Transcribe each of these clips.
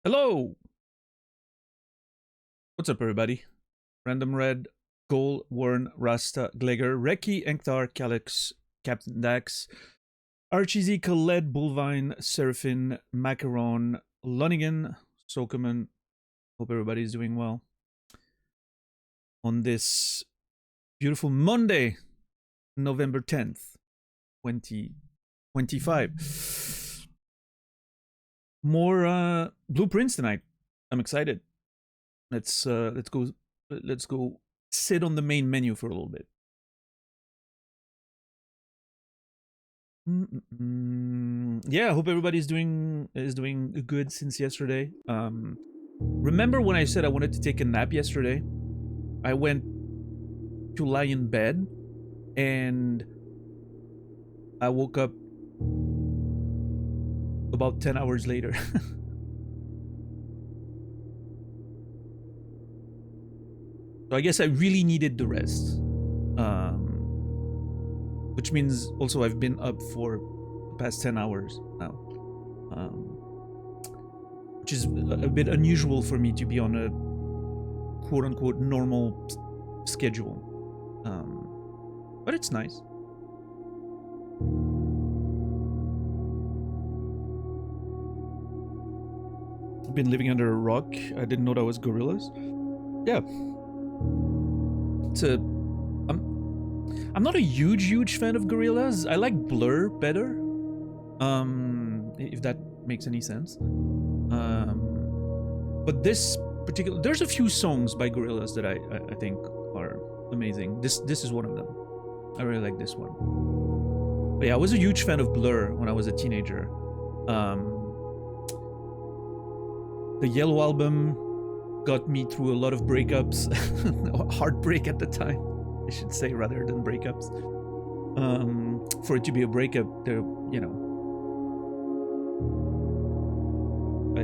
Hello! What's up, everybody? Random Red, Goal, Warren, Rasta, Gleger, Reki, Enktar, Calix, Captain Dax, Archie, Khaled, Bullvine, Seraphin, Macaron, Lonigan, Sokaman. Hope everybody's doing well. On this beautiful Monday, November 10th, 2025. More blueprints tonight. I'm excited. Let's go sit on the main menu for a little bit. Yeah, I hope everybody's doing good since yesterday. Remember when I said I wanted to take a nap yesterday? I went to lie in bed and I woke up about 10 hours later. So I guess I really needed the rest. Which means also I've been up for the past 10 hours now. Which is a bit unusual for me to be on a quote-unquote normal schedule. But it's nice. I've been living under a rock. I didn't know that was gorillas. Yeah. I'm not a huge fan of gorillas. I like Blur better. If that makes any sense. But this particular, there's a few songs by gorillas that I think are amazing. This is one of them. I really like this one. But yeah, I was a huge fan of Blur when I was a teenager. The Yellow Album got me through a lot of breakups. Heartbreak at the time, I should say, rather than breakups. For it to be a breakup, there, you know,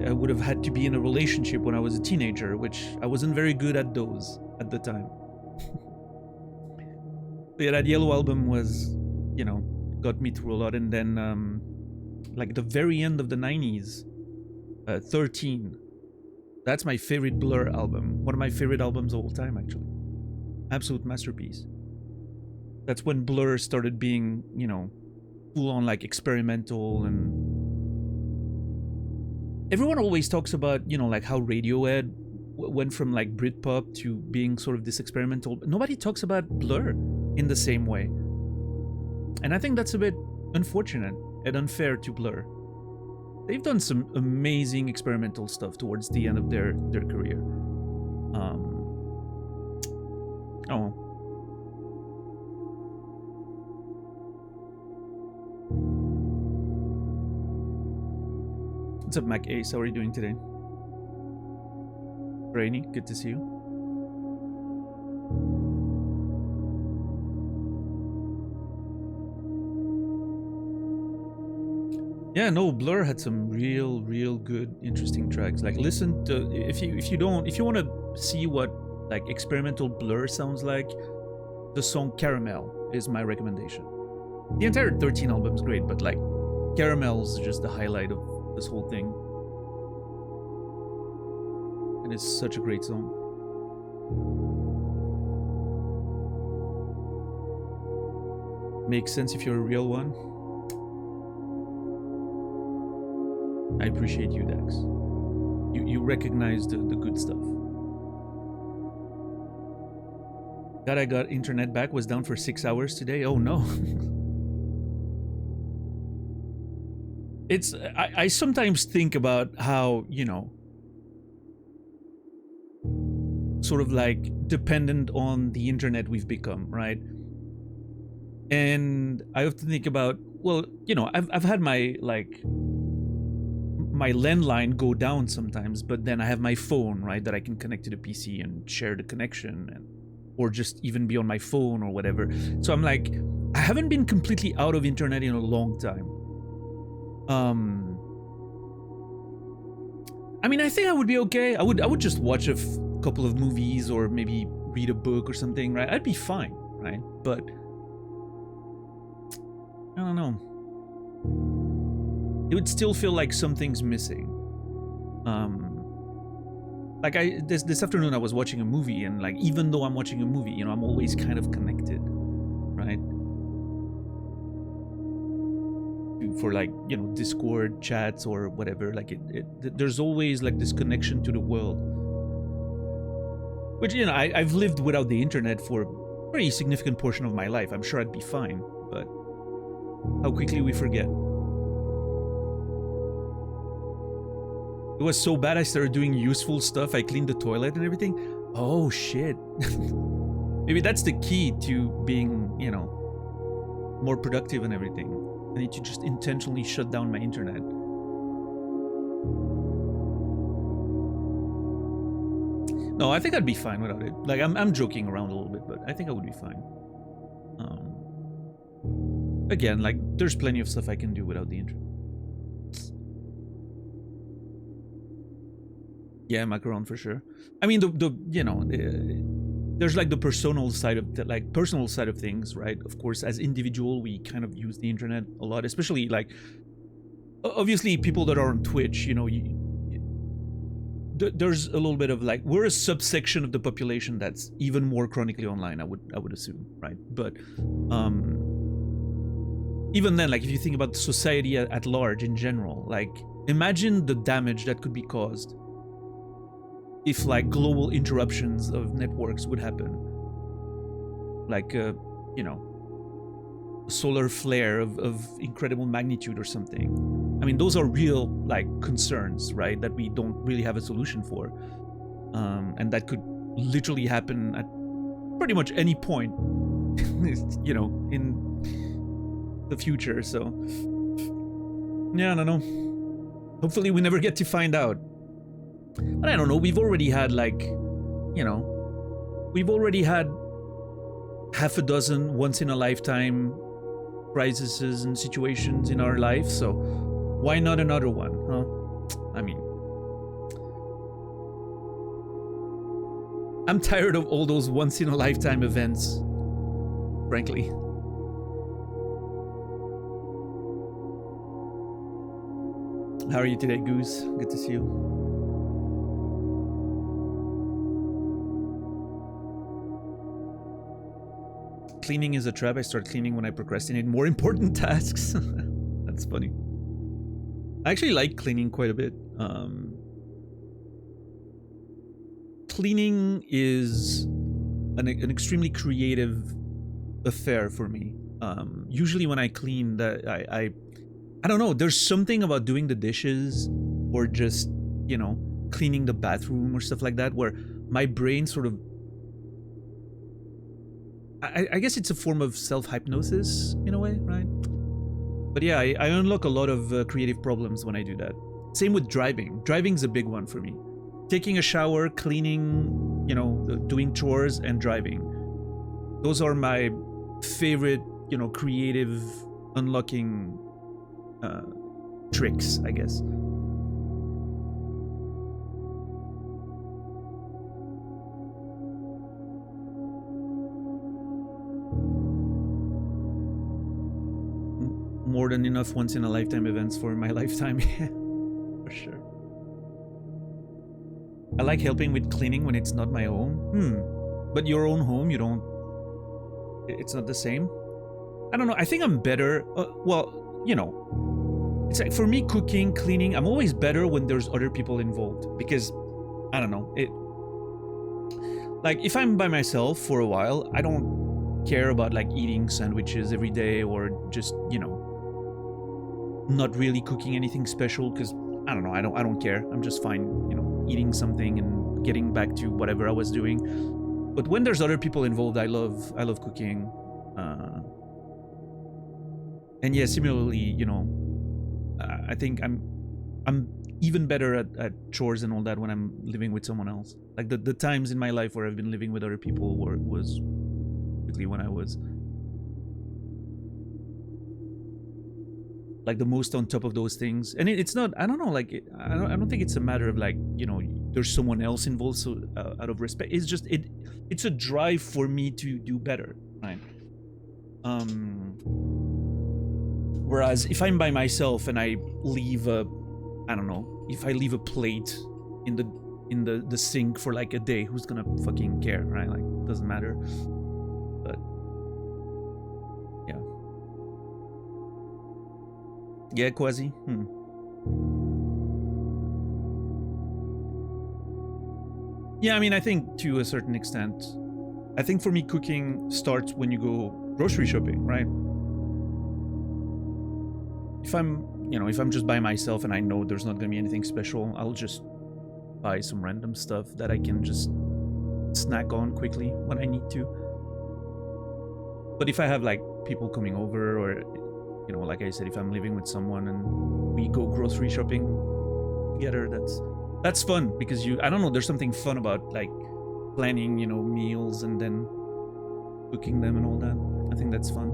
I would have had to be in a relationship when I was a teenager, which I wasn't very good at those at the time. But yeah, that Yellow Album was, you know, got me through a lot. And then, like the very end of the 90s, 13. That's my favorite Blur album. One of my favorite albums of all time, actually. Absolute masterpiece. That's when Blur started being, you know, full on like experimental. And everyone always talks about, you know, like how Radiohead went from like Britpop to being sort of this experimental. But nobody talks about Blur in the same way. And I think that's a bit unfortunate and unfair to Blur. They've done some amazing experimental stuff towards the end of their career. Oh. What's up, Mac Ace? How are you doing today? Rainy, good to see you. Yeah, no, Blur had some real good, interesting tracks. Like, listen to, if you want to see what like experimental Blur sounds like, the song Caramel is my recommendation. The entire 13 album is great, but like Caramel's just the highlight of this whole thing. And it's such a great song. Makes sense if you're a real one. I appreciate you, Dax. You recognize the good stuff. That I got internet back was down for 6 hours today. Oh no. It's I sometimes think about how, you know, sort of like dependent on the internet we've become, right? And I often think about, well, you know, I've had my like my landline go down sometimes, but then I have my phone, right, that I can connect to the PC and share the connection, and or just even be on my phone or whatever. So I'm like, I haven't been completely out of internet in a long time. I mean, I think I would be okay. I would just watch a couple of movies or maybe read a book or something, right? I'd be fine, right? But I don't know. It would still feel like something's missing. like this afternoon I was watching a movie, and like even though I'm watching a movie, you know, I'm always kind of connected, right? For like, you know, Discord chats or whatever. Like there's always like this connection to the world, which, you know, I've lived without the internet for a pretty significant portion of my life. I'm sure I'd be fine, but how quickly we forget. It was so bad I started doing useful stuff. I cleaned the toilet and everything. Oh shit. Maybe that's the key to being, you know, more productive and everything. I need to just intentionally shut down my internet. No, I think I'd be fine without it. Like, I'm joking around a little bit, but I think I would be fine. Again, like, there's plenty of stuff I can do without the internet. Yeah, macaron for sure. I mean, you know, there's like the personal side of things, right? Of course, as individual, we kind of use the internet a lot, especially like, obviously, people that are on Twitch, you know, there's a little bit of like, we're a subsection of the population that's even more chronically online, I would assume, right? But even then, like, if you think about society at large in general, like, imagine the damage that could be caused if like global interruptions of networks would happen, like you know, a solar flare of incredible magnitude or something. I mean, those are real like concerns, right, that we don't really have a solution for, and that could literally happen at pretty much any point, you know, in the future. So yeah, I don't know. Hopefully we never get to find out. But I don't know, we've already had like, you know, we've already had half a dozen once-in-a-lifetime crises and situations in our life, so why not another one, huh? I mean, I'm tired of all those once-in-a-lifetime events, frankly. How are you today, Goose? Good to see you. Cleaning is a trap. I start cleaning when I procrastinate more important tasks. That's funny. I actually like cleaning quite a bit. Cleaning is an extremely creative affair for me. Usually when I clean, that I don't know, there's something about doing the dishes or just, you know, cleaning the bathroom or stuff like that where my brain sort of, I guess it's a form of self-hypnosis in a way, right? But yeah, I unlock a lot of creative problems when I do that. Same with driving. Driving's a big one for me. Taking a shower, cleaning, you know, doing chores, and driving. Those are my favorite, you know, creative unlocking tricks, I guess. More than enough once-in-a-lifetime events for my lifetime. Yeah, for sure. I like helping with cleaning when it's not my home. But your own home, you don't... It's not the same? I don't know, I think I'm better... well, you know... It's like, for me, cooking, cleaning, I'm always better when there's other people involved. Because, I don't know, it... Like, if I'm by myself for a while, I don't care about, like, eating sandwiches every day or just, you know... not really cooking anything special because I don't know, I don't care. I'm just fine, you know, eating something and getting back to whatever I was doing. But when there's other people involved, I love cooking. And yeah, similarly, you know, I think I'm even better at chores and all that when I'm living with someone else. Like the times in my life where I've been living with other people was typically when I was like the most on top of those things. And it's not, I don't know, like I don't think it's a matter of like, you know, there's someone else involved, so out of respect. It's just it's a drive for me to do better, right? Whereas if I'm by myself and I leave I don't know, if I leave a plate in the in the sink for like a day. Who's gonna fucking care, right? Like, doesn't matter. But yeah. Yeah, Quasi. Yeah, I mean, I think to a certain extent, I think for me, cooking starts when you go grocery shopping, right? If I'm just by myself and I know there's not gonna be anything special, I'll just buy some random stuff that I can just snack on quickly when I need to. But if I have like people coming over, or like I said, if I'm living with someone and we go grocery shopping together, that's fun, because I don't know, there's something fun about like planning, meals and then cooking them and all that. I think that's fun.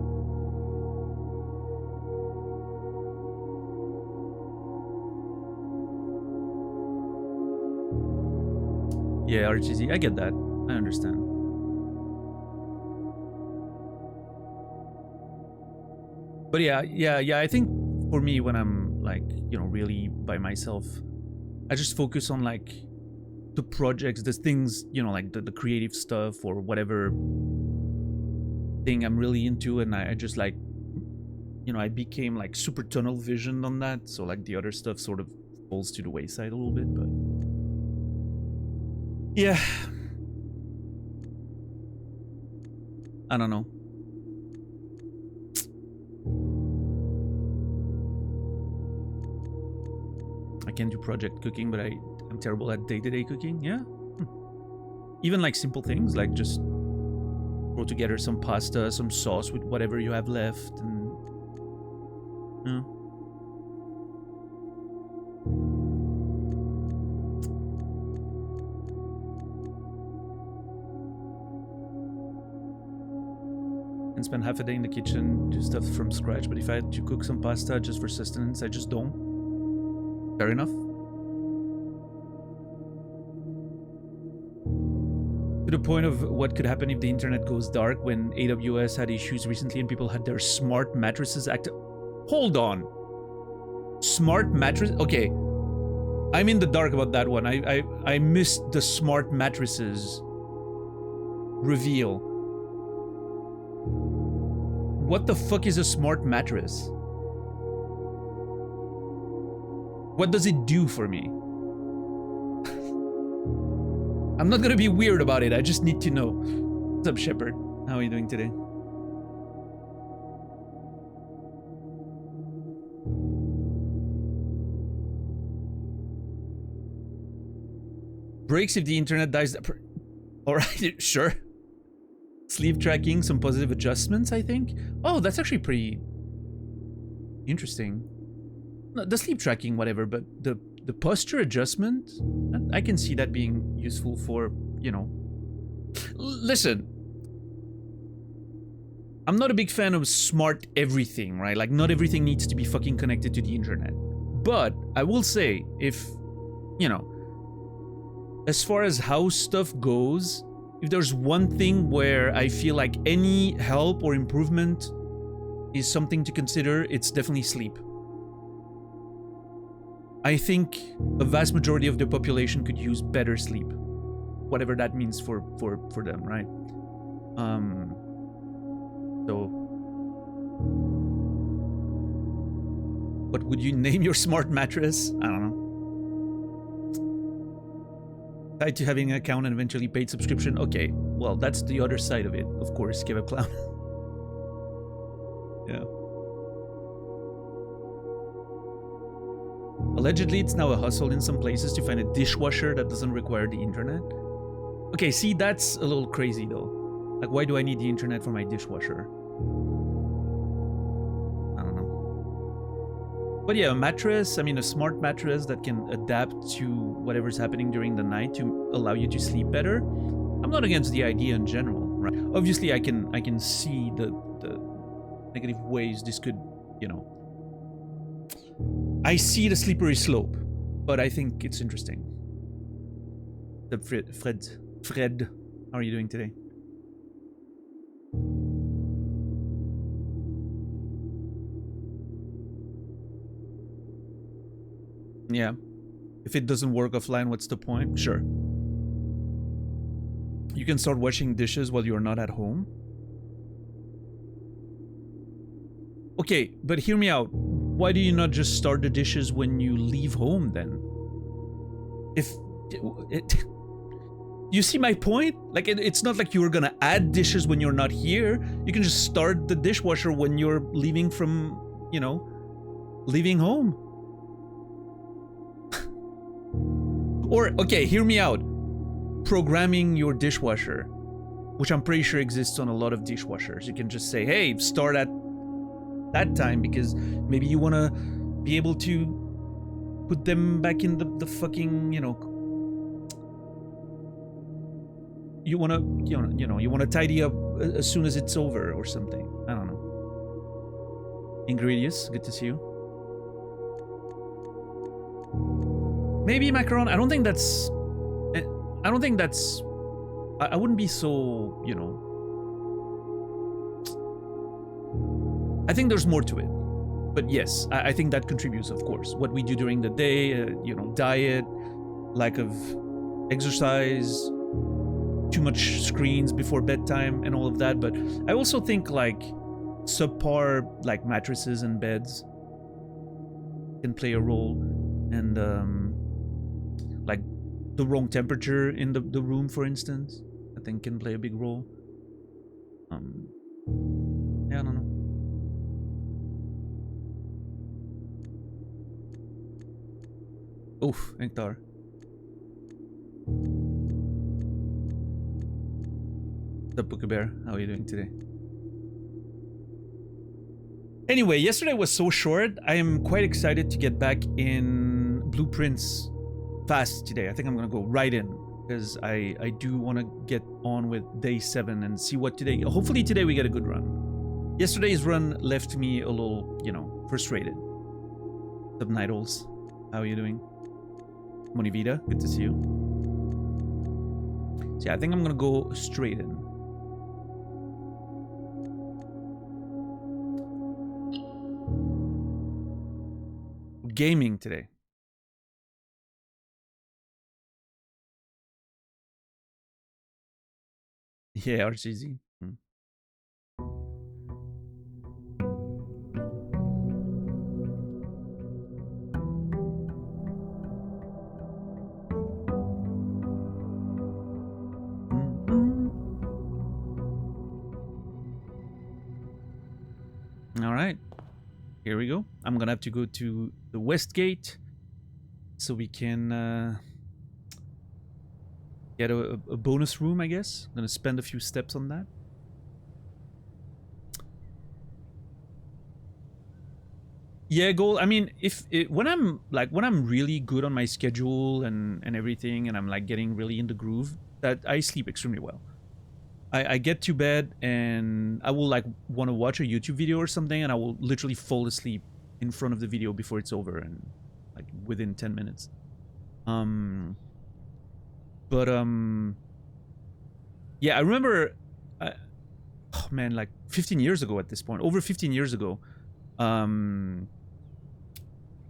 Yeah, RGZ, I get that. I understand. But yeah, I think for me, when I'm like, really by myself, I just focus on like the projects, the things, like the creative stuff or whatever thing I'm really into, and I just like, I became like super tunnel visioned on that, so like the other stuff sort of falls to the wayside a little bit, but yeah. I don't know. I can do project cooking, but I'm terrible at day-to-day cooking. Yeah. Even like simple things, like just throw together some pasta, some sauce with whatever you have left, and and spend half a day in the kitchen, do stuff from scratch. But if I had to cook some pasta just for sustenance, I just don't. Fair enough. To the point of what could happen if the internet goes dark, when AWS had issues recently and people had their smart mattresses active. Hold on. Smart mattress? Okay. I'm in the dark about that one. I missed the smart mattresses reveal. What the fuck is a smart mattress? What does it do for me? I'm not gonna be weird about it, I just need to know. What's up, Shepard? How are you doing today? Breaks if the internet dies. Alright, sure. Sleep tracking, some positive adjustments, I think. Oh, that's actually pretty interesting. No, the sleep tracking, whatever, but the posture adjustment, I can see that being useful for, Listen, I'm not a big fan of smart everything, right? Like, not everything needs to be fucking connected to the internet. But I will say, if, as far as how stuff goes, if there's one thing where I feel like any help or improvement is something to consider, it's definitely sleep. I think a vast majority of the population could use better sleep, whatever that means for them, right? So, what would you name your smart mattress? I don't know. Tied to having an account and eventually paid subscription. Okay, well, that's the other side of it, of course. Give a clown. Yeah. Allegedly, it's now a hustle in some places to find a dishwasher that doesn't require the internet. Okay, see, that's a little crazy, though. Like, why do I need the internet for my dishwasher? I don't know. But yeah, a mattress, I mean, a smart mattress that can adapt to whatever's happening during the night to allow you to sleep better. I'm not against the idea in general, right? Obviously, I can see the negative ways this could, I see the slippery slope, but I think it's interesting. Fred, how are you doing today? Yeah. If it doesn't work offline, what's the point? Sure. You can start washing dishes while you're not at home. Okay, but hear me out. Why do you not just start the dishes when you leave home then? You see my point? Like, it's not like you're gonna add dishes when you're not here. You can just start the dishwasher when you're leaving from, you know, leaving home. Or, okay, hear me out. Programming your dishwasher, which I'm pretty sure exists on a lot of dishwashers. You can just say, hey, start at that time because maybe you want to be able to put them back in the fucking, you know, you want to tidy up as soon as it's over or something. I don't know. Ingredients, good to see you. Maybe macaron. I don't think that's. I wouldn't be so, you know. I think there's more to it. But yes, I think that contributes, of course. What we do during the day, you know, diet, lack of exercise, too much screens before bedtime and all of that. But I also think like subpar like mattresses and beds can play a role. And like the wrong temperature in the room, for instance, I think can play a big role. Yeah, I don't know. Oof, Nectar. What's up, Booker Bear? How are you doing today? Anyway, yesterday was so short. I am quite excited to get back in Blueprints fast today. I think I'm gonna go right in because I do want to get on with day 7 and see what today. Hopefully today we get a good run. Yesterday's run left me a little, you know, frustrated. Subnitals, how are you doing? Monivita, good to see you. So yeah, I think I'm gonna go straight in. Gaming today. Yeah, RCZ. All right, here we go. I'm gonna have to go to the west gate so we can get a bonus room, I guess. I'm gonna spend a few steps on that. Yeah, goal. I mean, when I'm really good on my schedule and everything, and I'm like getting really in the groove, that I sleep extremely well. I get to bed and I will like want to watch a YouTube video or something, and I will literally fall asleep in front of the video before it's over, and like within 10 minutes. Yeah, I remember, oh man, like 15 years ago at this point, over 15 years ago,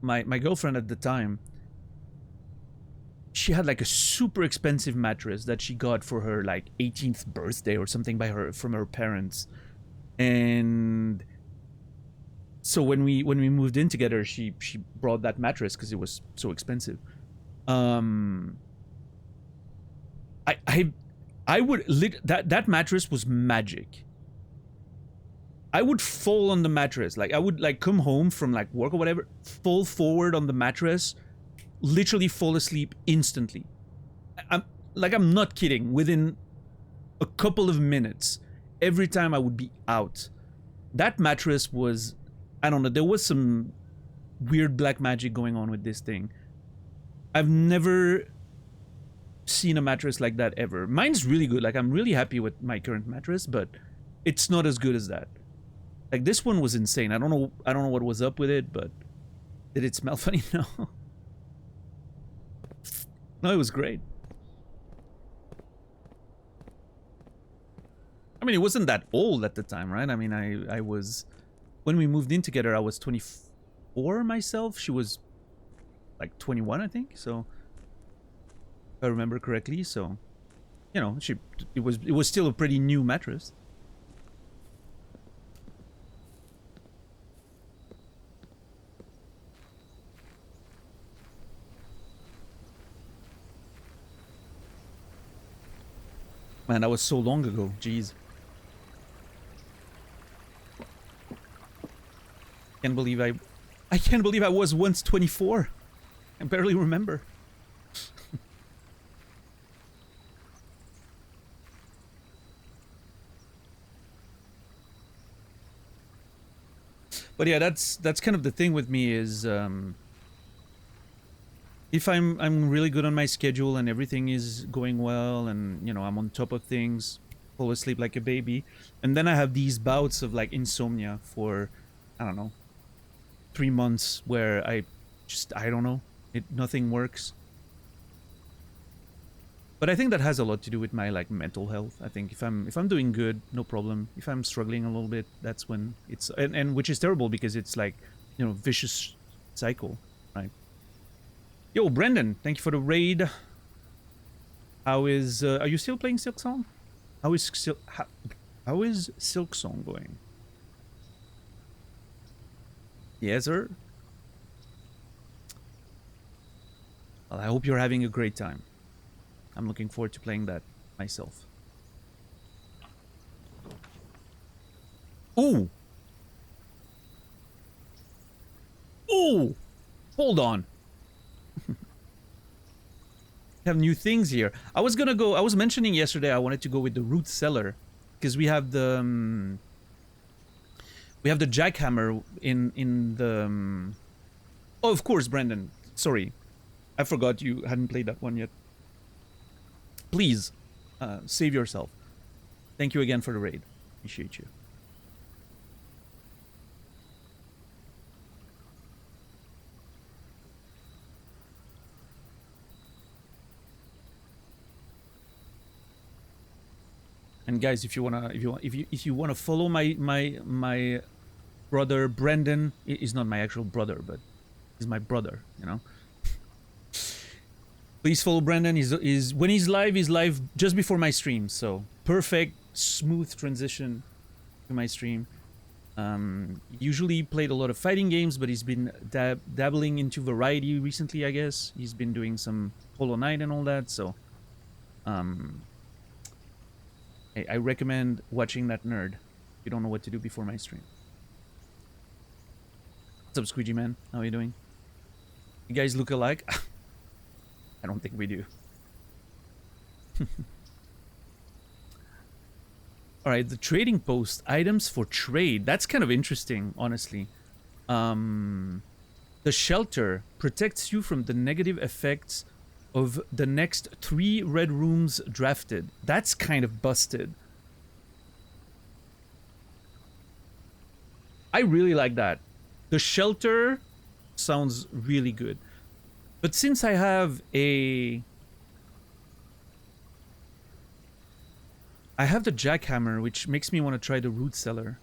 my girlfriend at the time, she had like a super expensive mattress that she got for her like 18th birthday or something from her parents. And so when we moved in together, she brought that mattress because it was so expensive. I would that mattress was magic. I would fall on the mattress. Like I would like come home from like work or whatever, fall forward on the mattress, literally fall asleep instantly. I'm not kidding. Within a couple of minutes, every time I would be out. That mattress was, I don't know, there was some weird black magic going on with this thing. I've never seen a mattress like that ever. Mine's really good. Like I'm really happy with my current mattress, but it's not as good as that. Like this one was insane. I don't know what was up with it, but did it smell funny? No. No, it was great. I mean, it wasn't that old at the time, right? I mean, I was, when we moved in together, I was 24 myself. She was like 21, I think. So if I remember correctly. So you know, it was still a pretty new mattress. Man, that was so long ago. Jeez. I can't believe I was once 24. I barely remember. But yeah, that's kind of the thing with me is if I'm really good on my schedule and everything is going well and you know I'm on top of things, fall asleep like a baby, and then I have these bouts of like insomnia for I don't know 3 months where I don't know, nothing works. But I think that has a lot to do with my like mental health. I think if I'm doing good, no problem. If I'm struggling a little bit, that's when it's and which is terrible because it's like, you know, vicious cycle, right? Yo, Brendan, thank you for the raid. How is are you still playing Silk Song? How is Silk Song going? Yes, sir. Well, I hope you're having a great time. I'm looking forward to playing that myself. Ooh! Ooh! Hold on. Have new things here. I was mentioning yesterday I wanted to go with the root cellar because we have the jackhammer in the oh, of course, Brandon. Sorry. I forgot you hadn't played that one yet. Please, save yourself. Thank you again for the raid. Appreciate you. And guys, if you wanna follow my brother Brendan, he's not my actual brother, but he's my brother, you know. Please follow Brendan. He's when he's live just before my stream, so perfect, smooth transition to my stream. Usually played a lot of fighting games, but he's been dabbling into variety recently, I guess. He's been doing some Hollow Knight and all that, so I recommend watching that nerd if you don't know what to do before my stream. What's up, Squeegee Man? How are you doing? You guys look alike? I don't think we do. Alright, the trading post. Items for trade. That's kind of interesting, honestly. The shelter protects you from the negative effects of the next 3 red rooms drafted. That's kind of busted. I really like that. The shelter sounds really good. But since I have the jackhammer, which makes me want to try the root cellar.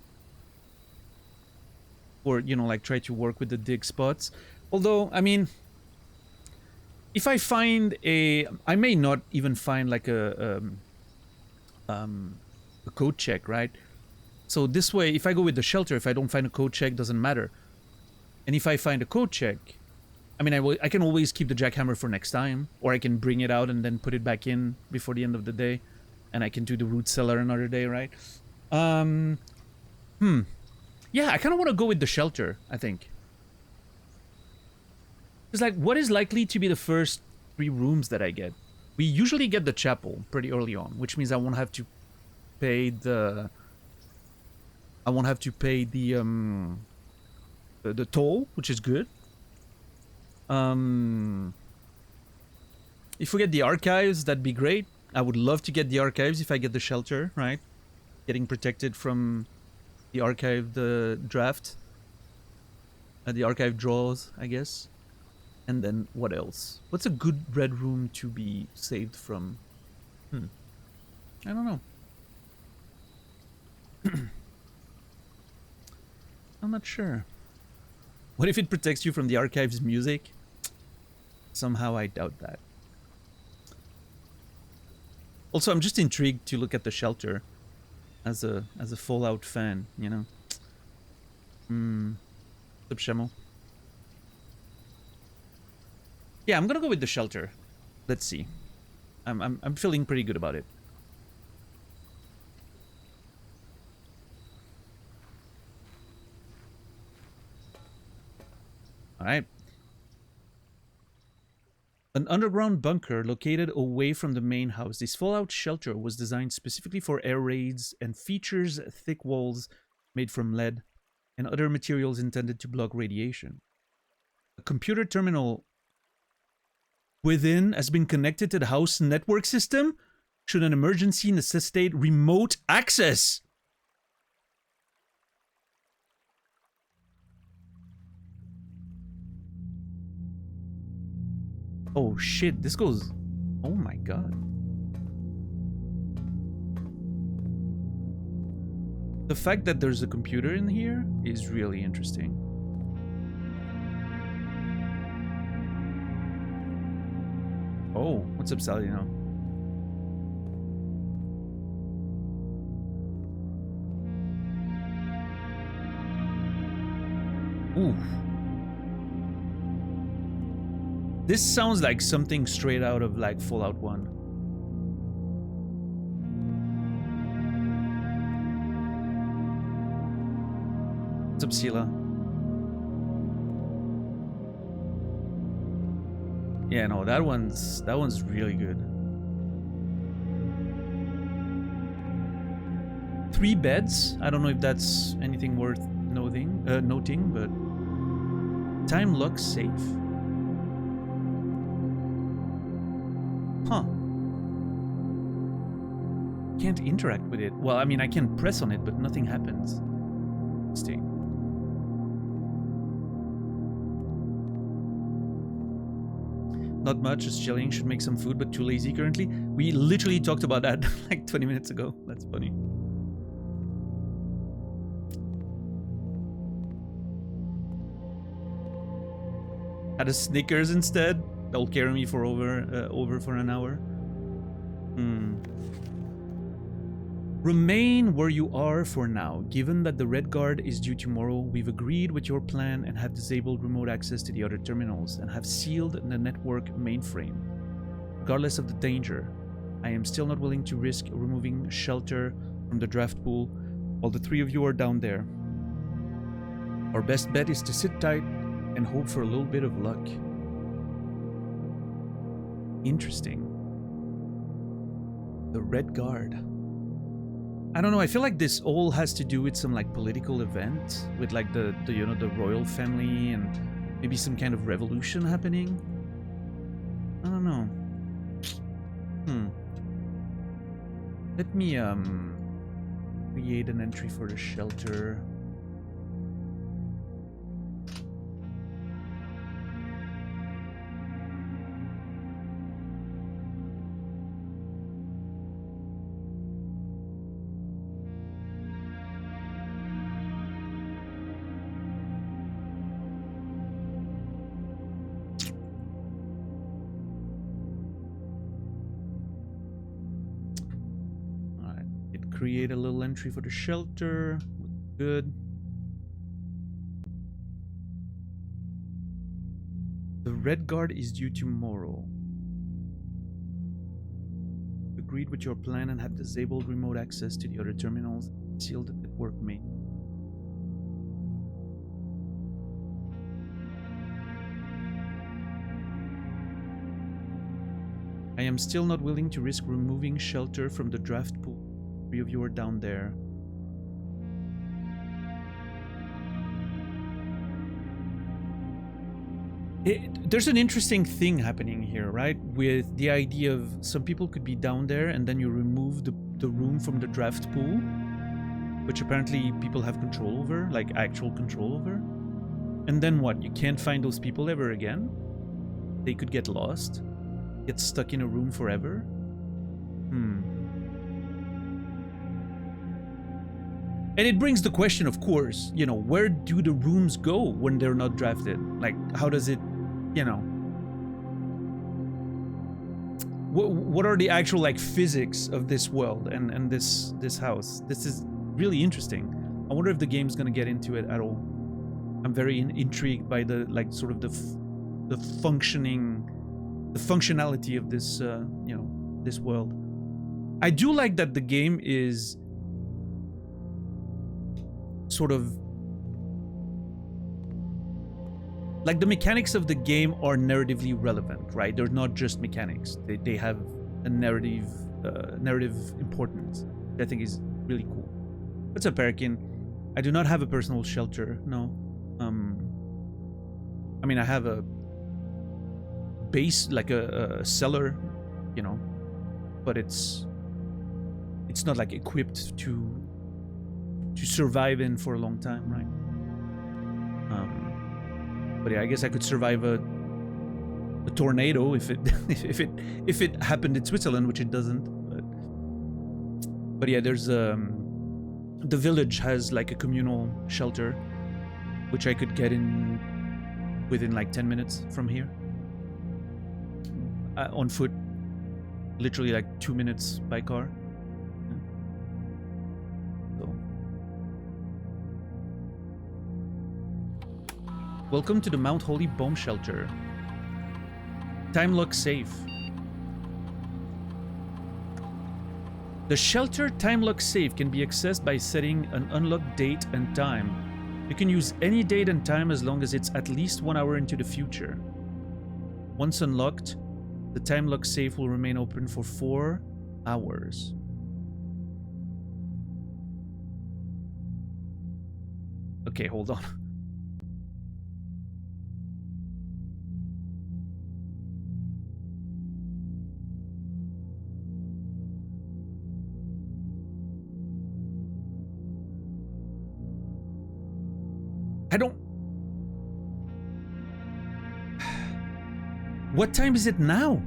Or, you know, like try to work with the dig spots. Although, I mean, if I find I may not even find like a code check, right? So this way, if I go with the shelter, if I don't find a code check, doesn't matter. And if I find a code check, I mean, I can always keep the jackhammer for next time, or I can bring it out and then put it back in before the end of the day, and I can do the root cellar another day, right? Yeah, I kind of want to go with the shelter, I think. It's like, what is likely to be the first 3 rooms that I get? We usually get the chapel pretty early on, which means I won't have to pay the toll, which is good. If we get the archives, that'd be great. I would love to get the archives if I get the shelter, right? Getting protected from the archive, the draft. The archive draws, I guess. And then what else? What's a good red room to be saved from? I don't know. I'm not sure. What if it protects you from the archive's music? Somehow I doubt that. Also, I'm just intrigued to look at the shelter as a Fallout fan, you know. What's up, Shemo? Yeah, I'm gonna go with the shelter. Let's see. I'm feeling pretty good about it. All right. An underground bunker located away from the main house. This fallout shelter was designed specifically for air raids and features thick walls made from lead and other materials intended to block radiation. A computer terminal within has been connected to the house network system should an emergency necessitate remote access. Oh shit, this goes... Oh my god. The fact that there's a computer in here is really interesting. Oh, what's up, Salino? Ooh. This sounds like something straight out of like Fallout 1. What's up, Sila? Yeah, no, that one's really good. 3 beds. I don't know if that's anything worth noting, but time looks safe. Huh. Can't interact with it. Well, I mean, I can press on it, but nothing happens. Stay. Not much, just chilling. Should make some food, but too lazy currently. We literally talked about that like 20 minutes ago. That's funny. Had a Snickers instead. That'll carry me for over for an hour. Remain where you are for now. Given that the Red Guard is due tomorrow, we've agreed with your plan and have disabled remote access to the other terminals and have sealed the network mainframe. Regardless of the danger, I am still not willing to risk removing shelter from the draft pool while the 3 of you are down there. Our best bet is to sit tight and hope for a little bit of luck. Interesting. The Red Guard. I don't know, I feel like this all has to do with some like political event with like the you know, the royal family and maybe some kind of revolution happening. I don't know. Let me create an entry for the shelter. Create a little entry for the shelter. Good. The Red Guard is due tomorrow. Agreed with your plan and have disabled remote access to the other terminals. Sealed the network main. I am still not willing to risk removing shelter from the draft pool. 3 of you are down there. There's an interesting thing happening here, right? With the idea of some people could be down there and then you remove the room from the draft pool, which apparently people have control over, like actual control over. And then what? You can't find those people ever again? They could get lost, get stuck in a room forever? And it brings the question, of course, you know, where do the rooms go when they're not drafted? Like, how does it, you know, what are the actual like physics of this world and this house. This is really interesting. I wonder if the game's gonna get into it at all. I'm very intrigued by the like sort of the functionality of this you know, this world. I do like that the game is sort of like the mechanics of the game are narratively relevant, right? They're not just mechanics. They have a narrative importance that I think is really cool. What's up, Perikin? I do not have a personal shelter, no. I mean, I have a base, like a cellar, you know, but it's not like equipped to survive in for a long time, right? But yeah, I guess I could survive a tornado if it if it happened in Switzerland, which it doesn't. But yeah, there's the village has like a communal shelter, which I could get in within like 10 minutes from here, on foot, literally like 2 minutes by car. Welcome to the Mount Holly Bomb Shelter. Time lock safe. The shelter time lock safe can be accessed by setting an unlocked date and time. You can use any date and time as long as it's at least 1 hour into the future. Once unlocked, the time lock safe will remain open for 4 hours. Okay, hold on. I don't... What time is it now?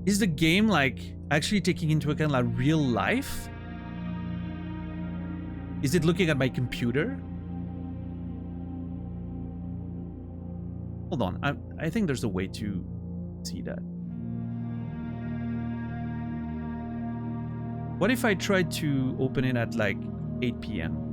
Is the game like actually taking into account like real life? Is it looking at my computer? Hold on, I think there's a way to see that. What if I tried to open it at like 8 p.m.?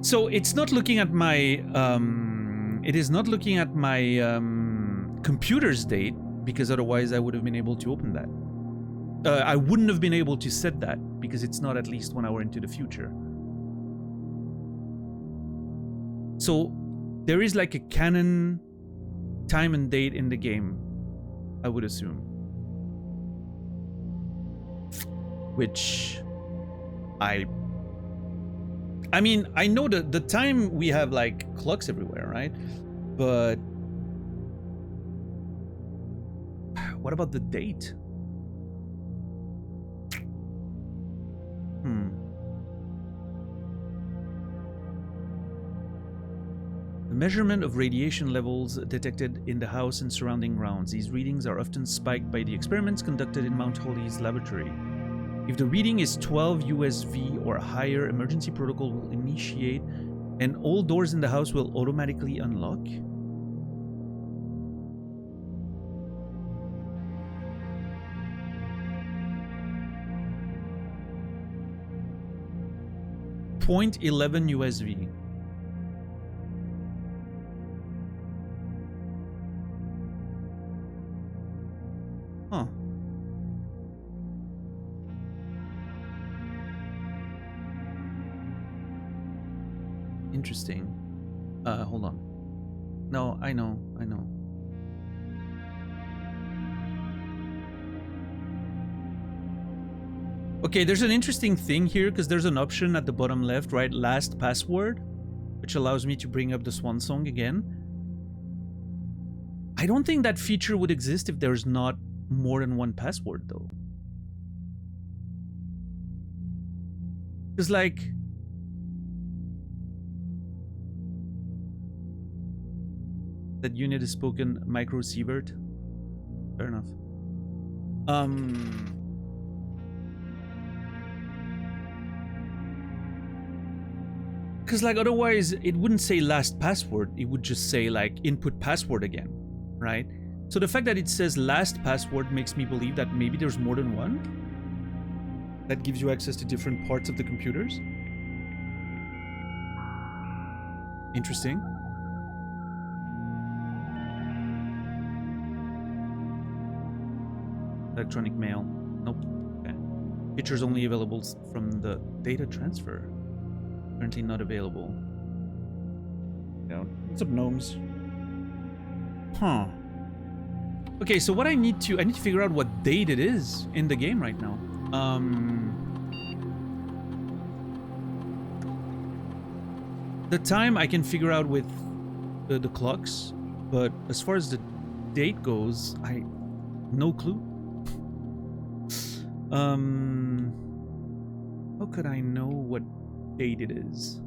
So it's not looking at my it is not looking at my computer's date, because otherwise I would have been able to open that. I wouldn't have been able to set that because it's not at least 1 hour into the future. So there is like a canon time and date in the game, I would assume. Which I mean, I know that the time we have like clocks everywhere, right? But what about the date? The measurement of radiation levels detected in the house and surrounding grounds. These readings are often spiked by the experiments conducted in Mount Holly's laboratory. If the reading is 12 USV or higher, emergency protocol will initiate and all doors in the house will automatically unlock. .11 USV. Huh. Interesting. Hold on. No, I know. Okay, there's an interesting thing here because there's an option at the bottom left, right? Last password, which allows me to bring up the swan song again. I don't think that feature would exist if there's not more than one password, though. Because, like, That unit is spoken micro-sievert. Fair enough. Because like otherwise it wouldn't say last password, it would just say like input password again, right? So the fact that it says last password makes me believe that maybe there's more than one. That gives you access to different parts of the computers. Interesting. Electronic mail. Nope. Okay. Pictures only available from the data transfer. Currently not available. Yeah. What's up, gnomes? Huh. Okay, so what I need to figure out what date it is in the game right now. The time I can figure out with the clocks, but as far as the date goes, no clue. How could I know what date it is?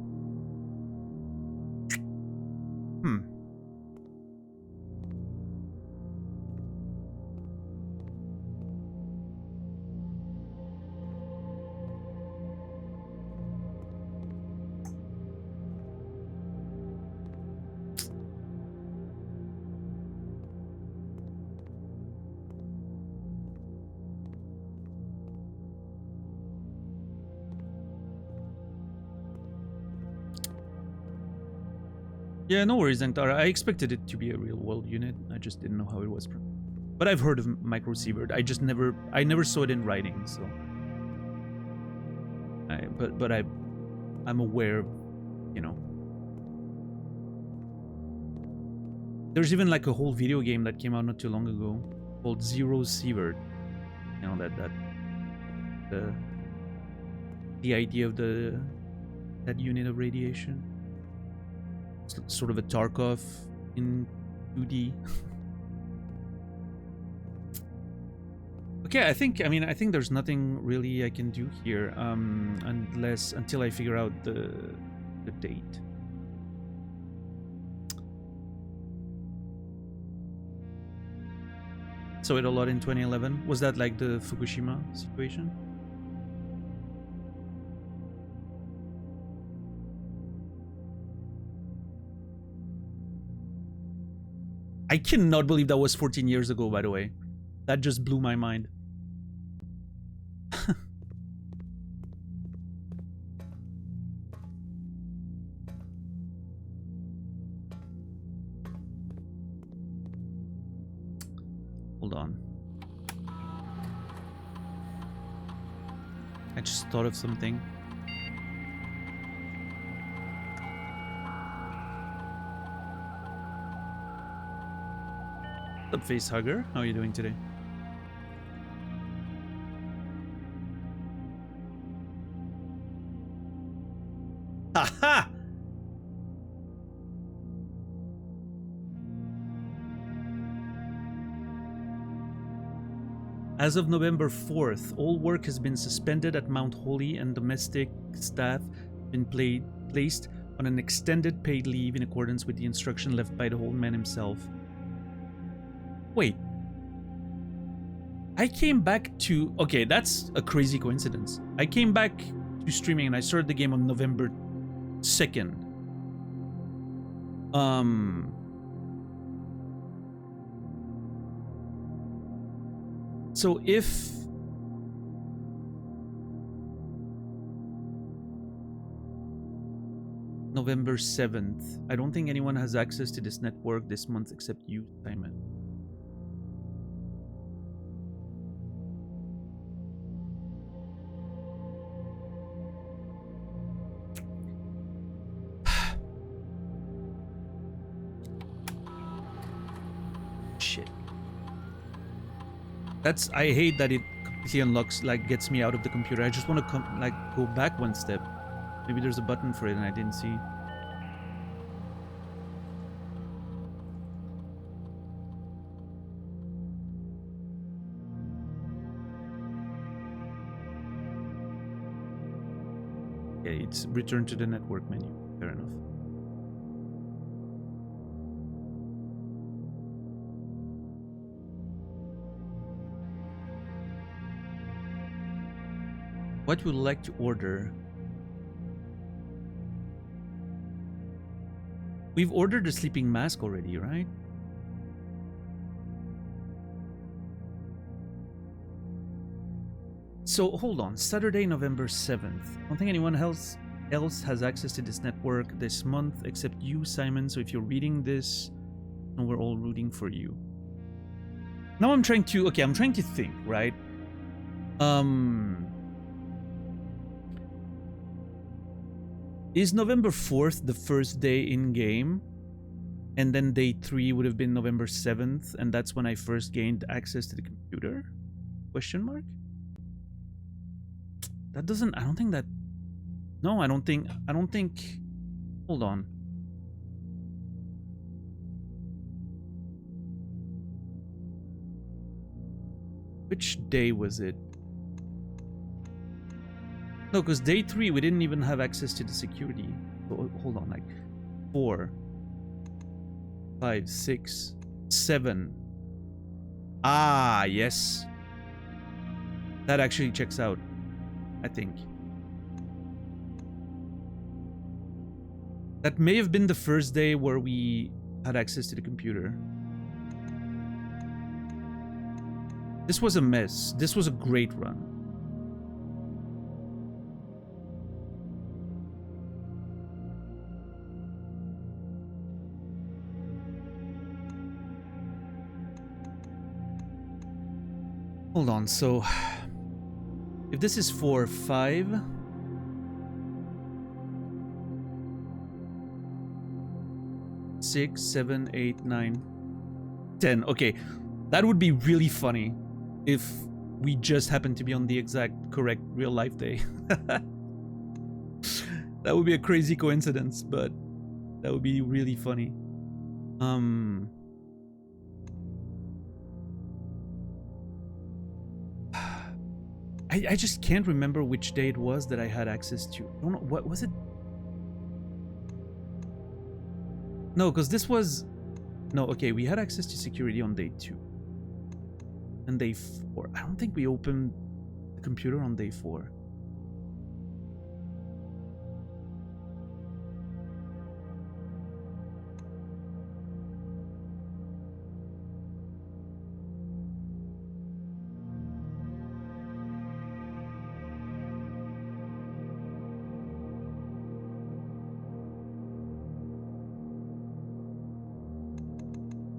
Yeah, no worries, Ankara. I expected it to be a real-world unit. I just didn't know how it was. But I've heard of micro-sievert. I never saw it in writing, so. I'm aware, you know. There's even like a whole video game that came out not too long ago called Zero Sievert. You know the idea of that unit of radiation. It's sort of a Tarkov in 2D. Okay, I think there's nothing really I can do here, until I figure out the date. So it a lot in 2011. Was that like the Fukushima situation? I cannot believe that was 14 years ago, by the way. That just blew my mind. Hold on. I just thought of something. What's up, Facehugger? How are you doing today? Haha! As of November 4th, all work has been suspended at Mount Holy and domestic staff been placed on an extended paid leave in accordance with the instruction left by the old man himself. Wait. I came back to... Okay, that's a crazy coincidence. I came back to streaming and I started the game on November 2nd. So if... November 7th. I don't think anyone has access to this network this month except you, Simon. Shit. I hate that it completely unlocks, like, gets me out of the computer. I just want to go back one step. Maybe there's a button for it and I didn't see. Okay, it's return to the network menu. Fair enough. What would you like to order? We've ordered a sleeping mask already, right? So hold on, Saturday, November 7th. I don't think anyone else has access to this network this month except you, Simon. So if you're reading this, and we're all rooting for you. Now I'm trying to, okay, I'm trying to think, right? Is November 4th the first day in game? And then day 3 would have been November 7th, and that's when I first gained access to the computer? Question mark? That doesn't, I don't think that, no, I don't think, hold on. Which day was it? No, because day 3 we didn't even have access to the security. Oh, hold on, like 4, 5, 6, 7. Ah, yes. That actually checks out, I think. That may have been the first day where we had access to the computer. This was a mess. This was a great run. Hold on, so if this is 4, 5, 6, 7, 8, 9, 10. Okay, that would be really funny if we just happened to be on the exact correct real life day. That would be a crazy coincidence, but that would be really funny. I just can't remember which day it was that I had access to. I don't know, what was it? No, because this was... No, okay, we had access to security on day 2. And day 4. I don't think we opened the computer on day 4.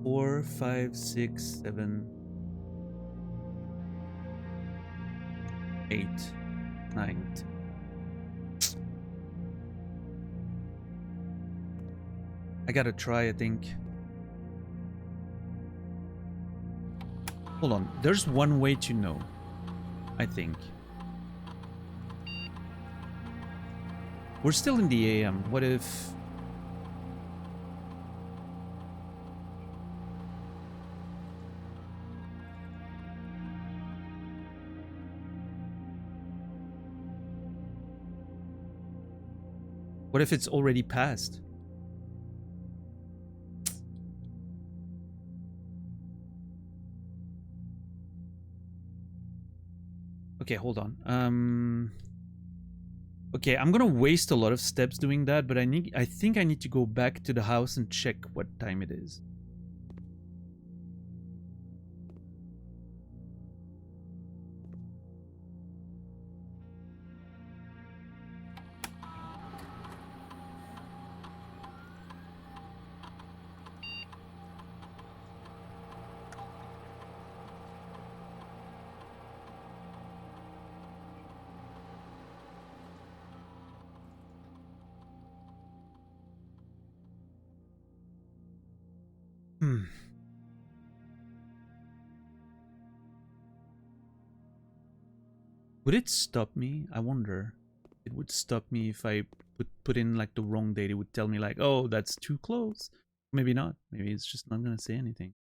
Four, 5, 6, 7, 8, 9, 10. I gotta try, I think. Hold on, there's one way to know, I think. We're still in the AM. What if... What if it's already passed? Okay, hold on. Okay, I'm gonna waste a lot of steps doing that, but I think I need to go back to the house and check what time it is. Would it stop me? I wonder. It would stop me if I put in like the wrong date. It would tell me like, oh, that's too close. Maybe not. Maybe it's just not gonna say anything.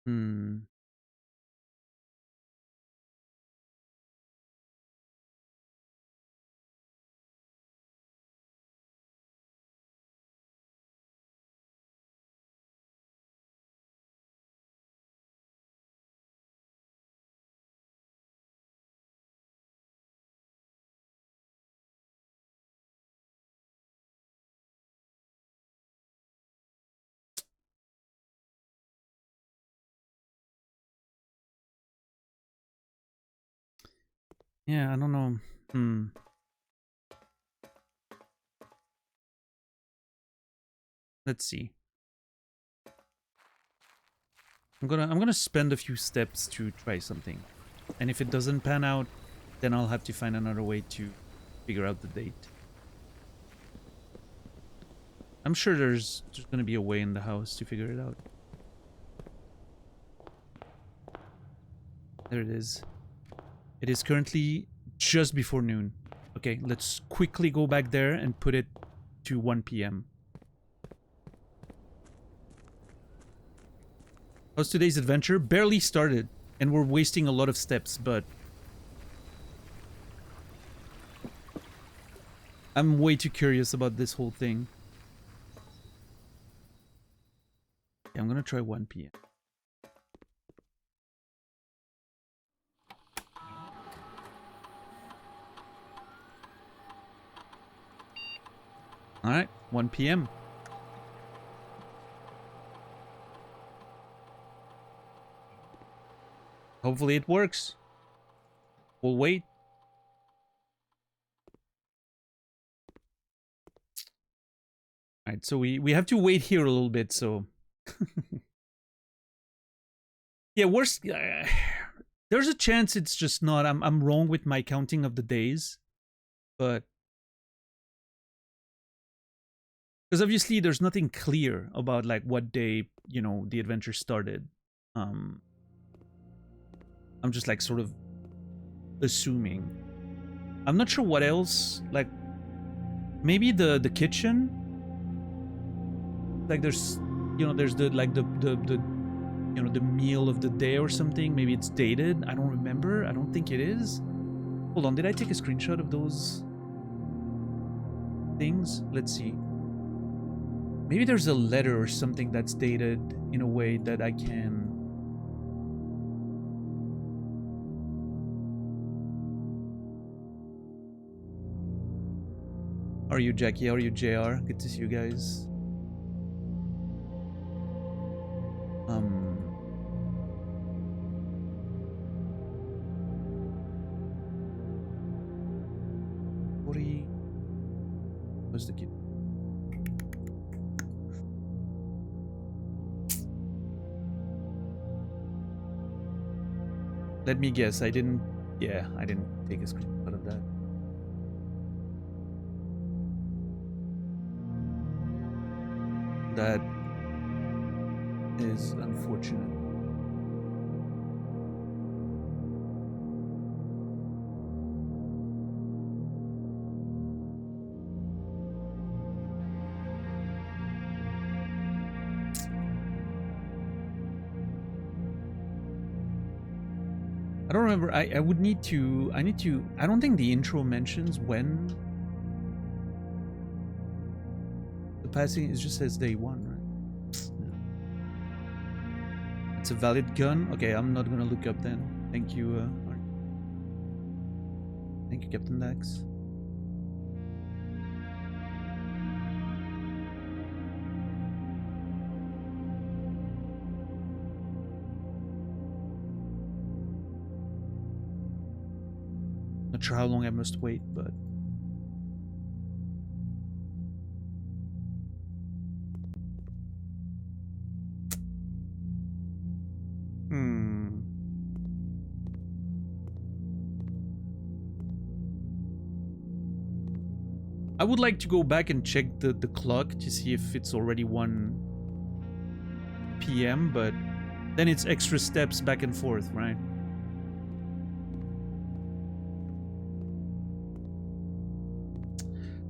Hmm. Yeah, I don't know. Hmm. Let's see. I'm gonna spend a few steps to try something. And if it doesn't pan out, then I'll have to find another way to figure out the date. I'm sure there's gonna be a way in the house to figure it out. There it is. It is currently just before noon. Okay, let's quickly go back there and put it to 1 p.m. How's today's adventure? Barely started, and we're wasting a lot of steps, but I'm way too curious about this whole thing. Yeah, I'm gonna try 1 p.m. Alright, 1 p.m. Hopefully it works. We'll wait. Alright, so we have to wait here a little bit, so... yeah, worst... there's a chance it's just not... I'm wrong with my counting of the days. But... because obviously there's nothing clear about, like, what day, you know, the adventure started. I'm just, like, sort of assuming. I'm not sure what else, like... maybe the kitchen? Like, there's... you know, there's the, like, the you know, the meal of the day or something. Maybe it's dated. I don't remember. I don't think it is. Hold on, did I take a screenshot of those things? Let's see. Maybe there's a letter or something that's dated in a way that I can... How are you, Jackie? How are you, JR? Good to see you guys. Where's the kid? Let me guess, I didn't... yeah, I didn't take a screenshot of that. That is unfortunate. I don't remember. I would need to... I don't think the intro mentions when the passing... it just says day 1, right? Yeah. It's a valid gun? Okay, I'm not gonna look up then. Thank you, thank you, Captain Dax. Not sure how long I must wait, but... I would like to go back and check the clock to see if it's already 1 p.m., but then it's extra steps back and forth, right?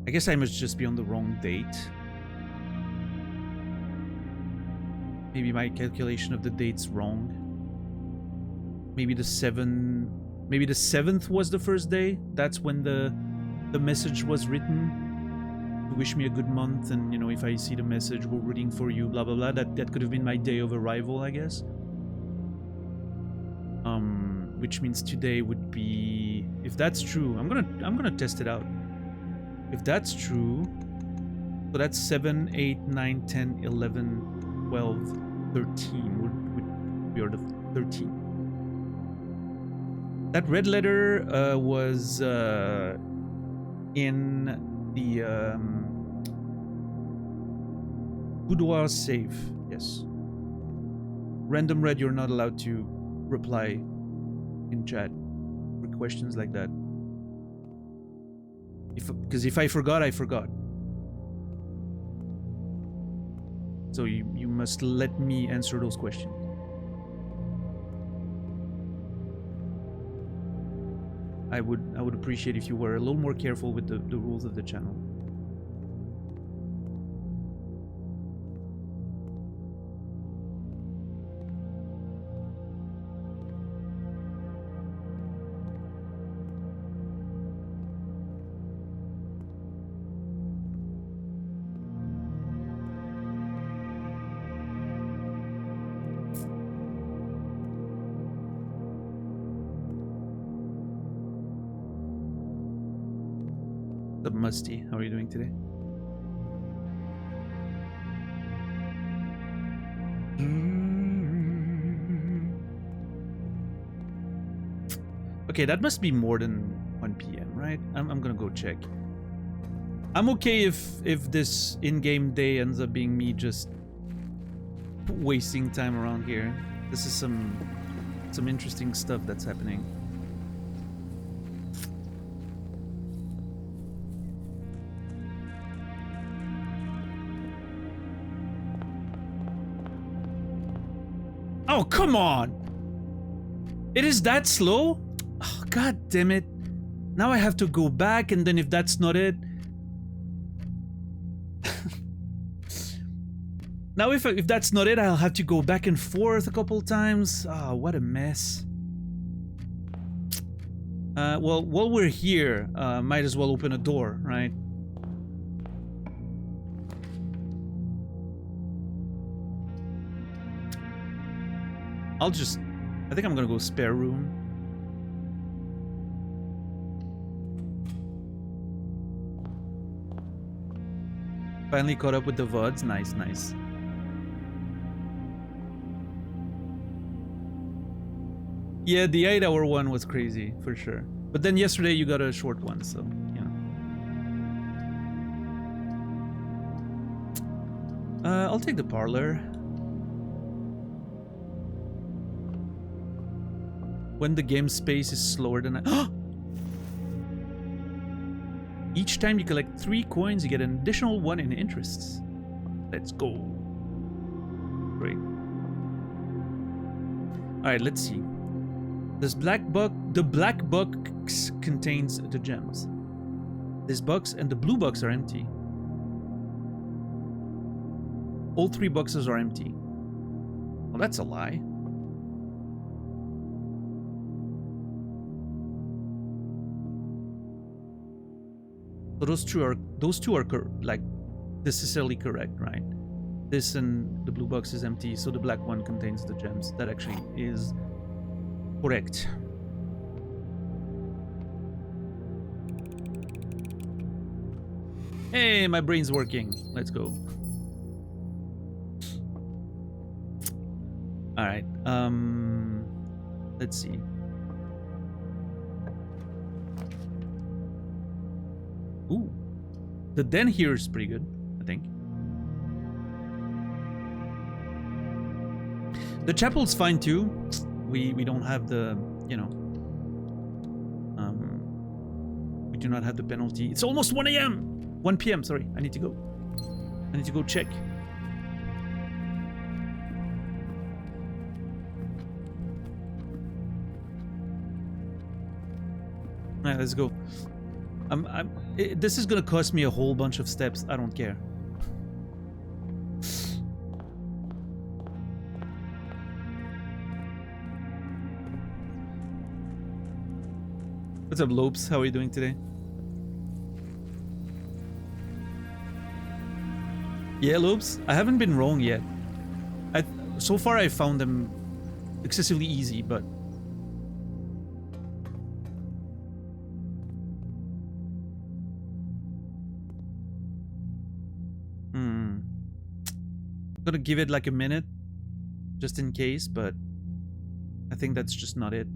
I guess I must just be on the wrong date. Maybe my calculation of the date's wrong. Maybe the 7th was the first day. That's when the message was written. To wish me a good month, and you know, if I see the message, we're rooting for you, blah blah blah. That could have been my day of arrival, I guess. Which means today would be, if that's true, I'm gonna test it out. If that's true, so that's 7, 8, 9, 10, 11, 12, 13. We are the 13th. That red letter was in the Boudoir safe. Yes. Random red, you're not allowed to reply in chat for questions like that. Because if I forgot, I forgot. So you must let me answer those questions. I would appreciate if you were a little more careful with the rules of the channel. Musty, how are you doing today? Okay, that must be more than 1 p.m., right? I'm gonna go check. I'm okay if this in-game day ends up being me just wasting time around here. This is some interesting stuff that's happening. Oh, come on! It is that slow? Oh, God damn it. Now I have to go back, and then if that's not it... Now if that's not it, I'll have to go back and forth a couple times. Ah, oh, what a mess. Well, while we're here, might as well open a door, right? I think I'm gonna go spare room. Finally caught up with the VODs. Nice, nice. Yeah, the 8-hour one was crazy, for sure. But then yesterday you got a short one, so, yeah. I'll take the parlor. When the game space is slower than Each time you collect 3 coins, you get an additional 1 in interests. Let's go. Great. Alright, let's see. The black box contains the gems. This box and the blue box are empty. All 3 boxes are empty. Well, that's a lie. So those two are like necessarily correct, right? This and the blue box is empty, so the black one contains the gems. That actually is correct. Hey, my brain's working. Let's go. All right. Let's see. Ooh, the den here is pretty good, I think. The chapel's fine too. We don't have the, we do not have the penalty. It's almost 1 a.m. 1 p.m. Sorry, I need to go check. All right, let's go. This is gonna cost me a whole bunch of steps. I don't care. What's up, Lopes? How are you doing today? Yeah, Lopes, I haven't been wrong yet. So far I found them excessively easy, but... I'm gonna give it like a minute, just in case, but I think that's just not it.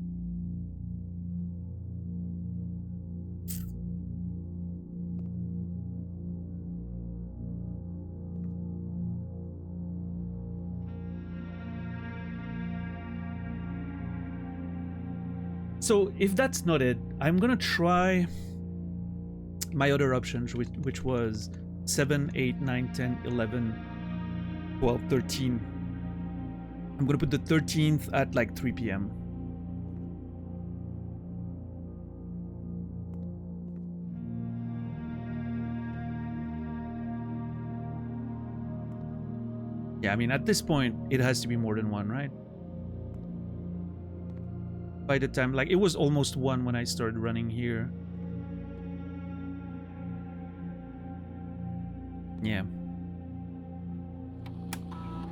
So if that's not it, I'm gonna try my other options, which was 7, 8, 9, 10, 11, 12, 13. I'm gonna put the 13th at like 3 p.m. Yeah, I mean, at this point, it has to be more than one, right? By the time, like, it was almost 1 when I started running here. Yeah.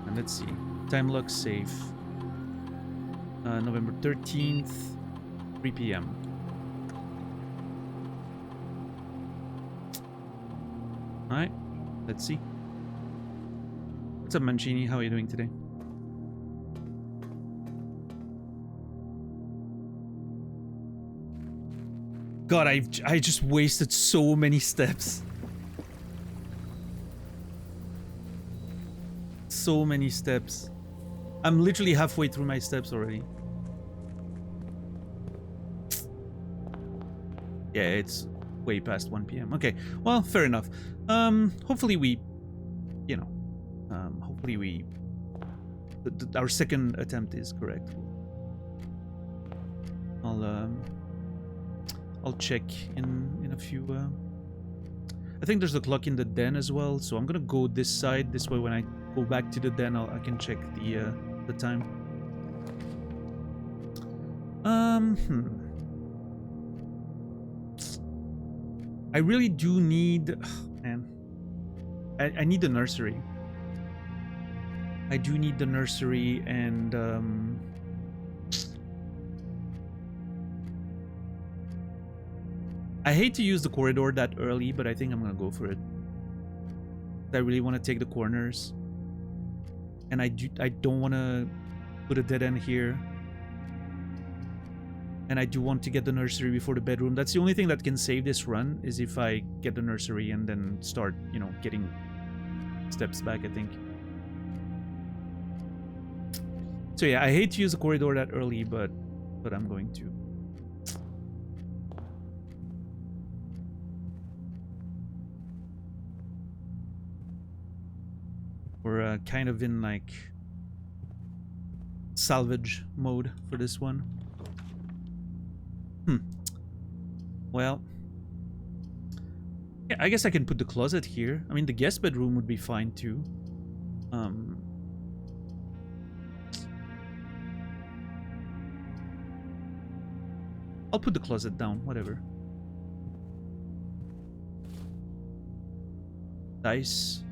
And let's see. Time looks safe. November 13th, 3 p.m. Alright, let's see. What's up, Mancini? How are you doing today? God, I just wasted so many steps. So many steps. I'm literally halfway through my steps already. Yeah, it's way past 1 p.m. Okay, well, fair enough. Hopefully we, you know, hopefully we, our second attempt is correct. I'll check in a few. I think there's a clock in the den as well, so I'm gonna go this side. This way, when I go back to the den, I can check the time. I really do need, man. I need the nursery. I do need the nursery, and I hate to use the corridor that early, but I think I'm gonna go for it. I really want to take the corners, and I don't want to put a dead end here, and I do want to get the nursery before the bedroom. That's the only thing that can save this run, is if I get the nursery and then start, you know, getting steps back, I think. So yeah, I hate to use the corridor that early, but I'm going to. We're kind of in like salvage mode for this one. Well, yeah, I guess I can put the closet here. I mean, the guest bedroom would be fine too. I'll put the closet down, whatever. Dice.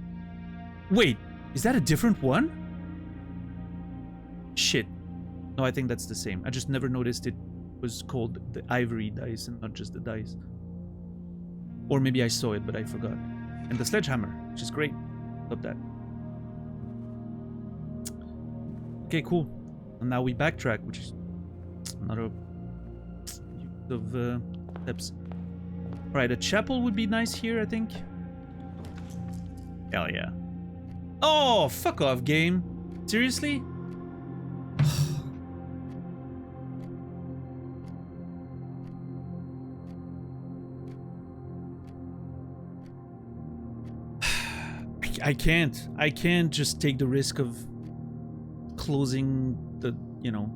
Wait, is that a different one? Shit. No, I think that's the same. I just never noticed it was called the ivory dice and not just the dice. Or maybe I saw it, but I forgot. And the sledgehammer, which is great. Love that. Okay, cool. And now we backtrack, which is another use of steps. Alright, a chapel would be nice here, I think. Hell yeah. Oh, fuck off, game. Seriously? I can't just take the risk of closing the, you know.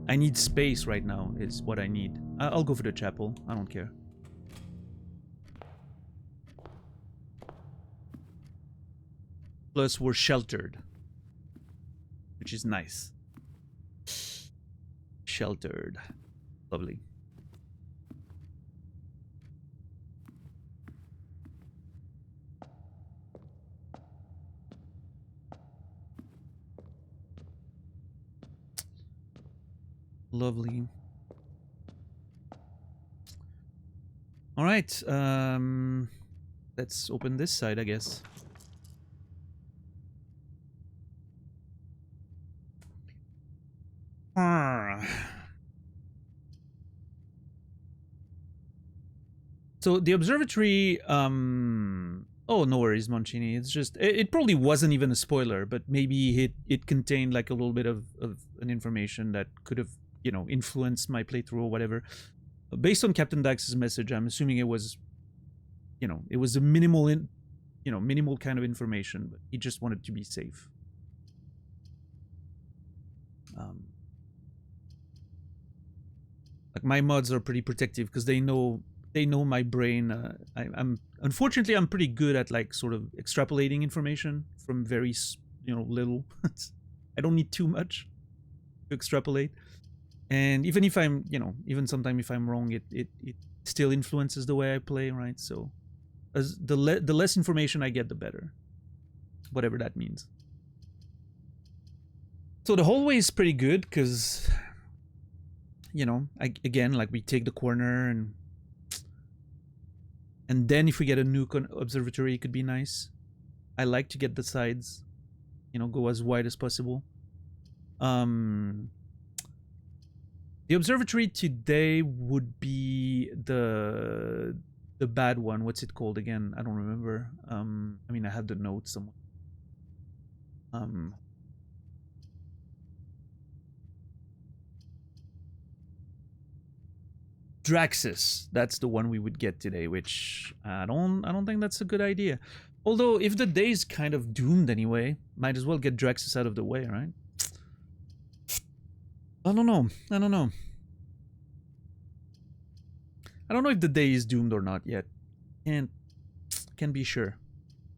I need space right now is what I need. I'll go for the chapel. I don't care. Plus, we're sheltered, which is nice. Sheltered. Lovely. Lovely. All right. Let's open this side, I guess. So the observatory, oh, no worries, Moncini. It's just, it probably wasn't even a spoiler, but maybe it contained like a little bit of an information that could have, you know, influenced my playthrough or whatever. Based on Captain Dax's message, I'm assuming it was, you know, it was a minimal kind of information, but he just wanted to be safe. Like my mods are pretty protective because they know my brain. I'm unfortunately I'm pretty good at like sort of extrapolating information from very, you know, little. I don't need too much to extrapolate, and even if I'm, you know, even sometimes if I'm wrong, it still influences the way I play, right? So as the less information I get, the better, whatever that means. So the hallway is pretty good because, you know, again, like we take the corner, and then if we get a Nook observatory, it could be nice. I like to get the sides, you know, go as wide as possible. The observatory today would be the bad one. What's it called again? I don't remember. I mean, I have the notes somewhere. Draxus, that's the one we would get today, which I don't think that's a good idea. Although if the day's kind of doomed anyway, might as well get Draxus out of the way, right? I don't know. I don't know if the day is doomed or not yet. Can't be sure.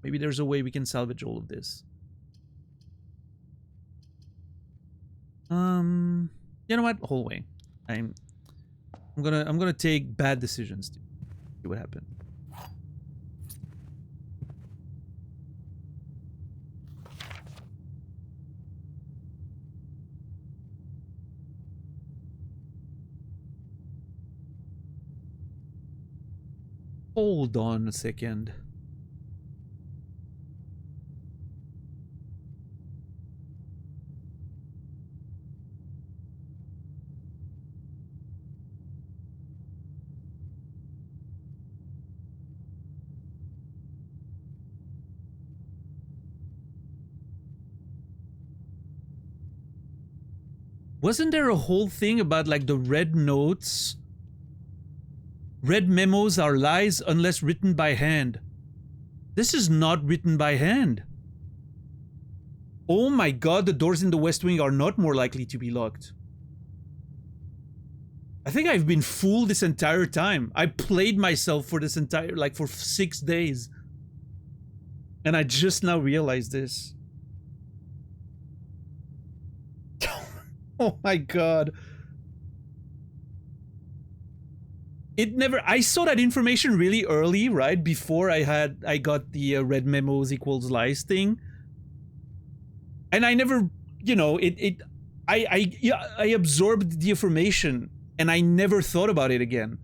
Maybe there's a way we can salvage all of this. You know what? Hallway. I'm gonna take bad decisions to see what happened. Hold on a second. Wasn't there a whole thing about like the red notes? Red memos are lies unless written by hand. This is not written by hand. Oh my god, the doors in the West Wing are not more likely to be locked. I think I've been fooled this entire time. I played myself for this entire, like for 6 days. And I just now realized this. Oh my god. It never, I saw that information really early, right? Before I got the red memos equals lies thing. And I never, you know, I absorbed the information and I never thought about it again.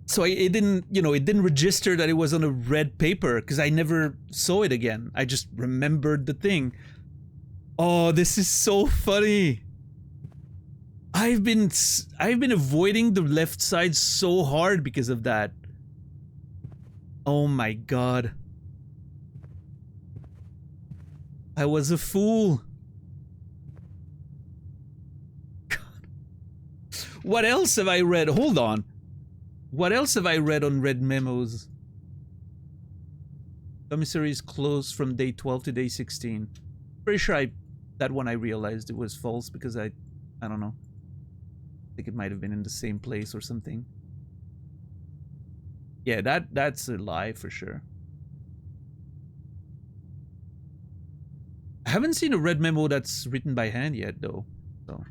So it didn't, you know, it didn't register that it was on a red paper because I never saw it again. I just remembered the thing. Oh, this is so funny. I've been avoiding the left side so hard because of that. Oh my god. I was a fool. God. What else have I read? Hold on. What else have I read on red memos? Commissary is closed from day 12 to day 16. Pretty sure that one I realized it was false because I don't know. I think it might have been in the same place or something. Yeah, that's a lie for sure. I haven't seen a red memo that's written by hand yet, though. So.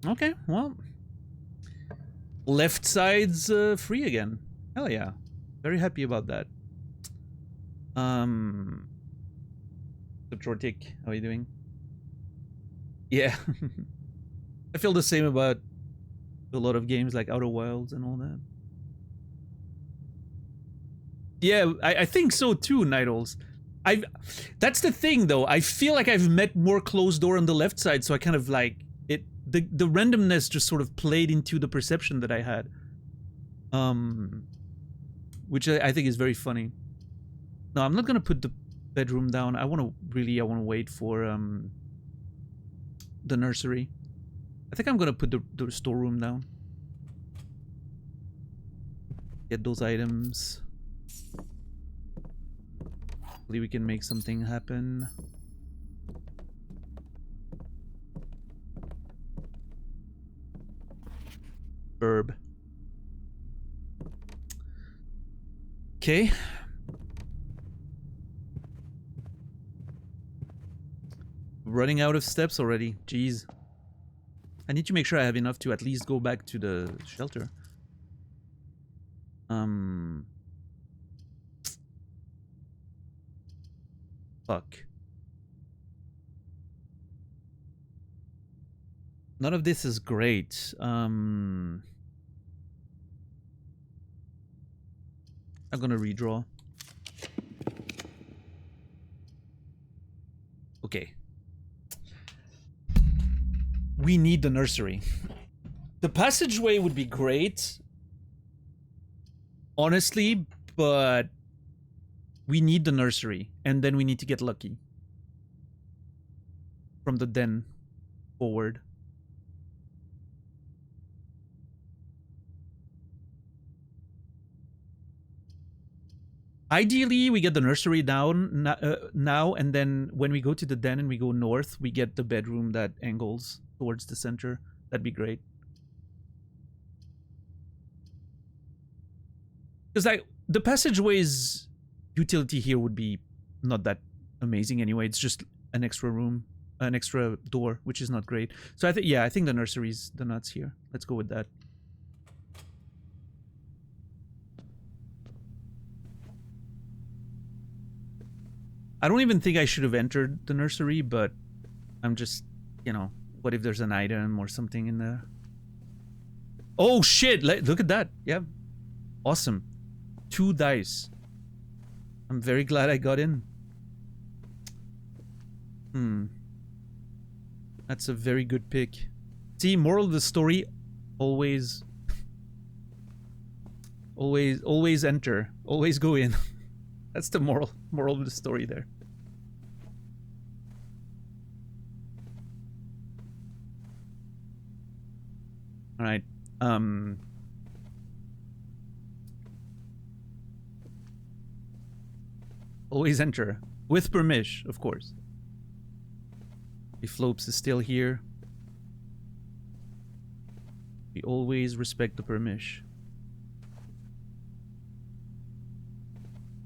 Okay, well. Left side's free again. Hell yeah. Very happy about that. Jortik, how are you doing? Yeah. I feel the same about a lot of games like Outer Wilds and all that. Yeah, I think so too, Nidals. That's the thing though. I feel like I've met more closed door on the left side, so I kind of like it. The randomness just sort of played into the perception that I had, which I think is very funny. No, I'm not gonna put the bedroom down. I want to wait for the nursery. I think I'm gonna put the storeroom down. Get those items. Hopefully we can make something happen. Herb. Okay. Running out of steps already. Jeez. I need to make sure I have enough to at least go back to the shelter. Fuck. None of this is great. I'm gonna redraw. Okay. We need the nursery. The passageway would be great, honestly, but we need the nursery, and then we need to get lucky from the den forward. Ideally, we get the nursery down now, and then when we go to the den and we go north, we get the bedroom that angles towards the center. That'd be great. Because the passageway's utility here would be not that amazing anyway. It's just an extra room, an extra door, which is not great. So I think the nursery's the nuts here. Let's go with that. I don't even think I should have entered the nursery, but I'm just, you know, what if there's an item or something in there? Oh shit, look at that. Yeah. Awesome. 2 dice. I'm very glad I got in. That's a very good pick. See, moral of the story, always enter. Always go in. That's the moral of the story there. All right. Always enter. With permission, of course. If Flopes is still here, we always respect the permission.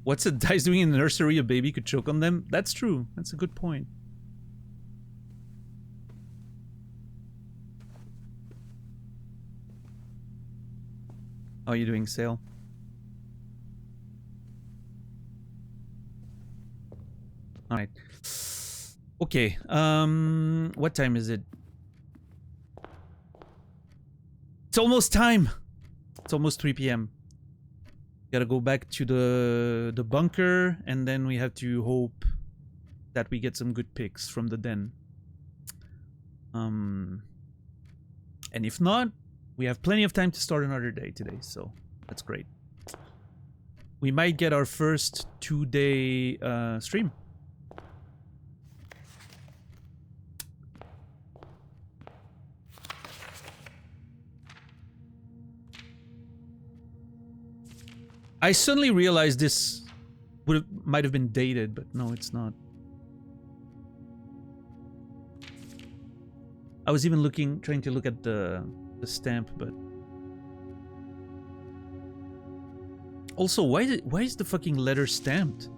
What's a dice doing in the nursery? A baby could choke on them? That's true. That's a good point. How are you doing, Sale? Alright. Okay. What time is it? It's almost time! It's almost 3 p.m. Gotta go back to the bunker, and then we have to hope that we get some good picks from the den. And if not, we have plenty of time to start another day today, so that's great. We might get our first 2-day stream. I suddenly realized this might have been dated, but no, it's not. I was even trying to look at the stamp, but also, why is the fucking letter stamped?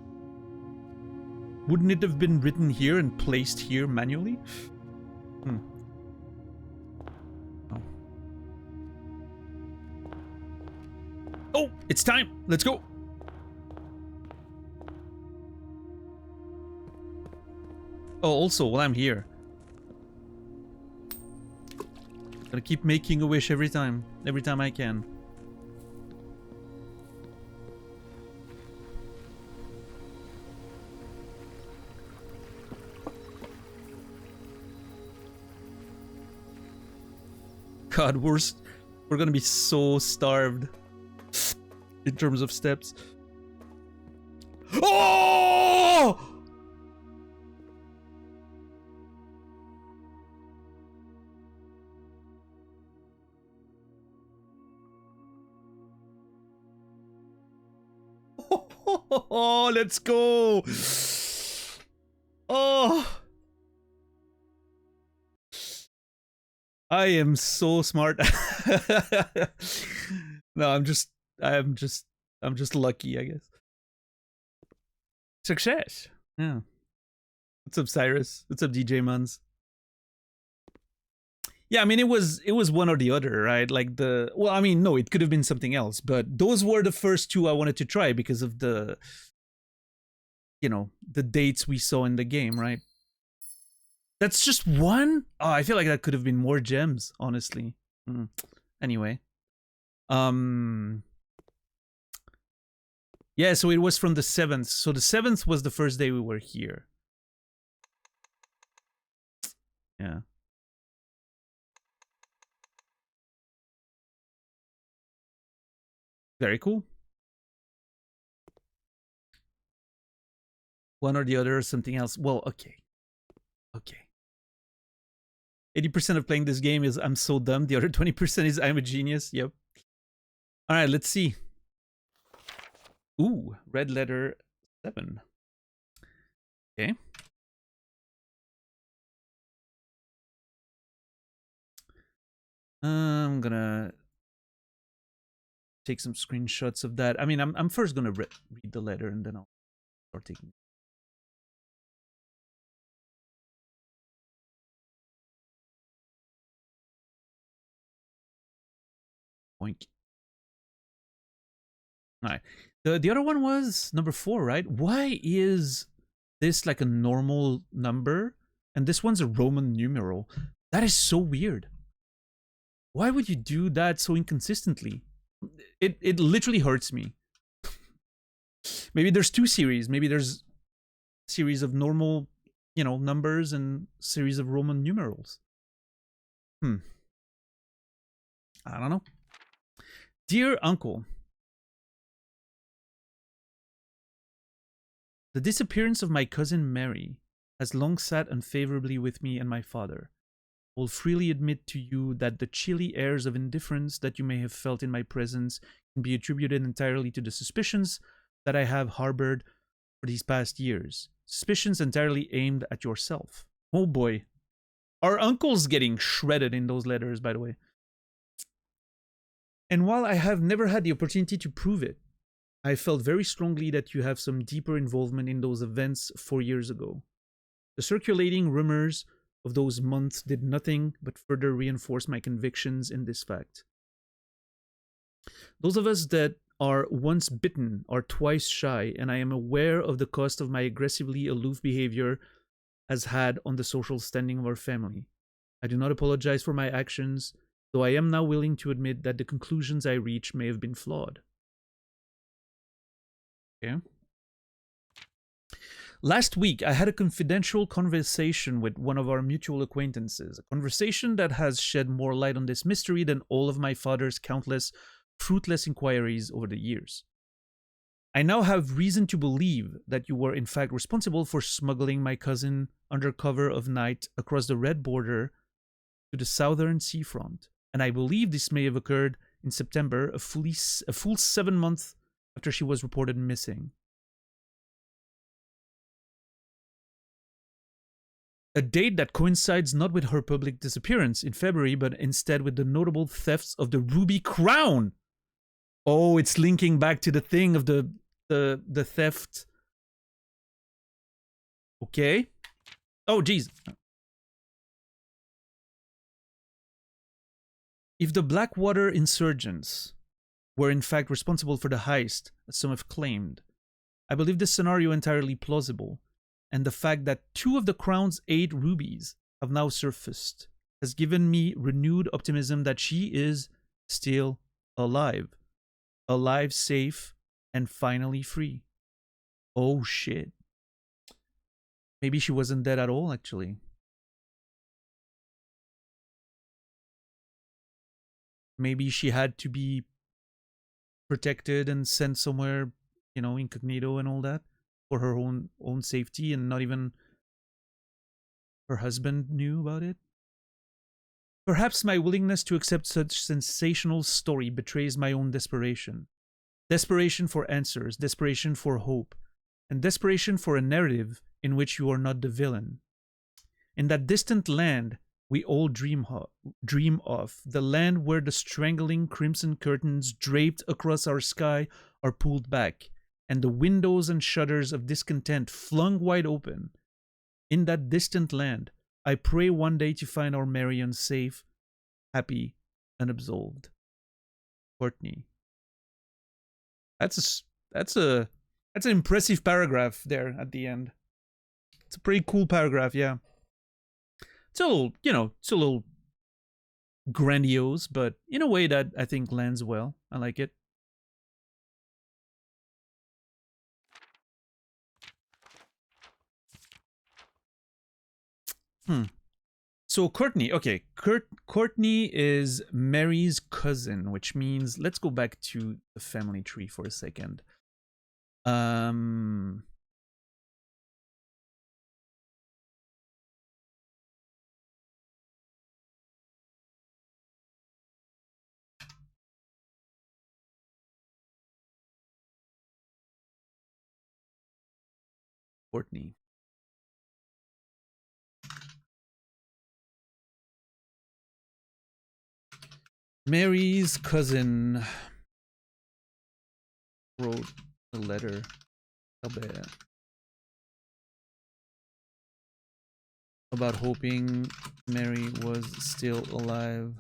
Wouldn't it have been written here and placed here manually? Hmm. Oh. Oh, it's time. Let's go. Oh, also, while I'm here, gonna keep making a wish every time I can. God, we're gonna be so starved in terms of steps. Oh! Oh, let's go. Oh, I am so smart. No, I'm just lucky, I guess. Success. Yeah. What's up, Cyrus? What's up, DJ Muns? Yeah, I mean, it was one or the other, right? Like well, I mean, no, it could have been something else, but those were the first two I wanted to try because of the, you know, the dates we saw in the game, right? That's just one? Oh, I feel like that could have been more gems, honestly. Anyway. Yeah, so it was from the 7th. So the 7th was the first day we were here. Yeah. Very cool. One or the other or something else. Well, okay. Okay. 80% of playing this game is I'm so dumb. The other 20% is I'm a genius. Yep. All right, let's see. Ooh, red letter 7. Okay. I'm gonna take some screenshots of that. I mean, I'm first gonna read the letter and then I'll start taking. Boink. All right. The other one was number 4, right? Why is this like a normal number and this one's a Roman numeral? That is so weird. Why would you do that so inconsistently? It literally hurts me. Maybe there's 2 series. Maybe there's a series of normal, you know, numbers and series of Roman numerals. I don't know. Dear Uncle, the disappearance of my cousin Mary has long sat unfavorably with me and my father. I will freely admit to you that the chilly airs of indifference that you may have felt in my presence can be attributed entirely to the suspicions that I have harbored for these past years. Suspicions entirely aimed at yourself. Oh boy. Our uncle's getting shredded in those letters, by the way. And while I have never had the opportunity to prove it, I felt very strongly that you have some deeper involvement in those events 4 years ago. The circulating rumors of those months did nothing but further reinforce my convictions in this fact. Those of us that are once bitten are twice shy, and I am aware of the cost of my aggressively aloof behavior has had on the social standing of our family. I do not apologize for my actions, though I am now willing to admit that the conclusions I reach may have been flawed. Okay. Last week, I had a confidential conversation with one of our mutual acquaintances, a conversation that has shed more light on this mystery than all of my father's countless fruitless inquiries over the years. I now have reason to believe that you were in fact responsible for smuggling my cousin under cover of night across the red border to the southern seafront, and I believe this may have occurred in September, a full 7 months after she was reported missing. A date that coincides not with her public disappearance in February, but instead with the notable thefts of the Ruby Crown. Oh, it's linking back to the thing of the theft Okay. Oh, geez. If the Blackwater insurgents were in fact responsible for the heist, as some have claimed, I believe this scenario entirely plausible, and the fact that 2 of the Crown's 8 rubies have now surfaced has given me renewed optimism that she is still alive. Alive, safe, and finally free. Oh shit. Maybe she wasn't dead at all, actually. Maybe she had to be protected and sent somewhere, you know, incognito and all that for her own safety, and not even her husband knew about it. Perhaps my willingness to accept such sensational story betrays my own desperation. Desperation for answers, desperation for hope, and desperation for a narrative in which you are not the villain. In that distant land we all dream of, the land where the strangling crimson curtains draped across our sky are pulled back, and the windows and shutters of discontent flung wide open. In that distant land, I pray one day to find our Marion safe, happy, and absolved. Courtney. That's an impressive paragraph there at the end. It's a pretty cool paragraph, yeah. It's a little, you know, it's a little grandiose, but in a way that I think lands well. I like it. So Courtney, okay, Courtney is Mary's cousin, which means let's go back to the family tree for a second. Courtney. Mary's cousin wrote a letter about hoping Mary was still alive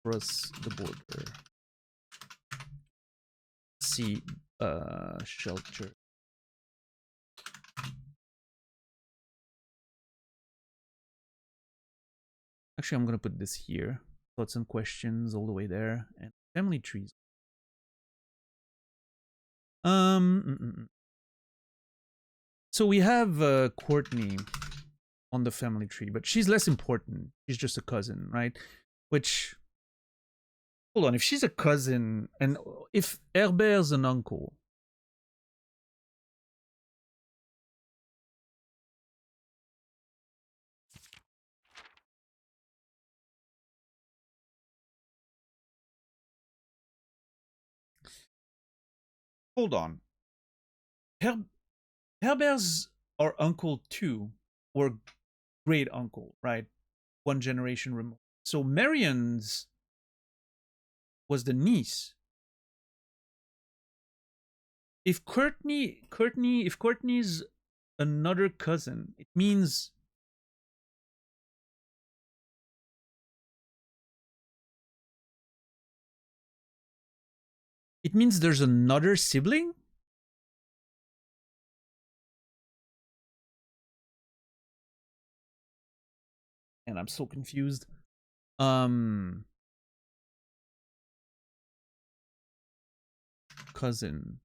across the border. See, shelter. Actually, I'm gonna put this here. Thoughts and questions all the way there, and family trees. So we have Courtney on the family tree, but she's less important. She's just a cousin, right? Which, hold on, if she's a cousin, and if Herbert's an uncle, hold on, Herbert's our uncle too, or great uncle, right? One generation removed. So Marion's was the niece. If Courtney's another cousin, it means there's another sibling. And I'm so confused. Cousin.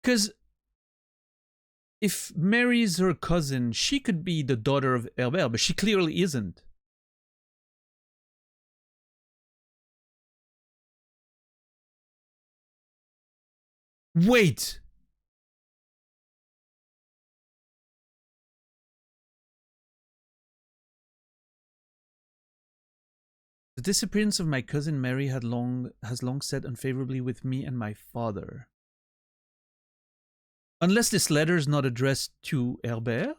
Because if Mary's her cousin, she could be the daughter of Herbert, but she clearly isn't. Wait! The disappearance of my cousin Mary has long set unfavorably with me and my father. Unless this letter is not addressed to Herbert,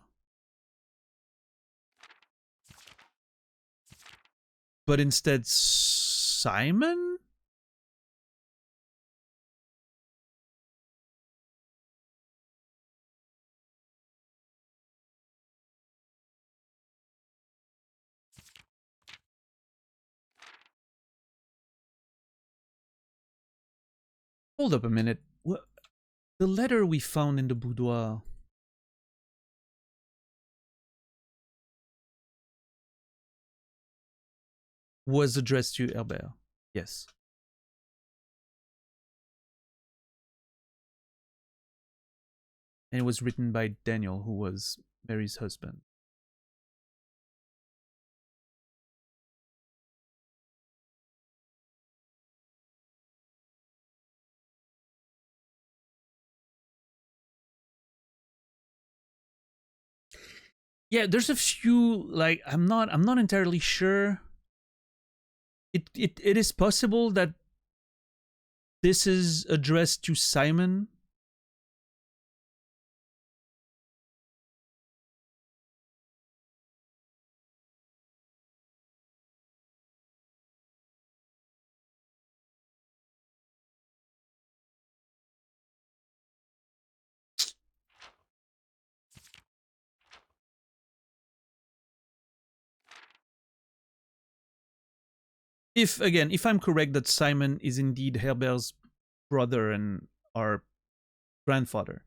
but instead Simon? Hold up a minute. What? The letter we found in the boudoir. Was addressed to Herbert. Yes. And it was written by Daniel, who was Mary's husband. Yeah, there's a few, like, I'm not entirely sure. It is possible that this is addressed to Simon. If I'm correct that Simon is indeed Herbert's brother and our grandfather.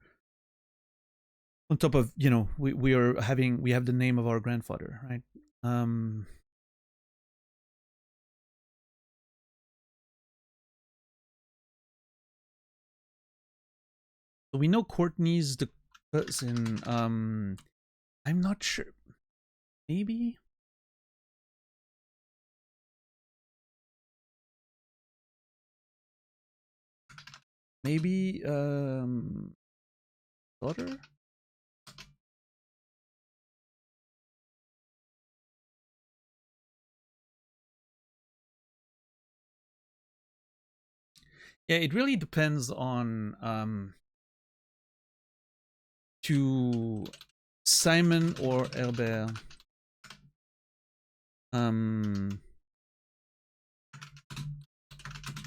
On top of, you know, we have the name of our grandfather, right? So we know Courtney's the cousin. I'm not sure. Maybe. Maybe daughter? Yeah, it really depends on to Simon or Herbert.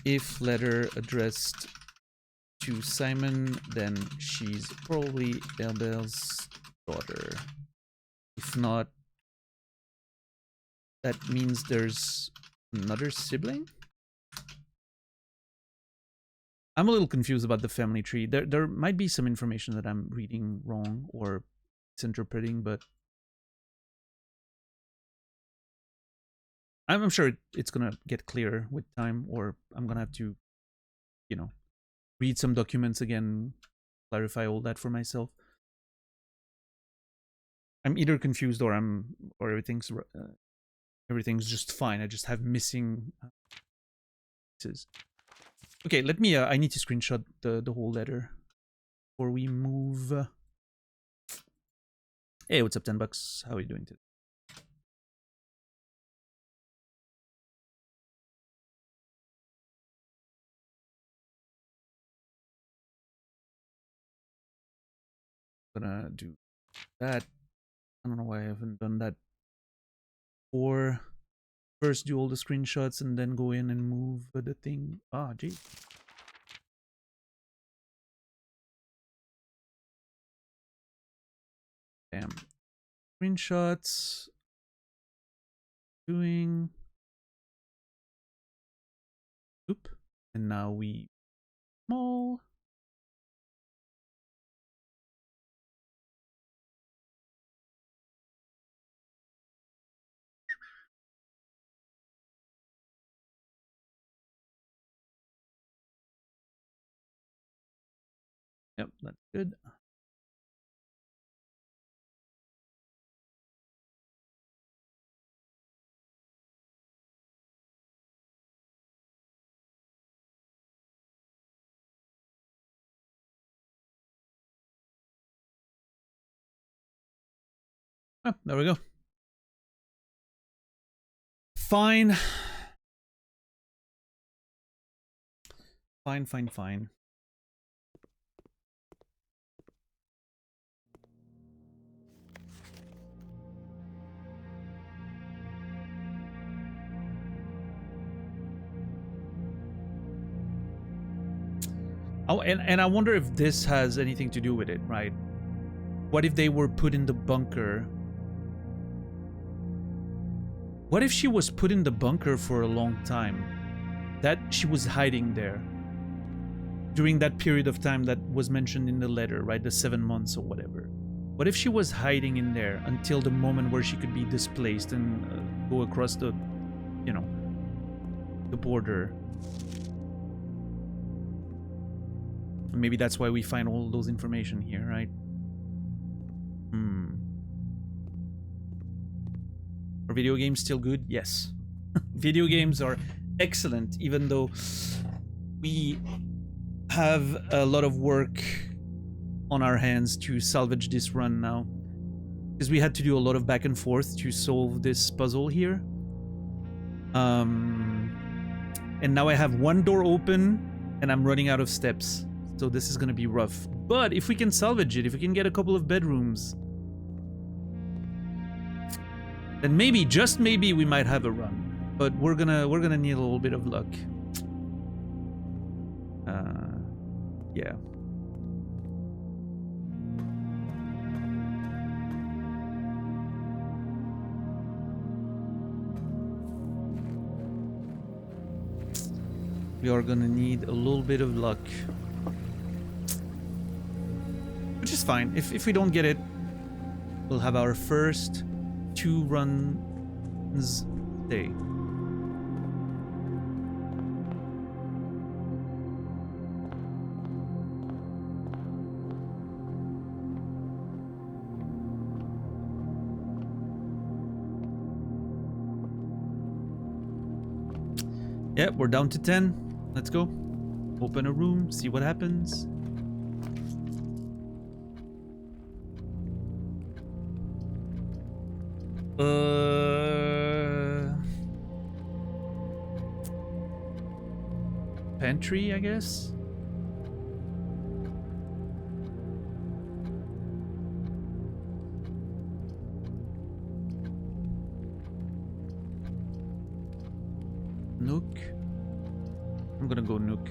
If letter addressed to Simon, then she's probably Herbert's daughter. If not, that means there's another sibling? I'm a little confused about the family tree. There might be some information that I'm reading wrong or misinterpreting, but I'm sure it's gonna get clearer with time, or I'm gonna have to, you know, read some documents again, clarify all that for myself. I'm either confused or everything's just fine. I just have missing pieces. Okay, let me. I need to screenshot the whole letter before we move. Hey, what's up, $10? How are you doing today? Gonna do that. I don't know why I haven't done that before. First do all the screenshots and then go in and move the thing. Ah, gee. Damn. Screenshots. Doing. Oop. And now we small. Yep, that's good. Oh, there we go. Fine. Fine. Oh, and I wonder if this has anything to do with it, right? What if they were put in the bunker? What if she was put in the bunker for a long time? That she was hiding there. during that period of time that was mentioned in the letter, right? The 7 months or whatever. What if she was hiding in there until the moment where she could be displaced and go across the, you know, the border? Maybe that's why we find all those information here, right? Are video games still good? Yes. Video games are excellent, even though we have a lot of work on our hands to salvage this run now. Because we had to do a lot of back and forth to solve this puzzle here. And now I have one door open and I'm running out of steps. So this is gonna be rough. But if we can salvage it, if we can get a couple of bedrooms, then maybe, just maybe, we might have a run. But we're gonna need a little bit of luck. Yeah. We are gonna need a little bit of luck. Which is fine. If we don't get it, we'll have our first 2 runs day. Yeah, we're down to 10. Let's go. Open a room, see what happens. Pantry, I guess. Nook. I'm gonna go Nook.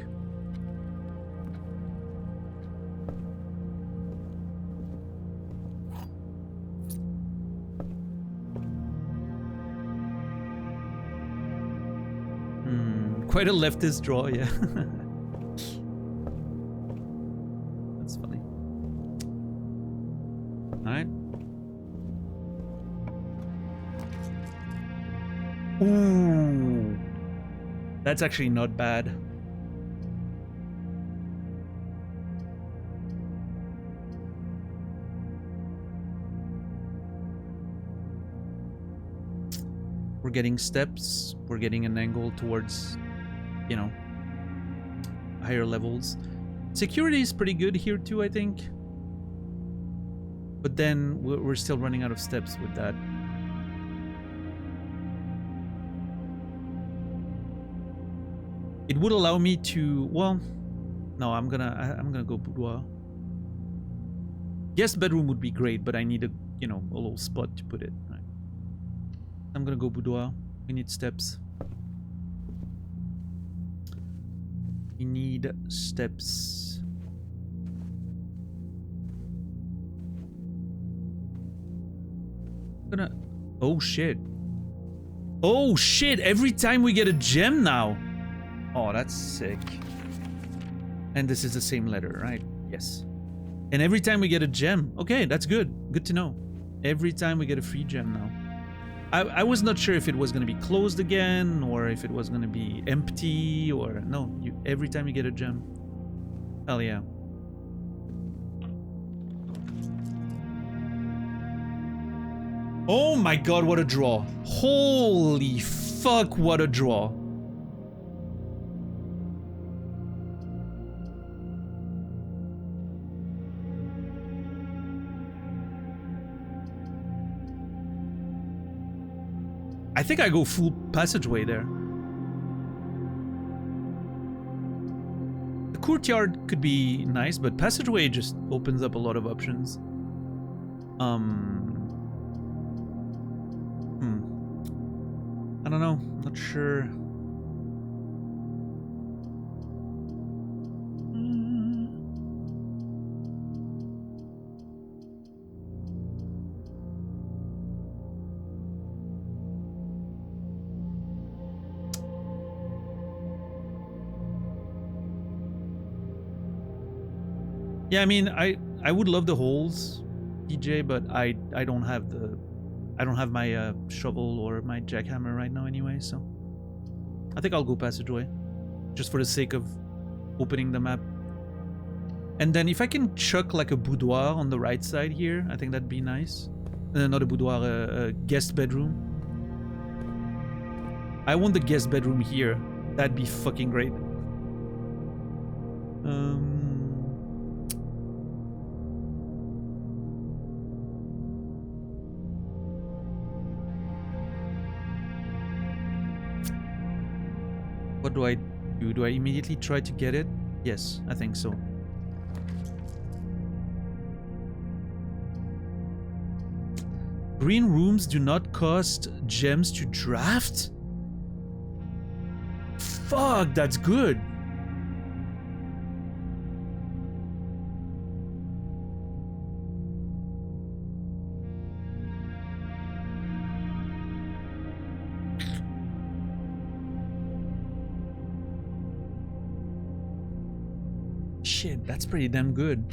Quite a leftist draw, yeah. That's funny. Alright. Ooh. That's actually not bad. We're getting steps. We're getting an angle towards, you know, higher levels. Security is pretty good here too, I think. But then we're still running out of steps with that. It would allow me to, well, no, I'm gonna go Boudoir. Guest bedroom would be great, but I need a, you know, a little spot to put it. Right. I'm gonna go Boudoir. We need steps. We need steps. I'm gonna, oh shit. Oh shit, every time we get a gem now. Oh, that's sick. And this is the same letter, right? Yes. And every time we get a gem. Okay, that's good. Good to know. Every time we get a free gem now. I was not sure if it was going to be closed again or if it was going to be empty or... No, every time you get a gem. Hell yeah. Oh my god, what a draw. Holy fuck, what a draw. I think I go full Passageway there. The Courtyard could be nice, but Passageway just opens up a lot of options. I don't know. I'm not sure. Yeah, I mean, I would love the holes, PJ, but I don't have my shovel or my jackhammer right now anyway, so I think I'll go Passageway, just for the sake of opening the map. And then if I can chuck like a boudoir on the right side here, I think that'd be nice. Not a boudoir, a guest bedroom. I want the guest bedroom here. That'd be fucking great. What do I do? Do I immediately try to get it? Yes, I think so. Green rooms do not cost gems to draft? Fuck, that's good. Shit, that's pretty damn good.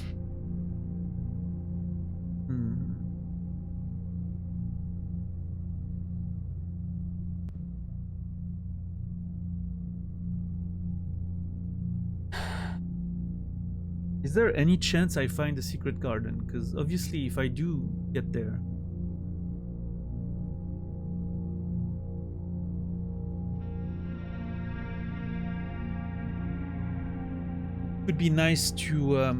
Is there any chance I find the secret garden? Because obviously if I do get there... It would be nice to...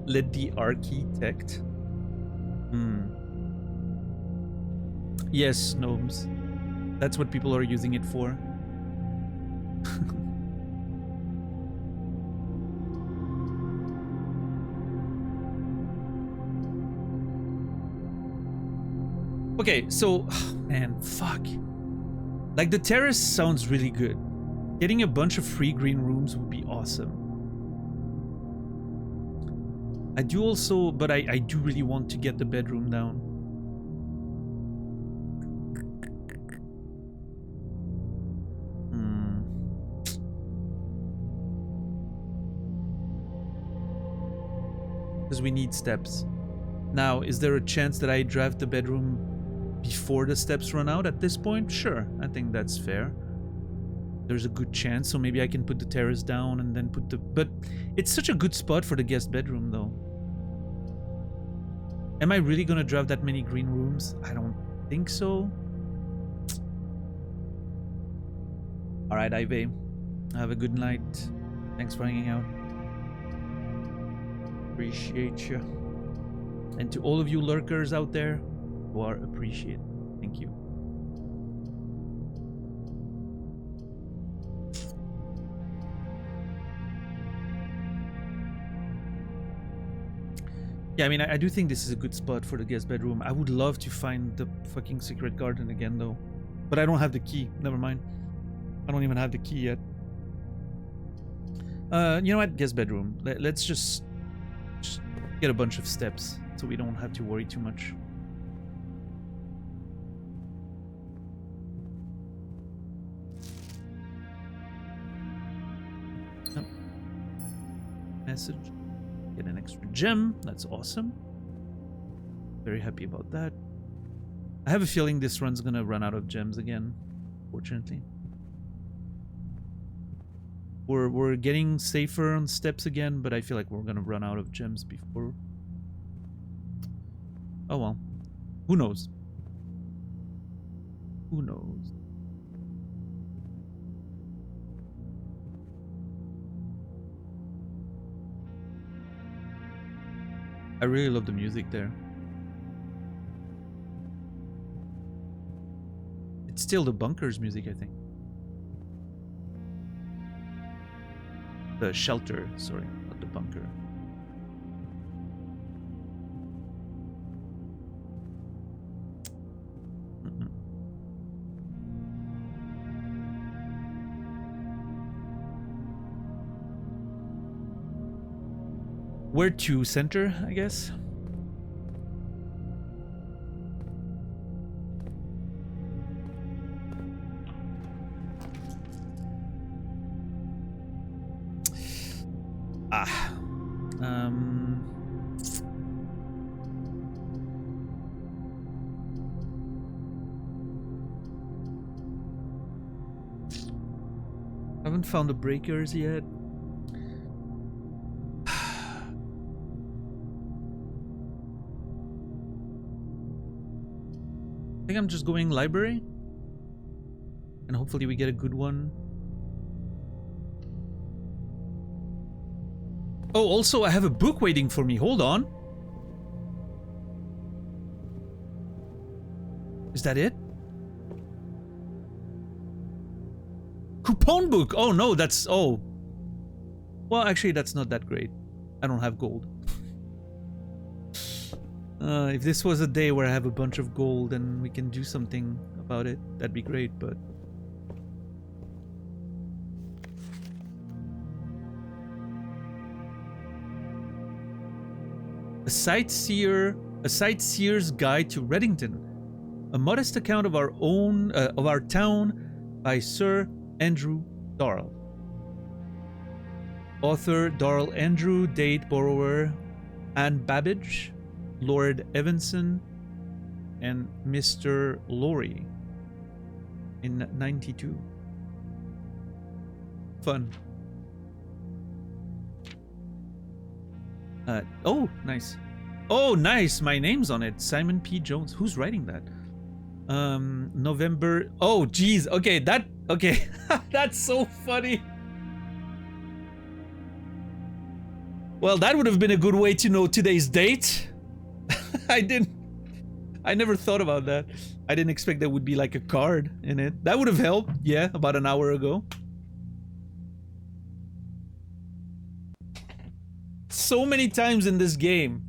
Let the architect. Yes, gnomes. That's what people are using it for. Okay, so man, fuck. Like the terrace sounds really good. Getting a bunch of free green rooms would be awesome. I do also, but I do really want to get the bedroom down. Because we need steps. Now, is there a chance that I draft the bedroom before the steps run out at this point? Sure, I think that's fair. There's a good chance, so maybe I can put the terrace down and then put the... But it's such a good spot for the guest bedroom, though. Am I really gonna draft that many green rooms? I don't think so. Alright, Ivy. Have a good night. Thanks for hanging out. Appreciate you. And to all of you lurkers out there, you are appreciated. Thank you. Yeah, I mean, I do think this is a good spot for the guest bedroom. I would love to find the fucking secret garden again, though. But I don't have the key. Never mind. I don't even have the key yet. You know what? Guest bedroom. Let's just get a bunch of steps so we don't have to worry too much. Oh. Message. Get an extra gem. That's awesome. Very happy about that. I have a feeling this run's gonna run out of gems again, fortunately. We're getting safer on steps again, but I feel like we're gonna run out of gems before. Oh well. Who knows? Who knows? I really love the music there. It's still the bunker's music, I think. The shelter, sorry, not the bunker. Where to? Center, I guess. Ah. Haven't found the breakers yet. I think I'm just going library. And hopefully we get a good one. Oh, also I have a book waiting for me. Hold on. Is that it? Coupon book! Oh no, that's... Oh. Well, actually that's not that great. I don't have gold. If this was a day where I have a bunch of gold and we can do something about it, that'd be great, but... A Sightseer's Guide to Reddington. A modest account of our own, of our town by Sir Andrew Darrell. Author Darrell Andrew, date borrower Anne Babbage, Lord Evanson, and Mr. Laurie in 92. Fun. Oh, nice. Oh, nice. My name's on it. Simon P. Jones. Who's writing that? November. Oh, geez. Okay, that. Okay, that's so funny. Well, that would have been a good way to know today's date. I never thought about that. I didn't expect there would be like a card in it. That would have helped. Yeah, about an hour ago. So many times in this game,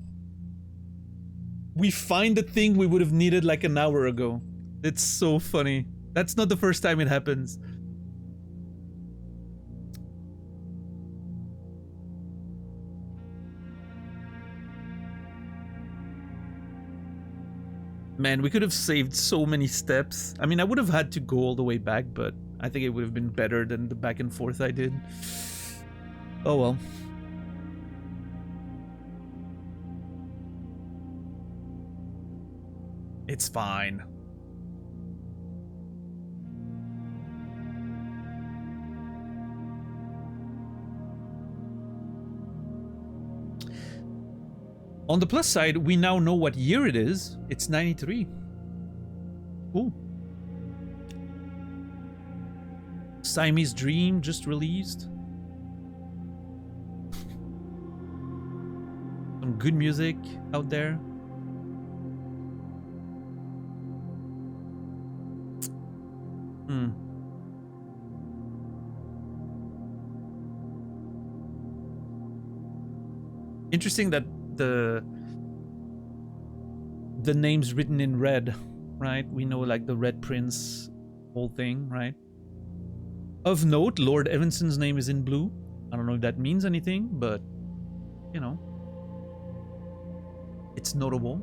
we find the thing we would have needed like an hour ago. It's so funny. That's not the first time it happens. Man, we could have saved so many steps. I mean, I would have had to go all the way back, but I think it would have been better than the back and forth I did. Oh well. It's fine. On the plus side, we now know what year it is. It's 93. Cool. Siamese Dream just released. Some good music out there. Interesting that the name's written in red, right? We know like the Red Prince whole thing, right? Of note, Lord Evanson's name is in blue. I don't know if that means anything, but you know, it's notable.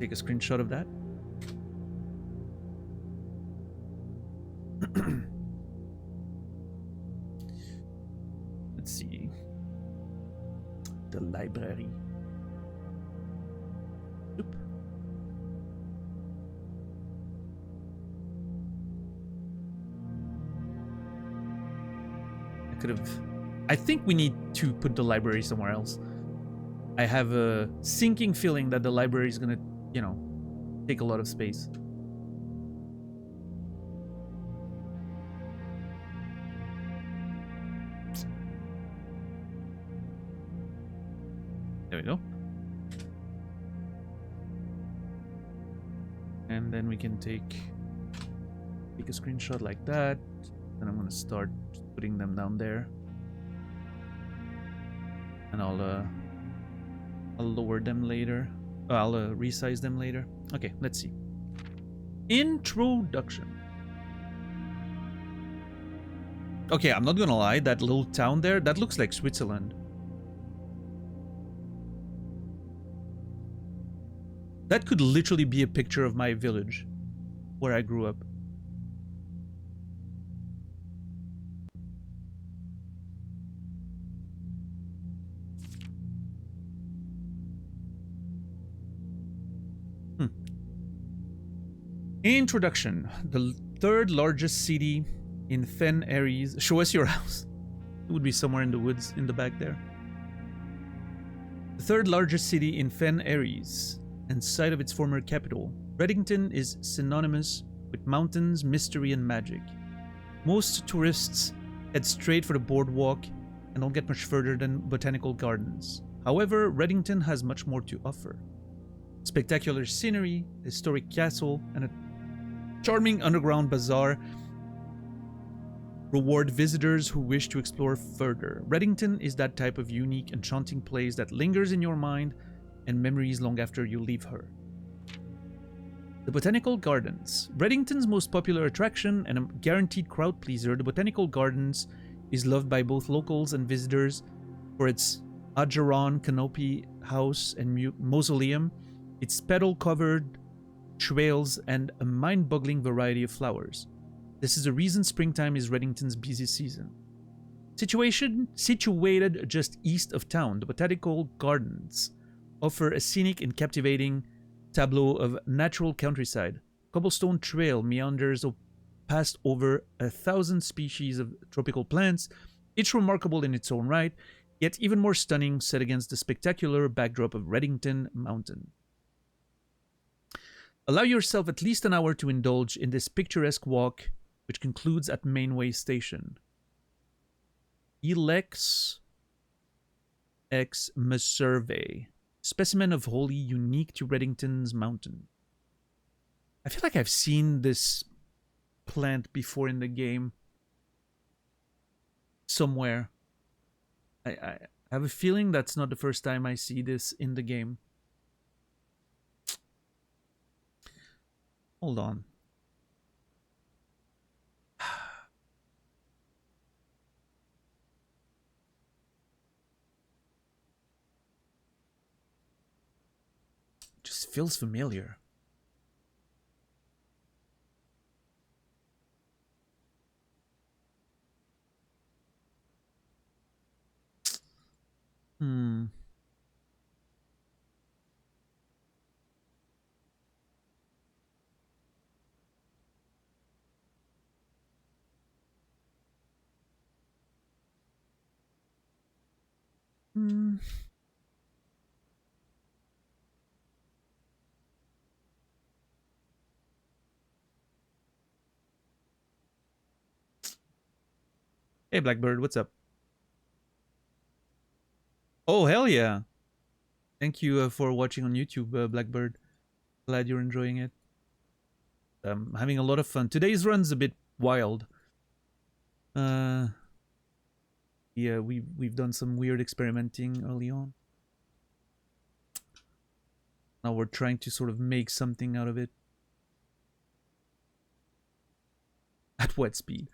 Take a screenshot of that. Let's see. The library. Oop. I think we need to put the library somewhere else. I have a sinking feeling that the library is gonna, you know, take a lot of space. There we go. And then we can take a screenshot like that. And I'm gonna start putting them down there. And I'll lower them later. I'll resize them later. Okay, let's see. Introduction. Okay, I'm not gonna lie, that little town there, that looks like Switzerland. That could literally be a picture of my village, where I grew up. Introduction. The third largest city in Fen Aries. Show us your house. It would be somewhere in the woods in the back there. The third largest city in Fen Aries and site of its former capital, Reddington is synonymous with mountains, mystery, and magic. Most tourists head straight for the boardwalk and don't get much further than botanical gardens. However, Reddington has much more to offer. Spectacular scenery, a historic castle, and a charming underground bazaar reward visitors who wish to explore further. Reddington is that type of unique, enchanting place that lingers in your mind and memories long after you leave her. The Botanical Gardens. Reddington's most popular attraction and a guaranteed crowd pleaser, the Botanical Gardens is loved by both locals and visitors for its Acheron canopy house and mausoleum, its petal-covered trails, and a mind-boggling variety of flowers. This is the reason springtime is Reddington's busy season. Situated just east of town, the Botanical Gardens offer a scenic and captivating tableau of natural countryside. Cobblestone trail meanders past over 1,000 species of tropical plants, each remarkable in its own right, yet even more stunning set against the spectacular backdrop of Reddington Mountain. Allow yourself at least an hour to indulge in this picturesque walk, which concludes at Mainway Station. Elex ex Meserve. Specimen of wholly unique to Reddington's mountain. I feel like I've seen this plant before in the game. Somewhere. I have a feeling that's not the first time I see this in the game. Hold on. Just feels familiar. Hey, Blackbird, what's up? Oh, hell yeah. Thank you for watching on YouTube, Blackbird. Glad you're enjoying it. Having a lot of fun. Today's run's a bit wild. Yeah, we've done some weird experimenting early on. Now we're trying to sort of make something out of it. At what speed?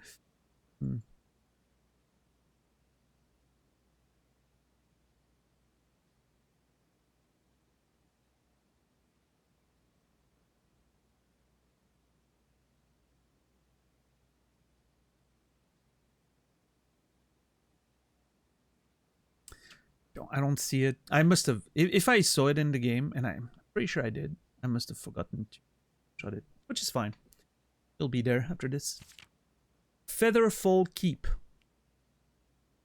I don't see it. I must have, if I saw it in the game, and I'm pretty sure I did, I must have forgotten to shut it, which is fine. It'll be there after this. Featherfall Keep.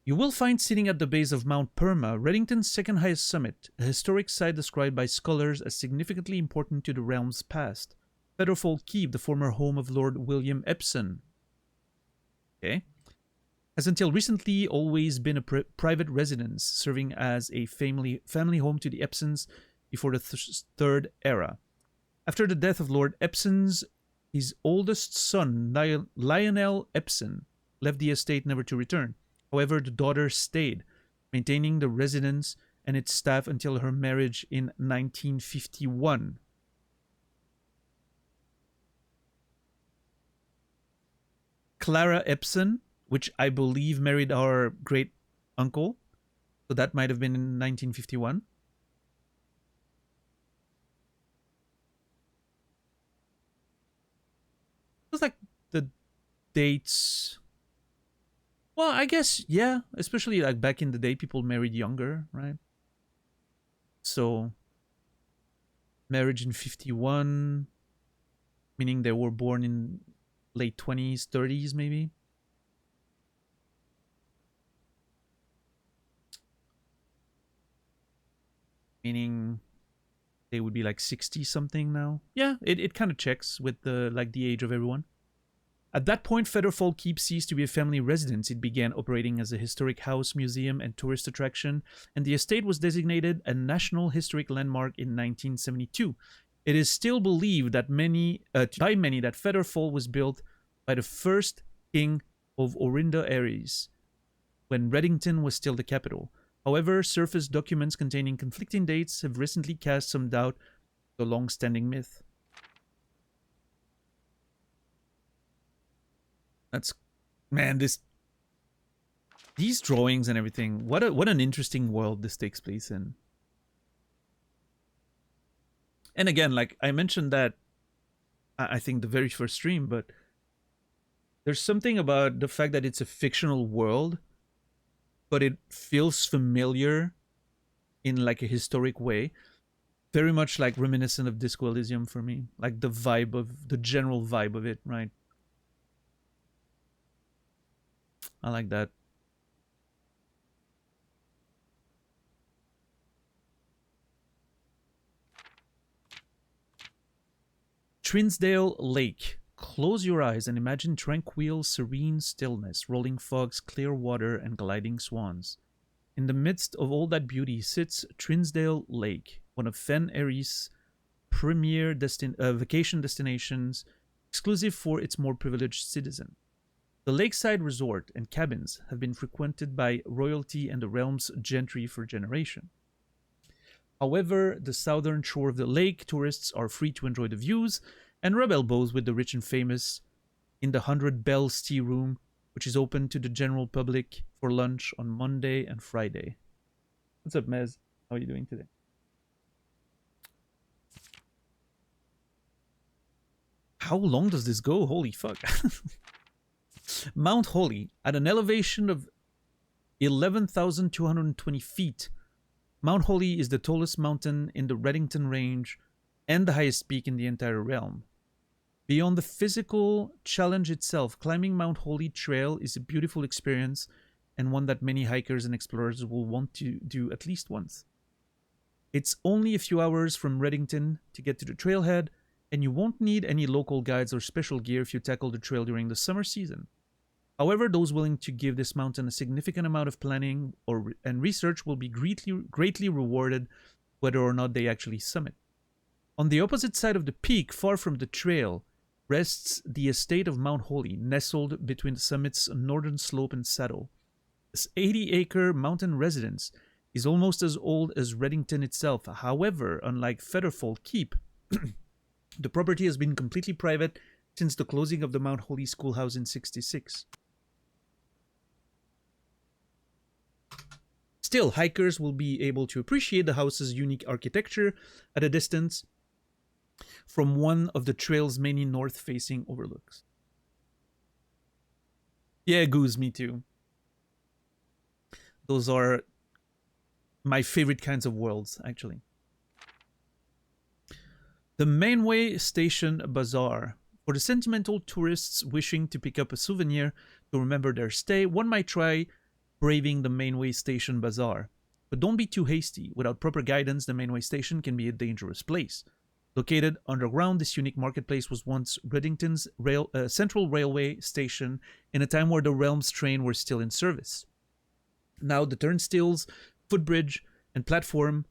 You will find sitting at the base of Mount Perma, Reddington's second highest summit, a historic site described by scholars as significantly important to the realm's past. Featherfall Keep, the former home of Lord William Epson. Okay. Has until recently always been a private residence, serving as a family home to the Epsons before the Third Era. After the death of Lord Epson's, his oldest son, Lionel Epson, left the estate never to return. However, the daughter stayed, maintaining the residence and its staff until her marriage in 1951. Clara Epson which I believe married our great uncle. So that might have been in 1951. It was like the dates. Well, I guess, yeah, especially like back in the day, people married younger, right? So marriage in 51, meaning they were born in late 20s, 30s, maybe. Meaning they would be like 60 something now. Yeah, it kind of checks with the age of everyone. At that point, Featherfall Keep ceased to be a family residence. It began operating as a historic house, museum, and tourist attraction, and the estate was designated a National Historic Landmark in 1972. It is still believed that by many that Featherfall was built by the first king of Orinda Aries, when Reddington was still the capital. However, surface documents containing conflicting dates have recently cast some doubt on the long-standing myth. That's, man, these drawings and everything. What an interesting world this takes place in. And again, like I mentioned that, I think the very first stream, but there's something about the fact that it's a fictional world, but it feels familiar in like a historic way. Very much like reminiscent of Disco Elysium for me. Like the general vibe of it, right? I like that. Trinsdale Lake. Close your eyes and imagine tranquil, serene stillness, rolling fogs, clear water, and gliding swans. In the midst of all that beauty sits Trinsdale Lake, one of Fen Erie's premier vacation destinations, exclusive for its more privileged citizens. The lakeside resort and cabins have been frequented by royalty and the realm's gentry for generations. However, the southern shore of the lake, tourists are free to enjoy the views and rub elbows with the rich and famous in the 100 Bells Tea Room, which is open to the general public for lunch on Monday and Friday. What's up, Mez? How are you doing today? How long does this go? Holy fuck. Mount Holly, at an elevation of 11,220 feet, Mount Holly is the tallest mountain in the Reddington Range and the highest peak in the entire realm. Beyond the physical challenge itself, climbing Mount Holly Trail is a beautiful experience and one that many hikers and explorers will want to do at least once. It's only a few hours from Reddington to get to the trailhead, and you won't need any local guides or special gear if you tackle the trail during the summer season. However, those willing to give this mountain a significant amount of planning and research will be greatly rewarded whether or not they actually summit. On the opposite side of the peak, far from the trail, rests the estate of Mount Holly, nestled between the summit's northern slope and saddle. This 80-acre mountain residence is almost as old as Reddington itself. However, unlike Featherfall Keep, the property has been completely private since the closing of the Mount Holly Schoolhouse in '66. Still, hikers will be able to appreciate the house's unique architecture at a distance from one of the trail's many north-facing overlooks. Yeah, Goose, me too. Those are my favorite kinds of worlds, actually. The Mainway Station Bazaar. For the sentimental tourists wishing to pick up a souvenir to remember their stay, one might try braving the Mainway Station Bazaar. But don't be too hasty. Without proper guidance, the Mainway Station can be a dangerous place. Located underground, this unique marketplace was once Reddington's Central Railway station in a time where the realm's train were still in service. Now the turnstiles, footbridge, and platform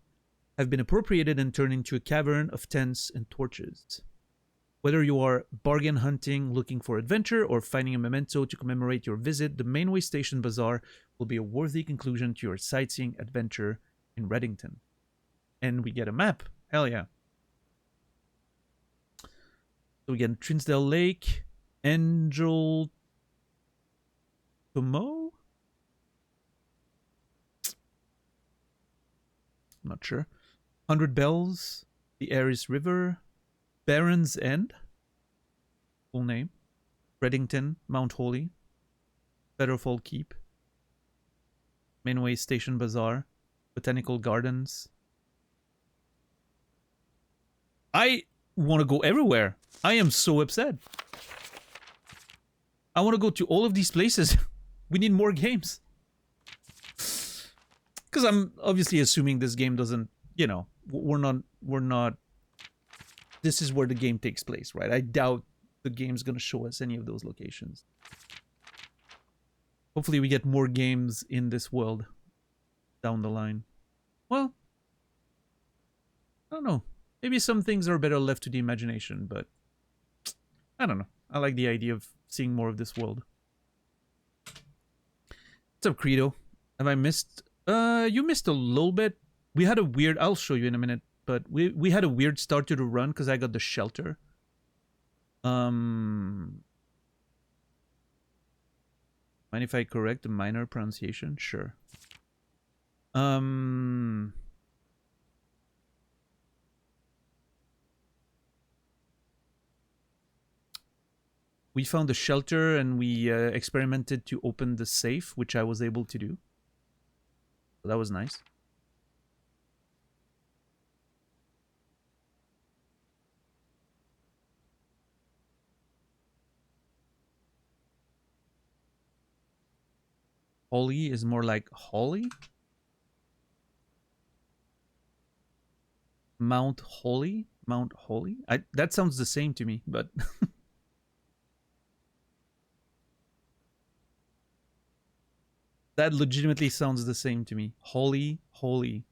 have been appropriated and turned into a cavern of tents and torches. Whether you are bargain hunting, looking for adventure, or finding a memento to commemorate your visit, the Mainway Station Bazaar will be a worthy conclusion to your sightseeing adventure in Reddington. And we get a map. Hell yeah. So we get Trinsdale Lake, Angel Tomo? I'm not sure. 100 Bells, the Aries River, Baron's End, full name, Reddington, Mount Holy, Featherfall Keep, Mainway Station Bazaar, Botanical Gardens. I want to go everywhere. I am so upset. I want to go to all of these places. We need more games. Because I'm obviously assuming this game doesn't, you know, we're not, this is where the game takes place, right? I doubt the game's going to show us any of those locations. Hopefully we get more games in this world down the line. Well, I don't know. Maybe some things are better left to the imagination, but I don't know. I like the idea of seeing more of this world. What's up, Credo? Have I missed? You missed a little bit. We had a weird... I'll show you in a minute, but we had a weird start to the run because I got the shelter. Mind if I correct the minor pronunciation? Sure. We found a shelter and we experimented to open the safe, which I was able to do. So that was nice. Holly is more like Holly? Mount Holy? Mount Holy? That sounds the same to me, but... That legitimately sounds the same to me. Holy, holy.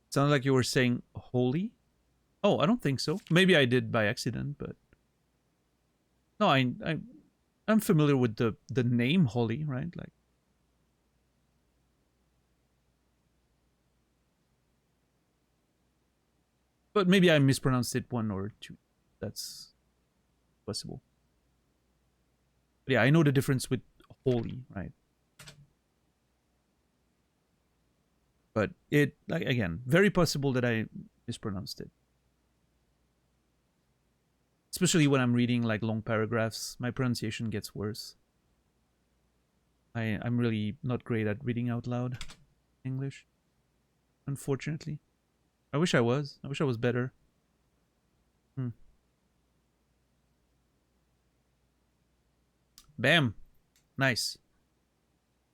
Sounded like you were saying holy? Oh, I don't think so. Maybe I did by accident, but... No, I'm familiar with the name Holly, right? Like... But maybe I mispronounced it one or two. That's possible. But yeah, I know the difference with holy, right? But it, like, again, very possible that I mispronounced it. Especially when I'm reading like long paragraphs, my pronunciation gets worse. I'm really not great at reading out loud English, unfortunately. I wish I was. I wish I was better. Bam! Nice.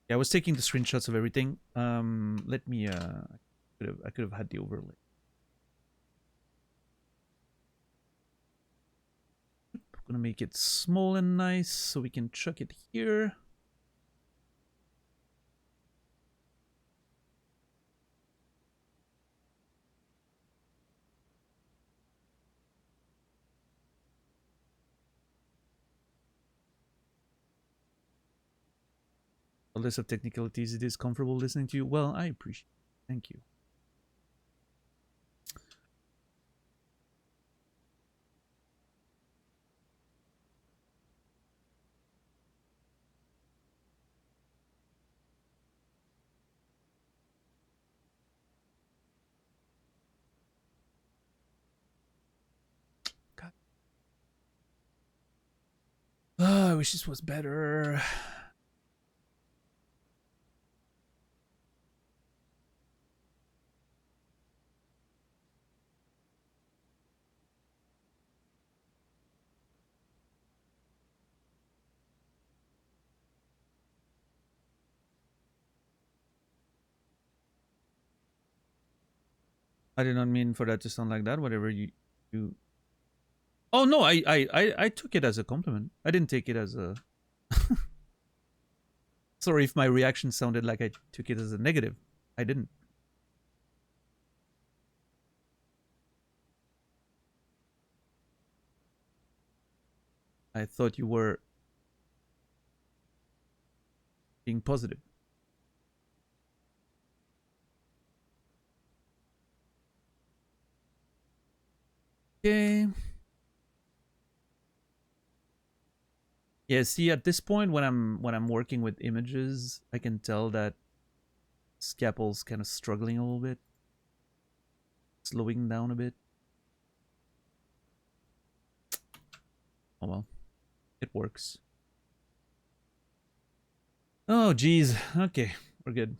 Yeah, I was taking the screenshots of everything. Let me I could have had the overlay. Gonna make it small and nice so we can chuck it here. A list of technicalities. It is comfortable listening to you. Well, I appreciate it. Thank you. God. Oh, I wish this was better. I did not mean for that to sound like that. Whatever you... Oh no, I took it as a compliment. I didn't take it as a... Sorry if my reaction sounded like I took it as a negative. I didn't. I thought you were being positive. Okay. Yeah, see, at this point when I'm working with images, I can tell that Scapel's kind of struggling a little bit. Slowing down a bit. Oh well. It works. Oh geez. Okay, we're good.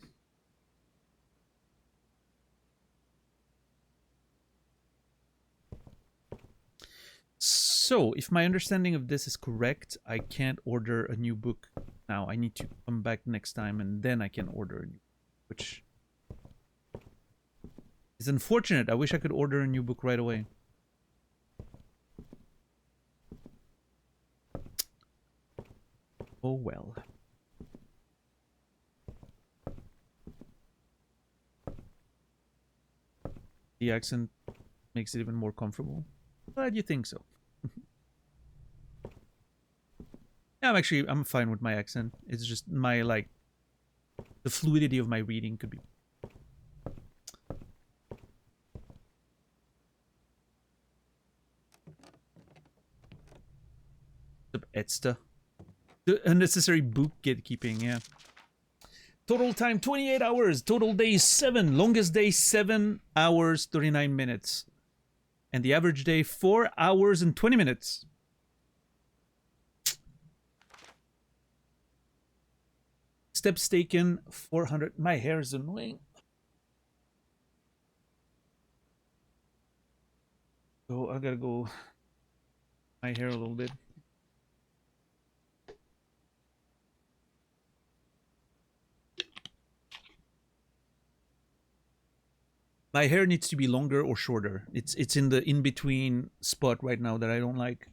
So, if my understanding of this is correct, I can't order a new book now. I need to come back next time and then I can order a new book, which is unfortunate. I wish I could order a new book right away. Oh well. The accent makes it even more comfortable. Glad you think so. Yeah, I'm fine with my accent. It's just my, like, the fluidity of my reading could be. Etsta. The unnecessary book gatekeeping, yeah. Total time 28 hours. Total days 7. Longest day 7 hours 39 minutes. And the average day 4 hours and 20 minutes. Steps taken 400. My hair is annoying. So I gotta go my hair a little bit. My hair needs to be longer or shorter. It's in the in-between spot right now that I don't like.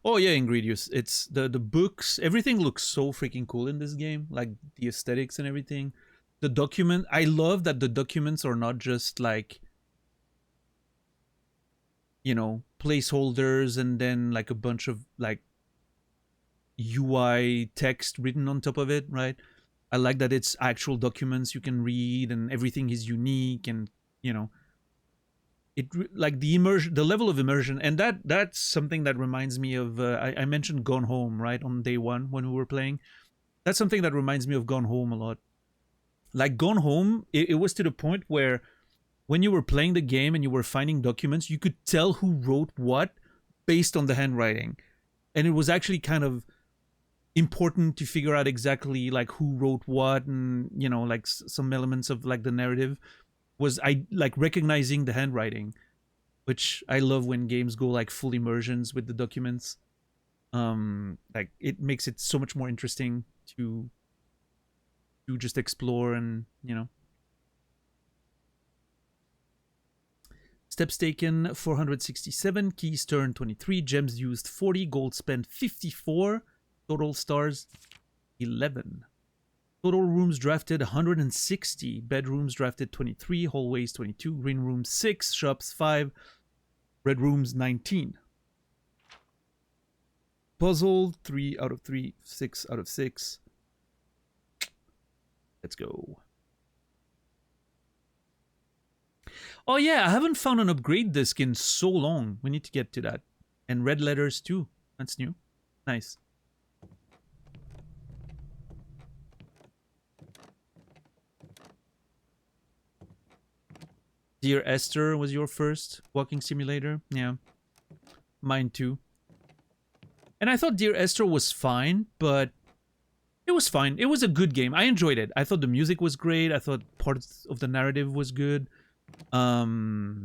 Oh yeah, Ingredius. It's the books. Everything looks so freaking cool in this game. Like the aesthetics and everything. The document. I love that the documents are not just like, you know, placeholders and then like a bunch of like UI text written on top of it, right? I like that it's actual documents you can read and everything is unique and, you know, it like the immersion, the level of immersion. And that's something that reminds me of, I mentioned Gone Home, right? On day one when we were playing. That's something that reminds me of Gone Home a lot. Like Gone Home, it was to the point where when you were playing the game and you were finding documents, you could tell who wrote what based on the handwriting. And it was actually kind of important to figure out exactly like who wrote what, and you know, like some elements of like the narrative was I like recognizing the handwriting, which I love when games go like full immersions with the documents. Like it makes it so much more interesting to just explore and, you know. Steps taken 467, keys turned 23, gems used 40, gold spent 54, total stars 11. Total rooms drafted 160, bedrooms drafted 23, hallways 22, green rooms 6, shops 5, red rooms 19. Puzzle 3 out of 3, 6 out of 6. Let's go. Oh yeah, I haven't found an upgrade disc in so long. We need to get to that. And red letters too. That's new. Nice. Dear Esther was your first walking simulator? Yeah. Mine too. And I thought Dear Esther was fine, but it was fine. It was a good game. I enjoyed it. I thought the music was great. I thought parts of the narrative was good. I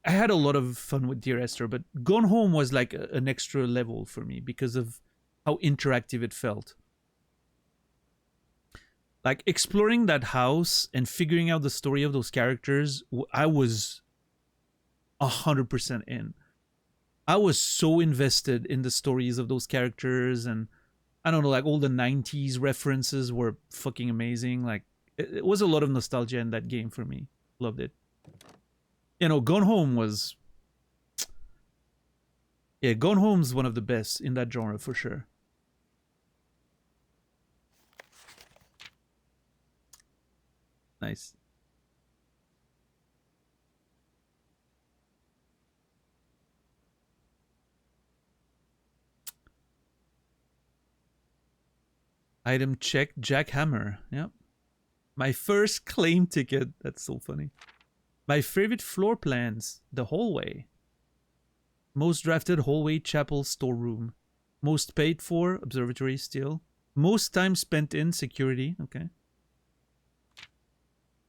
had a lot of fun with Dear Esther, but Gone Home was like an extra level for me because of how interactive it felt. Like exploring that house and figuring out the story of those characters, I was 100% in. I was so invested in the stories of those characters, and I don't know, like all the 90s references were fucking amazing. Like it was a lot of nostalgia in that game for me. Loved it. You know, Gone Home was... Yeah, Gone Home's one of the best in that genre for sure. Nice. Item check, jackhammer. Yep. My first claim ticket. That's so funny. My favorite floor plans. The hallway. Most drafted hallway, chapel, storeroom. Most paid for, observatory still. Most time spent in, security. Okay.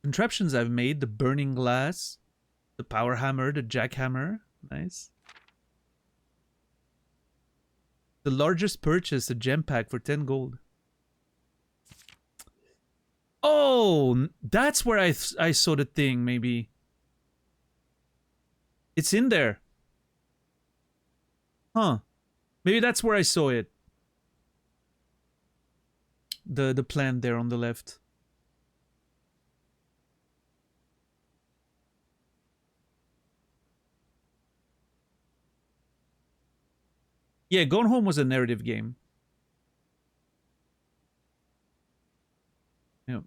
Contraptions I've made. The burning glass. The power hammer. The jackhammer. Nice. The largest purchase, a gem pack for 10 gold. Oh, that's where I saw the thing, maybe. It's in there. Huh. Maybe that's where I saw it. The plant there on the left. Yeah, Gone Home was a narrative game. Yeah.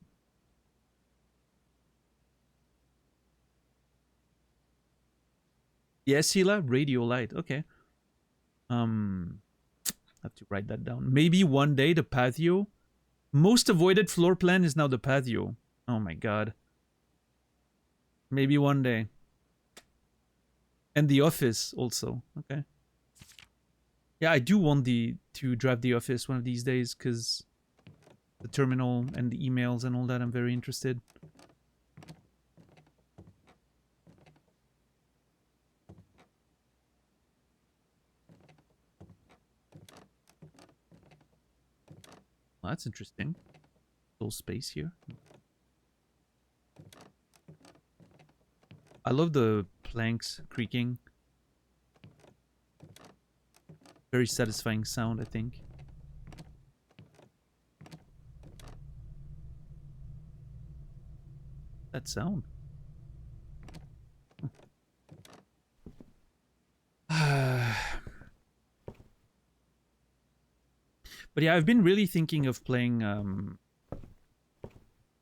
Yes, Hila, radio light. Okay. Have to write that down. Maybe one day the patio. Most avoided floor plan is now the patio. Oh my god. Maybe one day. And the office also. Okay. Yeah, I do want to drive the office one of these days because the terminal and the emails and all that, I'm very interested. Well, that's interesting. Little space here. I love the planks creaking. Very satisfying sound, I think. That sound. But yeah, I've been really thinking of playing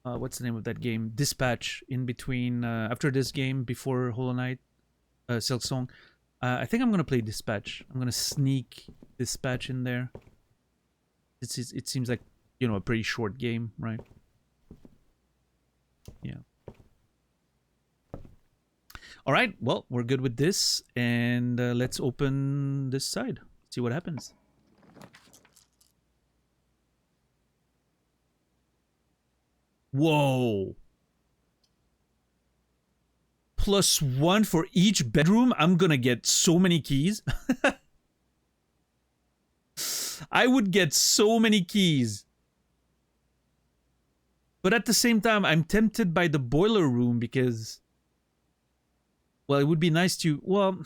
what's the name of that game? Dispatch in between after this game, before Hollow Knight, Silk Song. I think I'm gonna play Dispatch. I'm gonna sneak Dispatch in there. It seems like, you know, a pretty short game, right? Yeah. All right. Well, we're good with this, and let's open this side. See what happens. Whoa. +1 for each bedroom? I'm gonna get so many keys. I would get so many keys. But at the same time, I'm tempted by the boiler room because... Well, it would be nice to... Well,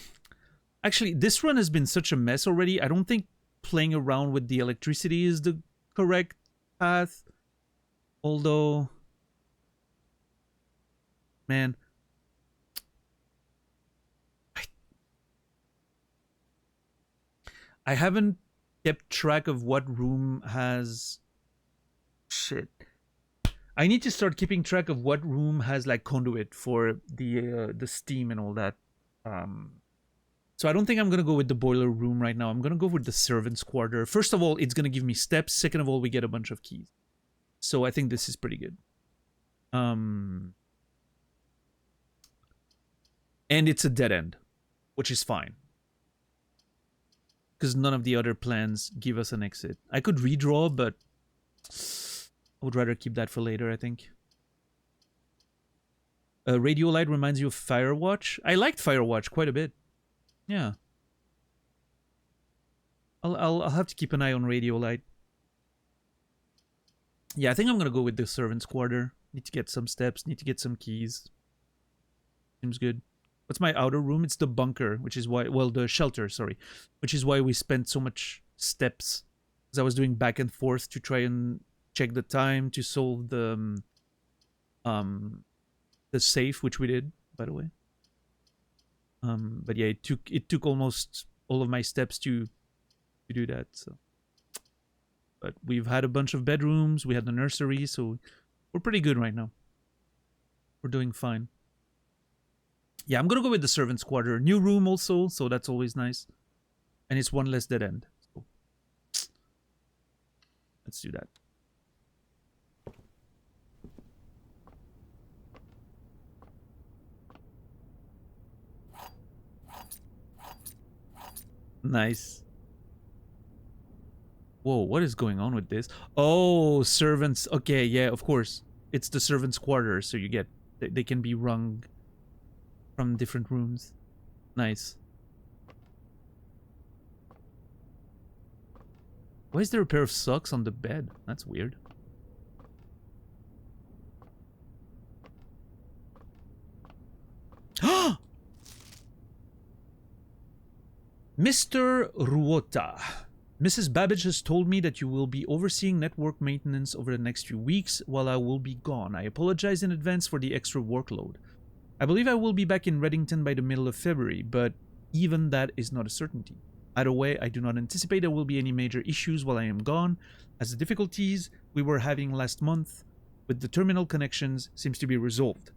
actually, this run has been such a mess already. I don't think playing around with the electricity is the correct path. Although... Man... I haven't kept track of what room has... Shit. I need to start keeping track of what room has like conduit for the steam and all that. So I don't think I'm gonna go with the boiler room right now. I'm gonna go with the servants' quarter. First of all, it's gonna give me steps. Second of all, we get a bunch of keys. So I think this is pretty good. And it's a dead end, which is fine. Because none of the other plans give us an exit. I could redraw, but I would rather keep that for later, I think. Radio light reminds you of Firewatch. I liked Firewatch quite a bit. Yeah. I'll have to keep an eye on radio light. Yeah, I think I'm gonna go with the servants' quarter. Need to get some steps. Need to get some keys. Seems good. What's my outer room? It's the bunker, which is why... Well, the shelter, sorry. Which is why we spent so much steps. Because I was doing back and forth to try and check the time to solve the safe, which we did, by the way. But yeah, it took almost all of my steps to do that. So, but we've had a bunch of bedrooms. We had the nursery, so we're pretty good right now. We're doing fine. Yeah, I'm gonna go with the servants' quarter. New room also, so that's always nice. And it's one less dead end. So let's do that. Nice. Whoa, what is going on with this? Oh, servants. Okay, yeah, of course. It's the servants' quarter, so you get they can be rung from different rooms. Nice. Why is there a pair of socks on the bed? That's weird. Mr. Ruota. Mrs. Babbage has told me that you will be overseeing network maintenance over the next few weeks while I will be gone. I apologize in advance for the extra workload. I believe I will be back in Reddington by the middle of February, but even that is not a certainty. Either way, I do not anticipate there will be any major issues while I am gone, as the difficulties we were having last month with the terminal connections seems to be resolved.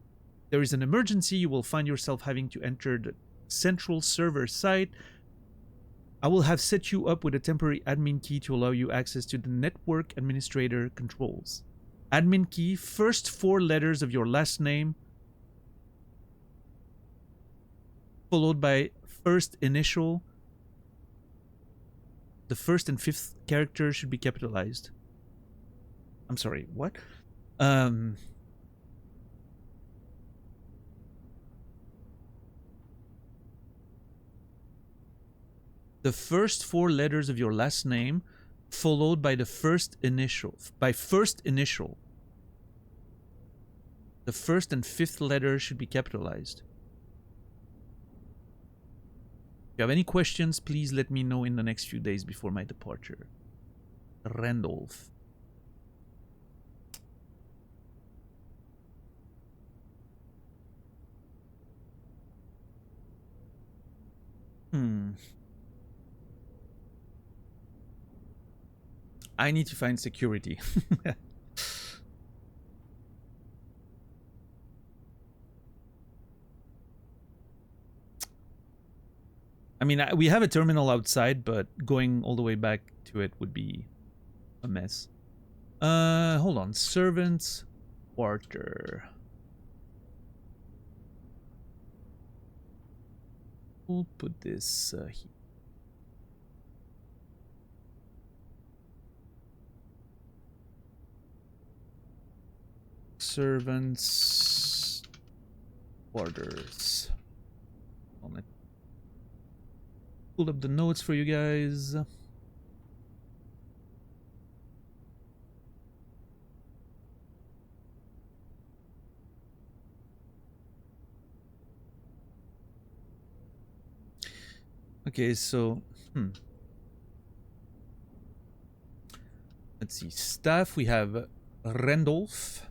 If there is an emergency, you will find yourself having to enter the central server site. I will have set you up with a temporary admin key to allow you access to the network administrator controls. Admin key, first 4 letters of your last name, followed by first initial. The first and 5th character should be capitalized. I'm sorry, what? The first 4 letters of your last name, followed by the first initial. By first initial. The first and 5th letter should be capitalized. If you have any questions, please let me know in the next few days before my departure. Randolph. I need to find security. I mean, we have a terminal outside, but going all the way back to it would be a mess. Hold on. Servants quarter. We'll put this here. Servants quarters. On it. Pull up the notes for you guys. Okay, so let's see. Staff, we have Randolph.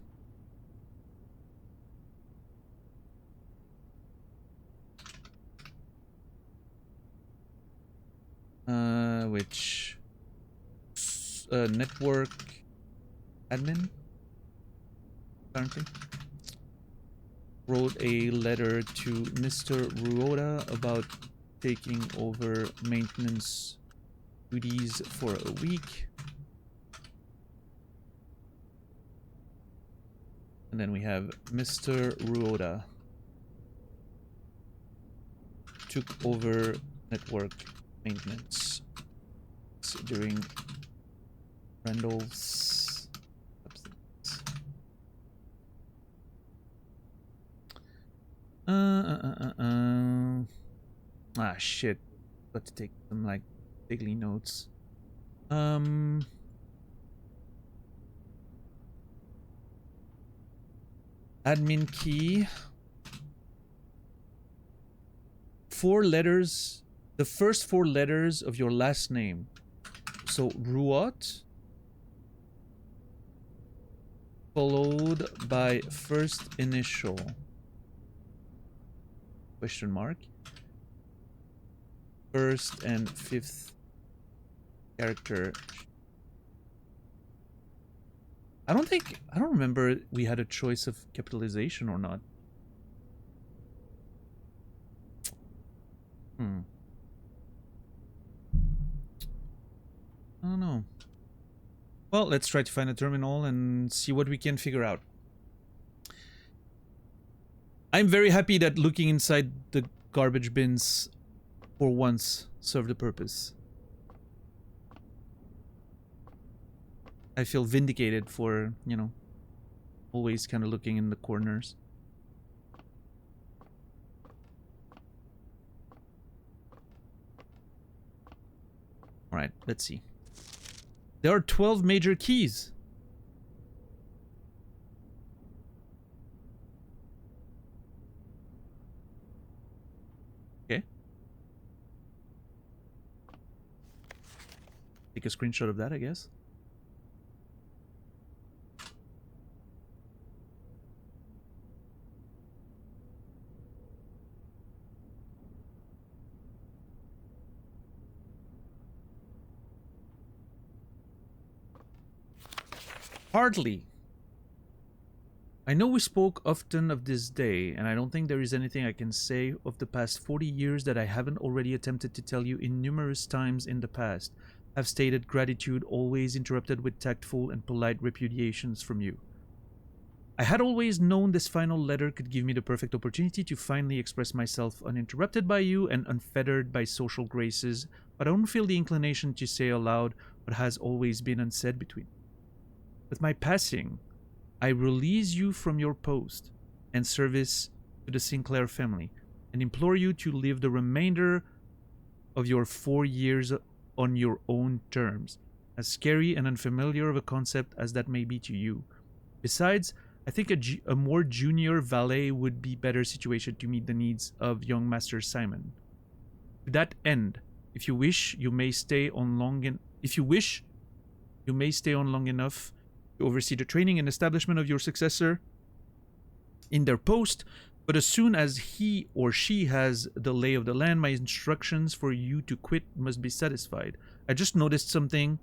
Which network admin apparently wrote a letter to Mr. Ruoda about taking over maintenance duties for a week. And then we have Mr. Ruoda took over network maintenance during Randall's absence. Ah, shit. Got to take some, like, daily notes. Admin key. 4 letters. The first 4 letters of your last name. So, Ruot. Followed by first initial. Question mark. First and fifth character. I don't remember we had a choice of capitalization or not. I don't know. Well, let's try to find a terminal and see what we can figure out. I'm very happy that looking inside the garbage bins for once served a purpose. I feel vindicated for, you know, always kind of looking in the corners. Alright, let's see. There are 12 major keys. Okay. Take a screenshot of that, I guess. Hardly. I know we spoke often of this day, and I don't think there is anything I can say of the past 40 years that I haven't already attempted to tell you in numerous times in the past. I've stated gratitude always interrupted with tactful and polite repudiations from you. I had always known this final letter could give me the perfect opportunity to finally express myself uninterrupted by you and unfettered by social graces, but I don't feel the inclination to say aloud what has always been unsaid between. With my passing, I release you from your post and service to the Sinclair family and implore you to live the remainder of your 4 years on your own terms, as scary and unfamiliar of a concept as that may be to you. Besides, I think a more junior valet would be better situated to meet the needs of young Master Simon. To that end, if you wish, you may stay on long enough to oversee the training and establishment of your successor in their post, but as soon as he or she has the lay of the land, my instructions for you to quit must be satisfied. I just noticed something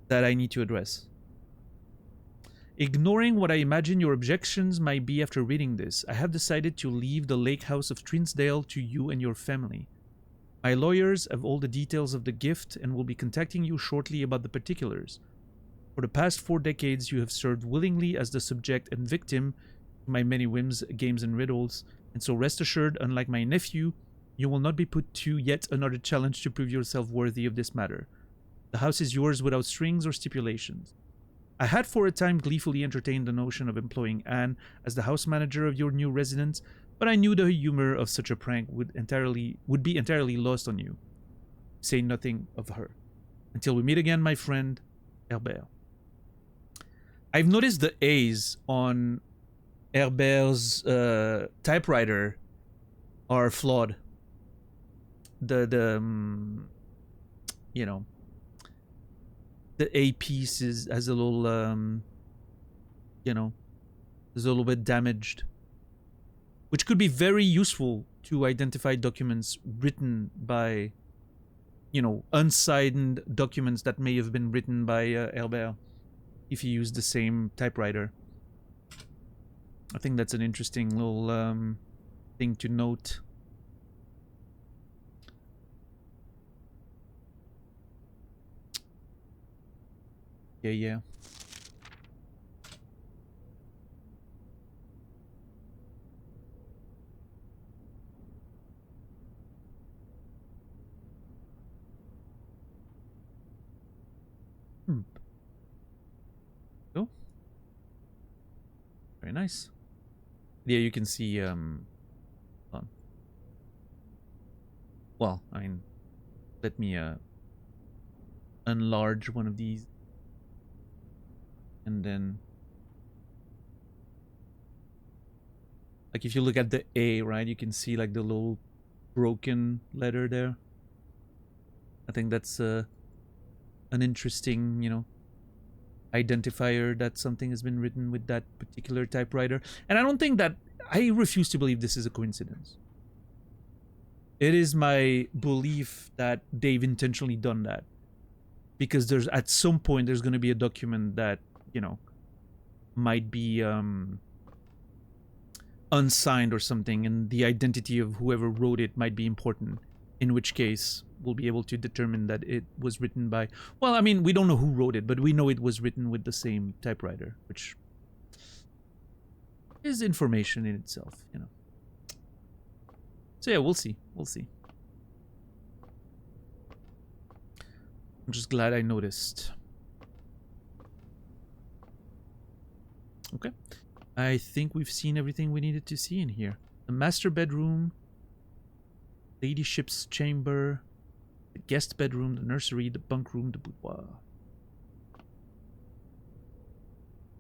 that I need to address. Ignoring what I imagine your objections might be after reading this, I have decided to leave the lake house of Trinsdale to you and your family. My lawyers have all the details of the gift and will be contacting you shortly about the particulars. For the past 4 decades, you have served willingly as the subject and victim to my many whims, games, and riddles, and so rest assured, unlike my nephew, you will not be put to yet another challenge to prove yourself worthy of this matter. The house is yours without strings or stipulations. I had for a time gleefully entertained the notion of employing Anne as the house manager of your new residence, but I knew the humor of such a prank would be entirely lost on you. Say nothing of her. Until we meet again, my friend, Herbert. I've noticed the A's on Herbert's typewriter are flawed. You know, the A piece has a little, you know, is a little bit damaged, which could be very useful to identify documents written by, you know, unsigned documents that may have been written by Herbert if you use the same typewriter. I think that's an interesting little thing to note. Yeah. Oh. Very nice. Yeah, you can see well, I mean, let me enlarge one of these. And then, like, if you look at the A, right, you can see like the little broken letter there. I think that's an interesting, you know, identifier that something has been written with that particular typewriter. And I don't think that, I refuse to believe this is a coincidence. It is my belief that they've intentionally done that. Because there's at some point there's going to be a document that, you know, might be unsigned or something, and the identity of whoever wrote it might be important, in which case we'll be able to determine that it was written by, well, I mean, we don't know who wrote it, but we know it was written with the same typewriter, which is information in itself, you know. So yeah, we'll see. I'm just glad I noticed. Okay. I think we've seen everything we needed to see in here. The master bedroom, ladyship's chamber, the guest bedroom, the nursery, the bunk room, the boudoir.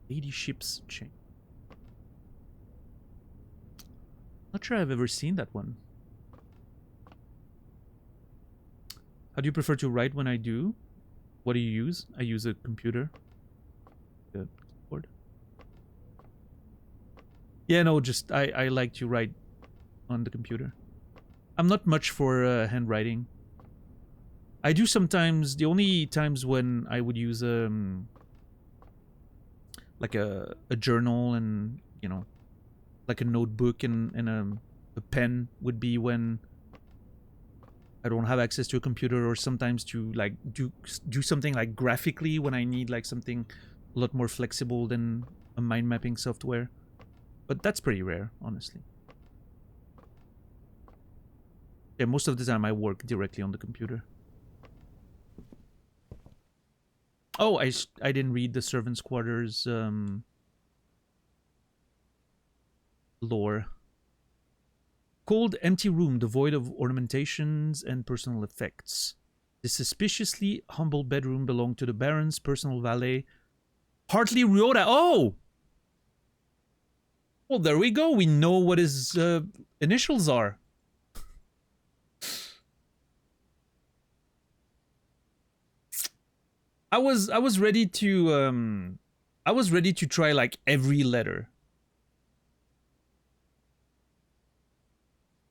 Ladyship's chamber. Not sure I've ever seen that one. How do you prefer to write when I do? What do you use? I use a computer. The keyboard. Yeah, no, just I like to write on the computer. I'm not much for handwriting. I do sometimes. The only times when I would use like a journal and, you know, like a notebook and a pen would be when I don't have access to a computer, or sometimes to like do something like graphically when I need like something a lot more flexible than a mind mapping software. But that's pretty rare, honestly. Yeah, most of the time I work directly on the computer. Oh, I didn't read the servants' quarters lore. Cold, empty room devoid of ornamentations and personal effects. The suspiciously humble bedroom belonged to the Baron's personal valet, Hartley Ryoda. Oh! Well, there we go. We know what his initials are. I was ready to try like every letter.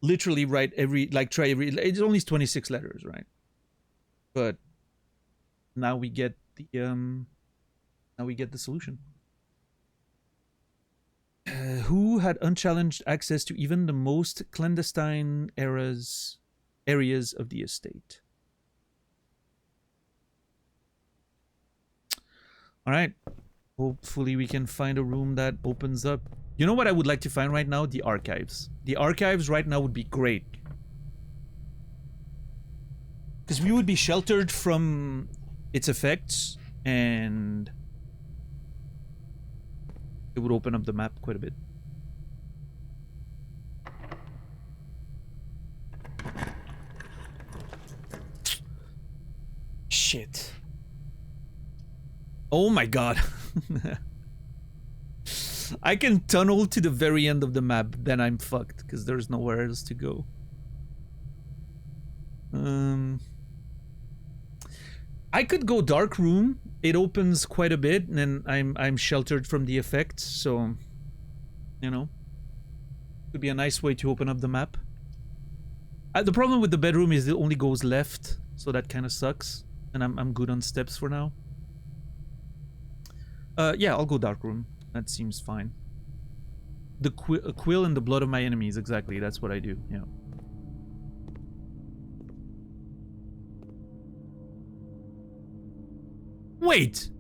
Literally write every, like try every, it's only 26 letters, right? But now we get the solution. Who had unchallenged access to even the most clandestine areas of the estate? All right. Hopefully we can find a room that opens up. You know what I would like to find right now? The archives. The archives right now would be great. Because we would be sheltered from its effects, and it would open up the map quite a bit. Shit. Oh my god. I can tunnel to the very end of the map, then I'm fucked, because there's nowhere else to go. I could go Darkroom. It opens quite a bit, and I'm sheltered from the effects, so, you know, could be a nice way to open up the map. The problem with the bedroom is it only goes left, so that kind of sucks, and I'm good on steps for now. Yeah, I'll go Darkroom. That seems fine. The quill and the blood of my enemies, exactly. That's what I do. Yeah. Wait.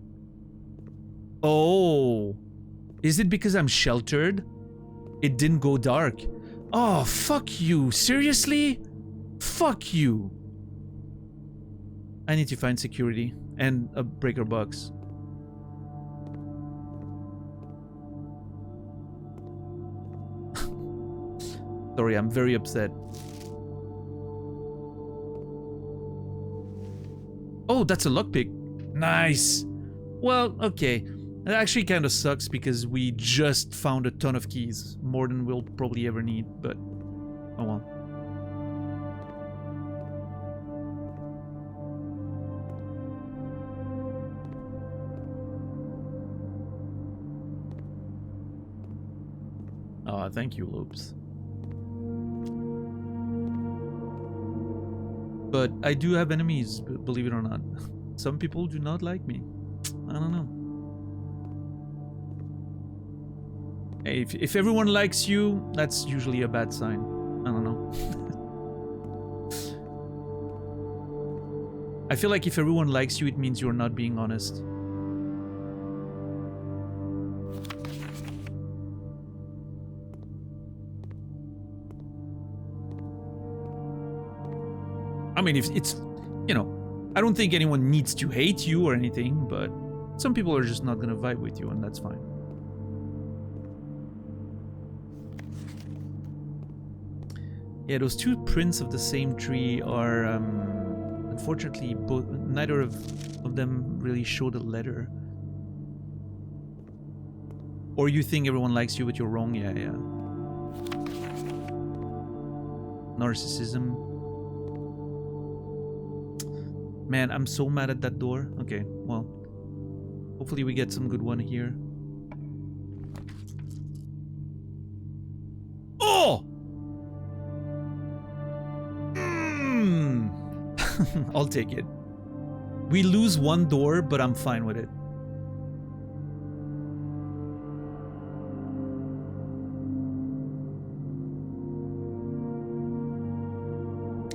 Oh, is it because I'm sheltered? It didn't go dark. Oh, fuck you. Seriously? Fuck you. I need to find security and a breaker box. Sorry, I'm very upset. Oh, that's a lockpick. Nice. Well, okay. It actually kind of sucks because we just found a ton of keys. More than we'll probably ever need, but oh well. Oh, thank you, Lopes. But I do have enemies, believe it or not. Some people do not like me. I don't know. Hey, if everyone likes you, that's usually a bad sign. I don't know. I feel like if everyone likes you, it means you're not being honest. I mean, if it's, you know, I don't think anyone needs to hate you or anything, but some people are just not gonna vibe with you, and that's fine. Yeah, those two prints of the same tree are, unfortunately, neither of them really show the letter. Or you think everyone likes you, but you're wrong. Yeah, yeah. Narcissism. Man, I'm so mad at that door. Okay, well, hopefully we get some good one here. Oh! I'll take it. We lose one door, but I'm fine with it.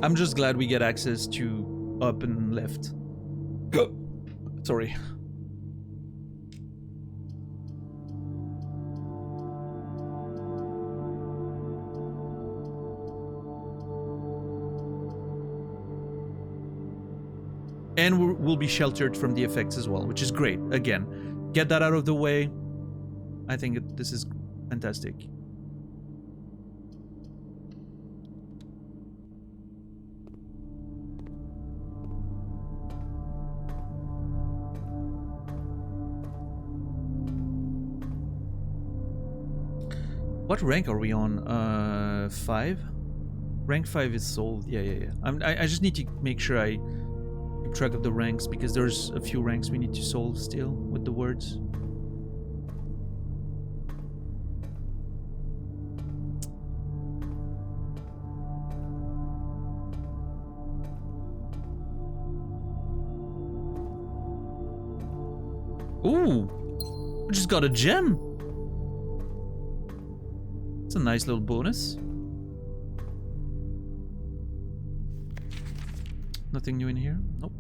I'm just glad we get access to up and left. Sorry. And we'll be sheltered from the effects as well, which is great. Again, get that out of the way. I think this is fantastic. What rank are we on? 5? Rank 5 is solved. Yeah. I just need to make sure I keep track of the ranks, because there's a few ranks we need to solve still with the words. Ooh! We just got a gem! It's a nice little bonus. Nothing new in here? Nope.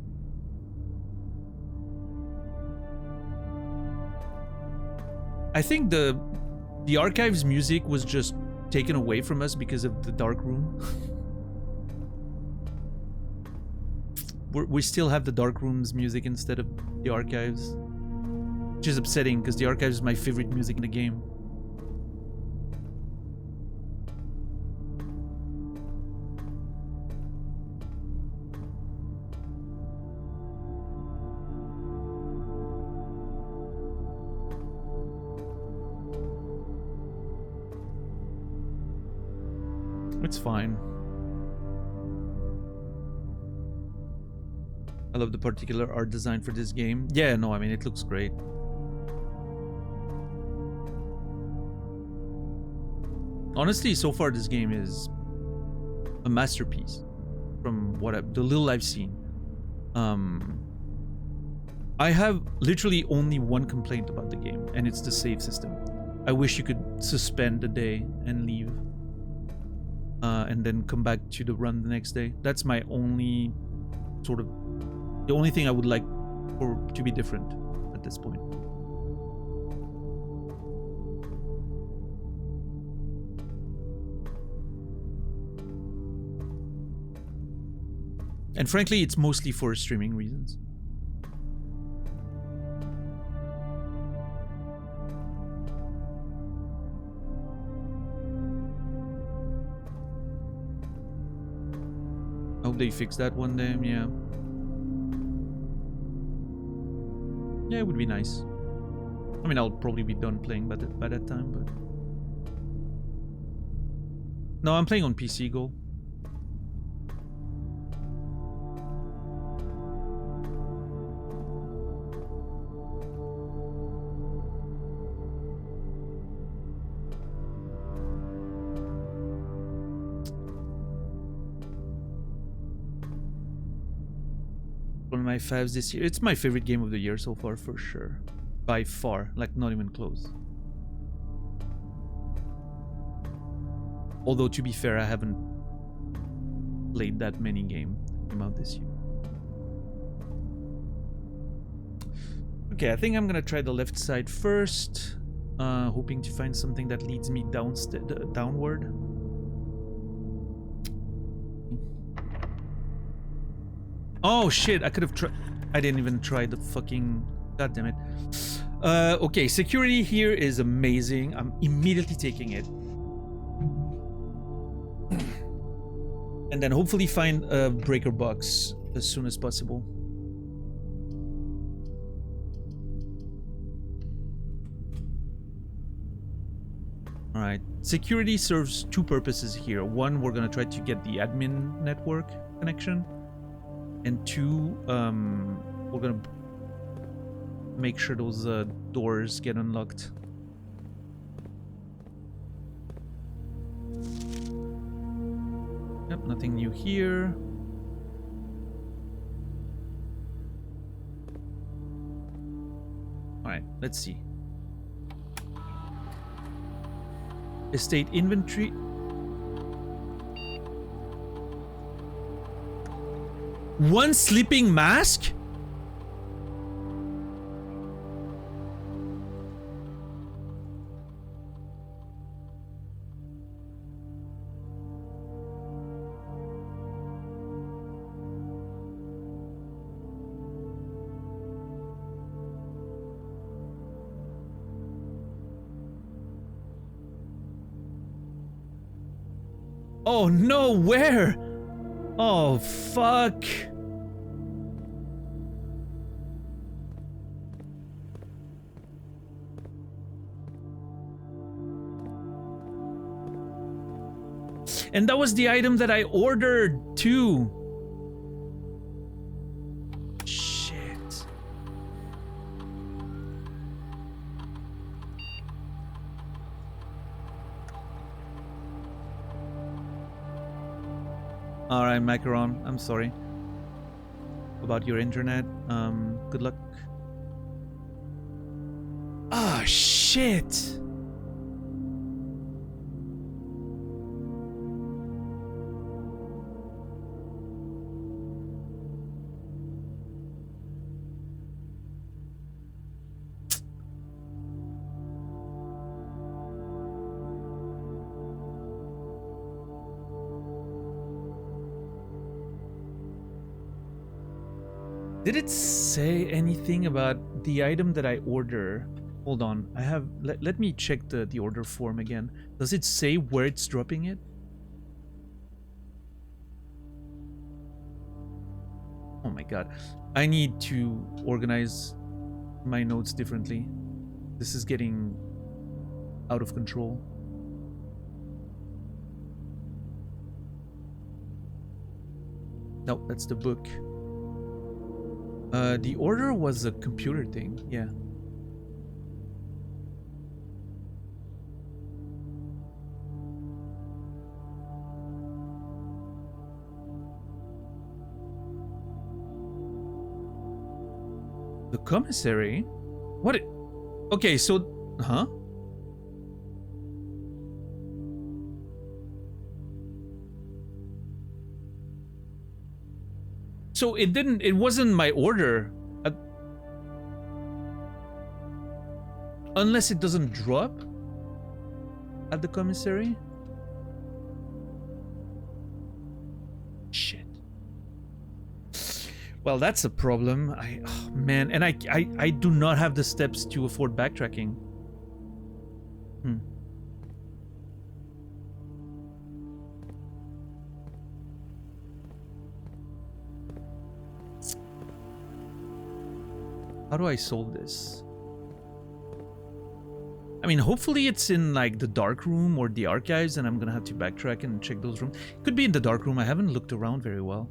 I think the archives music was just taken away from us because of the Darkroom. We still have the Darkroom's music instead of the archives, which is upsetting because the archives is my favorite music in the game. It's fine. I love the particular art design for this game. Yeah, no, I mean, it looks great. Honestly, so far this game is a masterpiece from what the little I've seen. I have literally only one complaint about the game, and it's the save system. I wish you could suspend the day and leave. And then come back to the run the next day. That's my only the only thing I would like to be different at this point. And frankly, it's mostly for streaming reasons. I hope they fix that one day. Yeah. Yeah, it would be nice. I mean, I'll probably be done playing by that time, but... No, I'm playing on PC, Go. my faves this year. It's my favorite game of the year so far, for sure. By far. Like, not even close. Although, to be fair, I haven't played that many games that came out this year. Okay, I think I'm gonna try the left side first. Hoping to find something that leads me downward. Oh shit, I could have tried. I didn't even try the fucking... God damn it. Okay, security here is amazing. I'm immediately taking it. And then hopefully find a breaker box as soon as possible. Alright, security serves two purposes here. One, we're gonna try to get the admin network connection. And two, we're gonna make sure those doors get unlocked. Yep, nothing new here. Alright, let's see. Estate inventory. One sleeping mask? Oh no, where? Oh fuck. And that was the item that I ordered too. Shit. All right, Macaron, I'm sorry about your internet. Good luck. Ah, shit. Did it say anything about the item that I order? Hold on, I have... Let me check the order form again. Does it say where it's dropping it? Oh my god. I need to organize my notes differently. This is getting out of control. No, that's the book. The order was a computer thing, yeah. The commissary? What? Okay, so... Huh? So it wasn't my order. Unless it doesn't drop at the commissary? Shit. Well, that's a problem. Oh, man, and I do not have the steps to afford backtracking. How do I solve this? I mean, hopefully it's in like the Darkroom or the archives and I'm gonna have to backtrack and check those rooms. Could be in the Darkroom. I haven't looked around very well.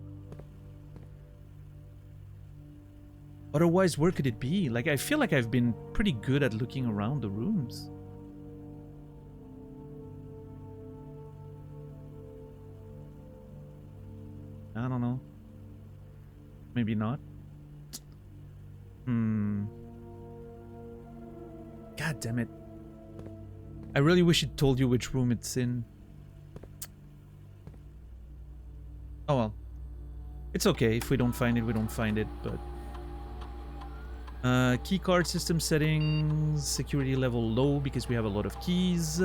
Otherwise, where could it be? Like, I feel like I've been pretty good at looking around the rooms. I don't know. Maybe not. Hmm. God damn it. I really wish it told you which room it's in. Oh well. It's okay. If we don't find it, we don't find it, but... key card system settings. Security level low because we have a lot of keys.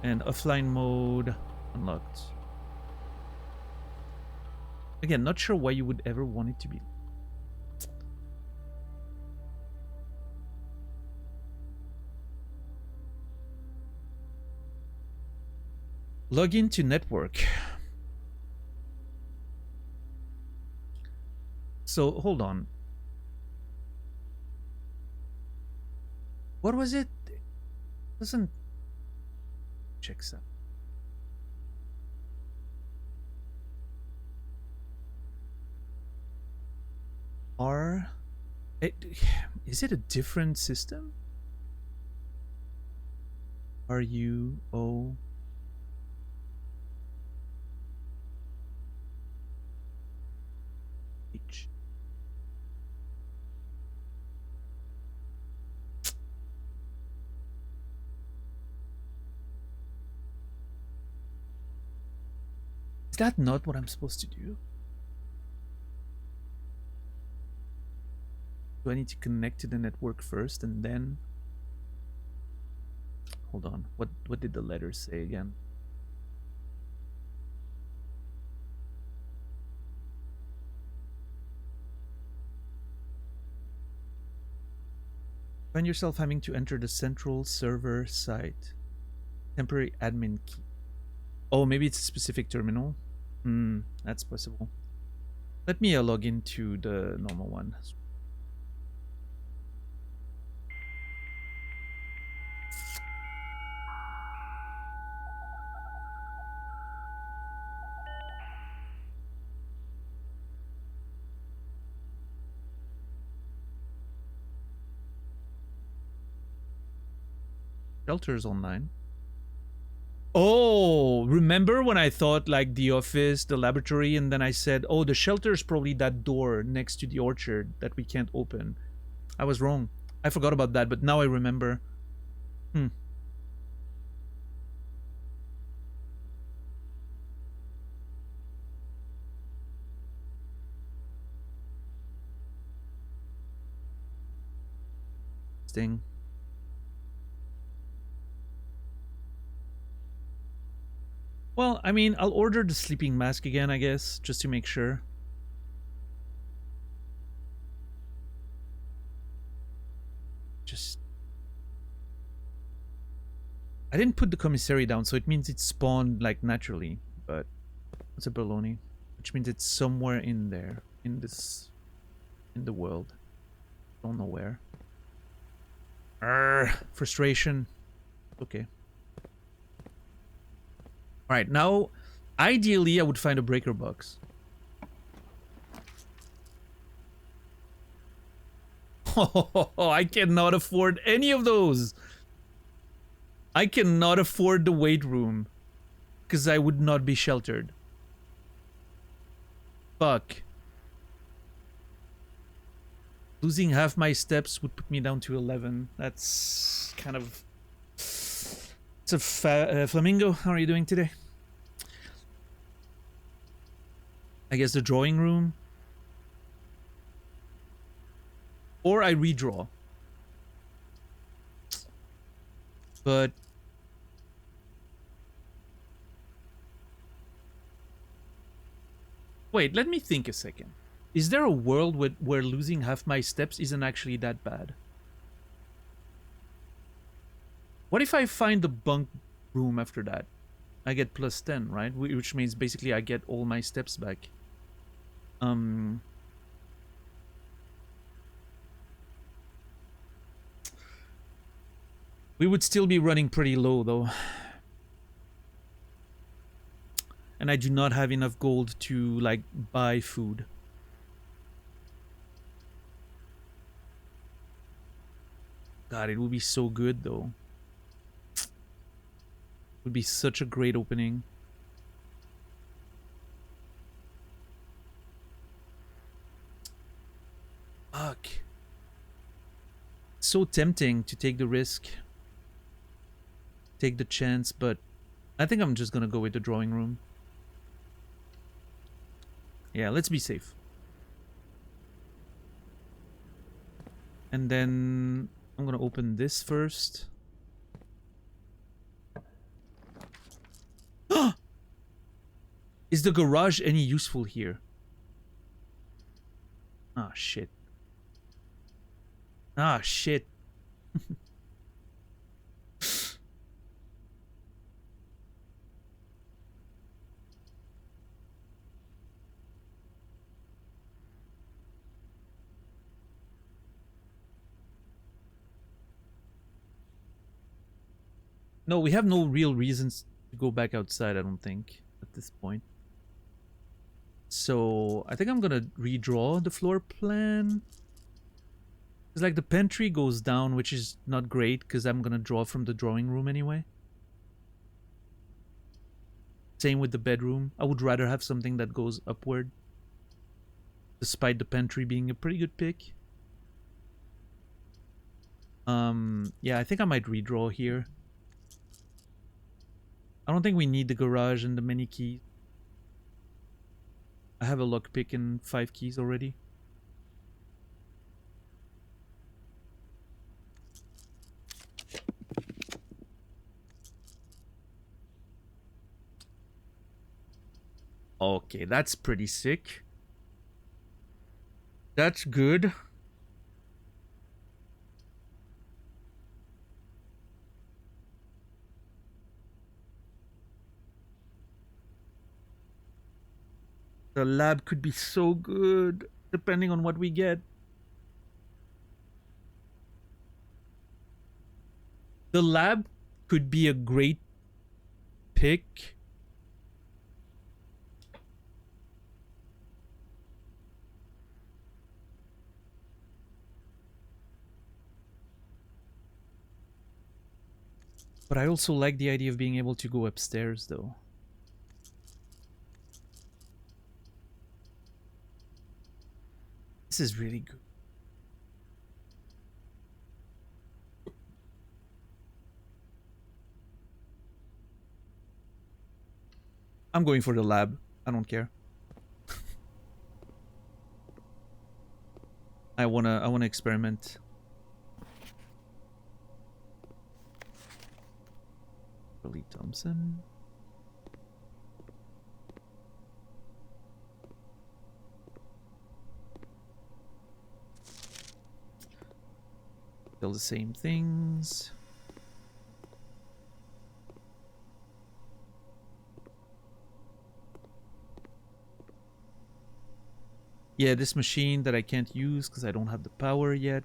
And offline mode unlocked. Again, not sure why you would ever want it to be. Log into network. So, hold on. What was it? Doesn't... Check that. Is it a different system? RUO. H. Is that not what I'm supposed to do? Do I need to connect to the network first and then... Hold on. What did the letters say again? Find yourself having to enter the central server site. Temporary admin key. Oh, maybe it's a specific terminal. That's possible. Let me log into the normal one. Shelter's online. Oh, remember when I thought like the office, the laboratory, and then I said, oh, the shelter's probably that door next to the orchard that we can't open. I was wrong. I forgot about that, but now I remember. Sting. Well, I mean, I'll order the sleeping mask again, I guess, just to make sure. I didn't put the commissary down, so it means it spawned, like, naturally. But it's a baloney. Which means it's somewhere in there. In the world. Don't know where. Frustration. Okay. Alright, now, ideally, I would find a breaker box. Oh, I cannot afford any of those. I cannot afford the weight room. Because I would not be sheltered. Fuck. Losing half my steps would put me down to 11. That's kind of... It's a Flamingo, how are you doing today? I guess the drawing room. Or I redraw. But... Wait, let me think a second. Is there a world where losing half my steps isn't actually that bad? What if I find the bunk room after that? I get plus 10, right? Which means basically I get all my steps back. We would still be running pretty low, though. And I do not have enough gold to, like, buy food. God, it would be so good, though. It would be such a great opening. so tempting to take the risk, take the chance, but I think I'm just gonna go with the drawing room. Yeah, let's be safe. And then I'm gonna open this first. Is the garage any useful here? Ah, shit. Ah, shit. No, we have no real reasons to go back outside, I don't think, at this point. So, I think I'm gonna redraw the floor plan. It's like the pantry goes down, which is not great, because I'm gonna draw from the drawing room anyway. Same with the bedroom. I would rather have something that goes upward. Despite the pantry being a pretty good pick. Yeah, I think I might redraw here. I don't think we need the garage and the many keys. I have a lockpick and 5 keys already. Okay, that's pretty sick. That's good. The lab could be so good, depending on what we get. The lab could be a great pick. But I also like the idea of being able to go upstairs, though. This is really good. I'm going for the lab. I don't care. I wanna experiment. Billy Thompson. Still the same things. Yeah, this machine that I can't use because I don't have the power yet.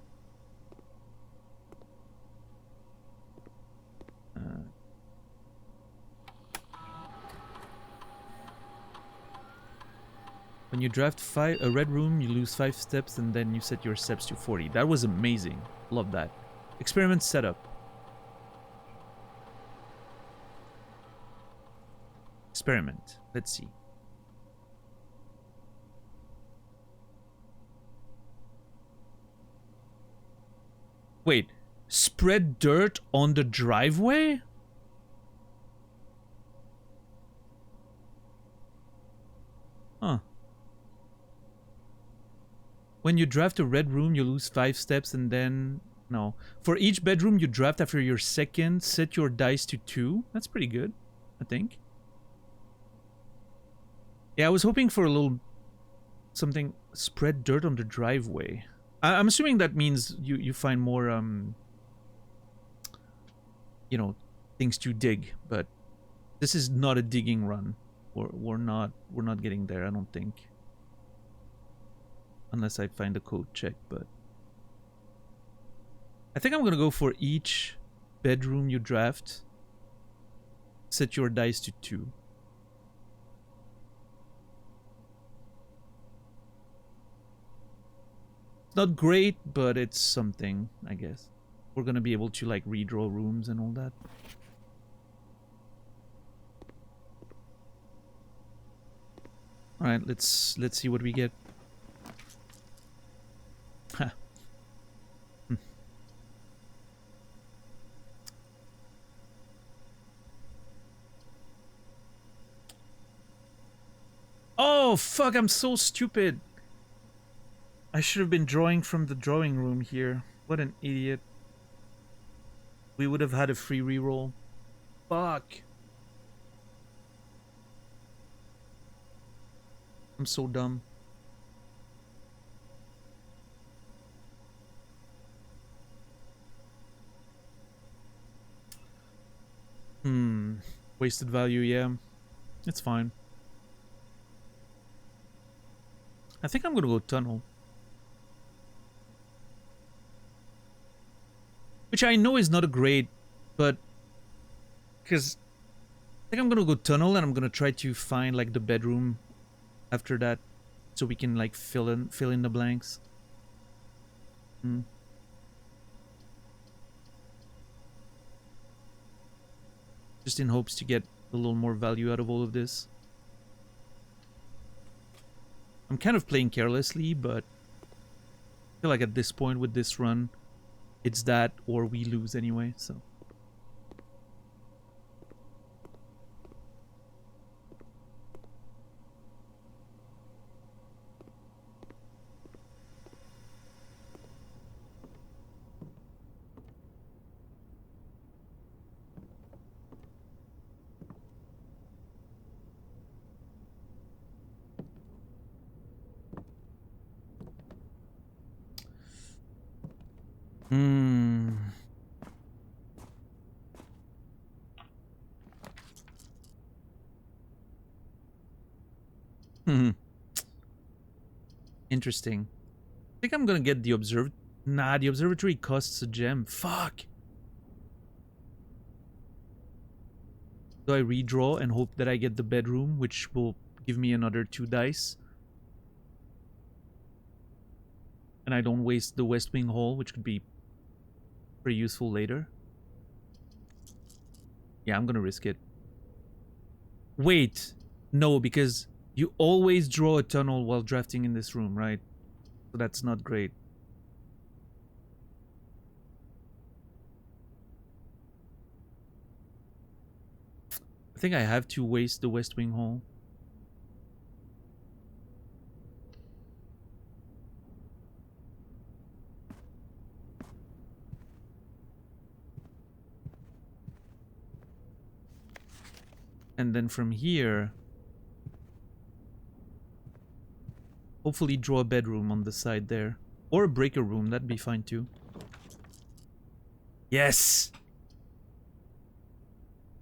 When you draft a red room, you lose 5 steps and then you set your steps to 40. That was amazing. Love that. Experiment setup. Experiment. Let's see. Wait. Spread dirt on the driveway? Huh. When you draft a red room, you lose 5 steps and then... No. For each bedroom you draft after your second, set your dice to 2. That's pretty good, I think. Yeah, I was hoping for a little... something... Spread dirt on the driveway. I'm assuming that means you find more, you know, things to dig, but this is not a digging run. We're not getting there, I don't think. Unless I find a code check, but I think I'm gonna go for each bedroom you draft. Set your dice to 2. It's not great, but it's something, I guess. We're gonna be able to like redraw rooms and all that. All right, let's see what we get. Oh, fuck, I'm so stupid. I should have been drawing from the drawing room here. What an idiot. We would have had a free reroll. Fuck. I'm so dumb. Wasted value, yeah. It's fine. I think I'm gonna go tunnel. Which I know is not a great, but... Because I think I'm gonna go tunnel and I'm gonna try to find like the bedroom after that. So we can like fill in the blanks. Just in hopes to get a little more value out of all of this. I'm kind of playing carelessly, but I feel like at this point with this run, it's that or we lose anyway, so. Interesting. I think I'm gonna get the Nah, the observatory costs a gem. Fuck. So I redraw and hope that I get the bedroom, which will give me another 2 dice. And I don't waste the West Wing hall, which could be pretty useful later. Yeah, I'm gonna risk it. Wait. No, because you always draw a tunnel while drafting in this room, right? So that's not great. I think I have to waste the West Wing hall. And then from here, hopefully draw a bedroom on the side there. Or a breaker room, that'd be fine too. Yes!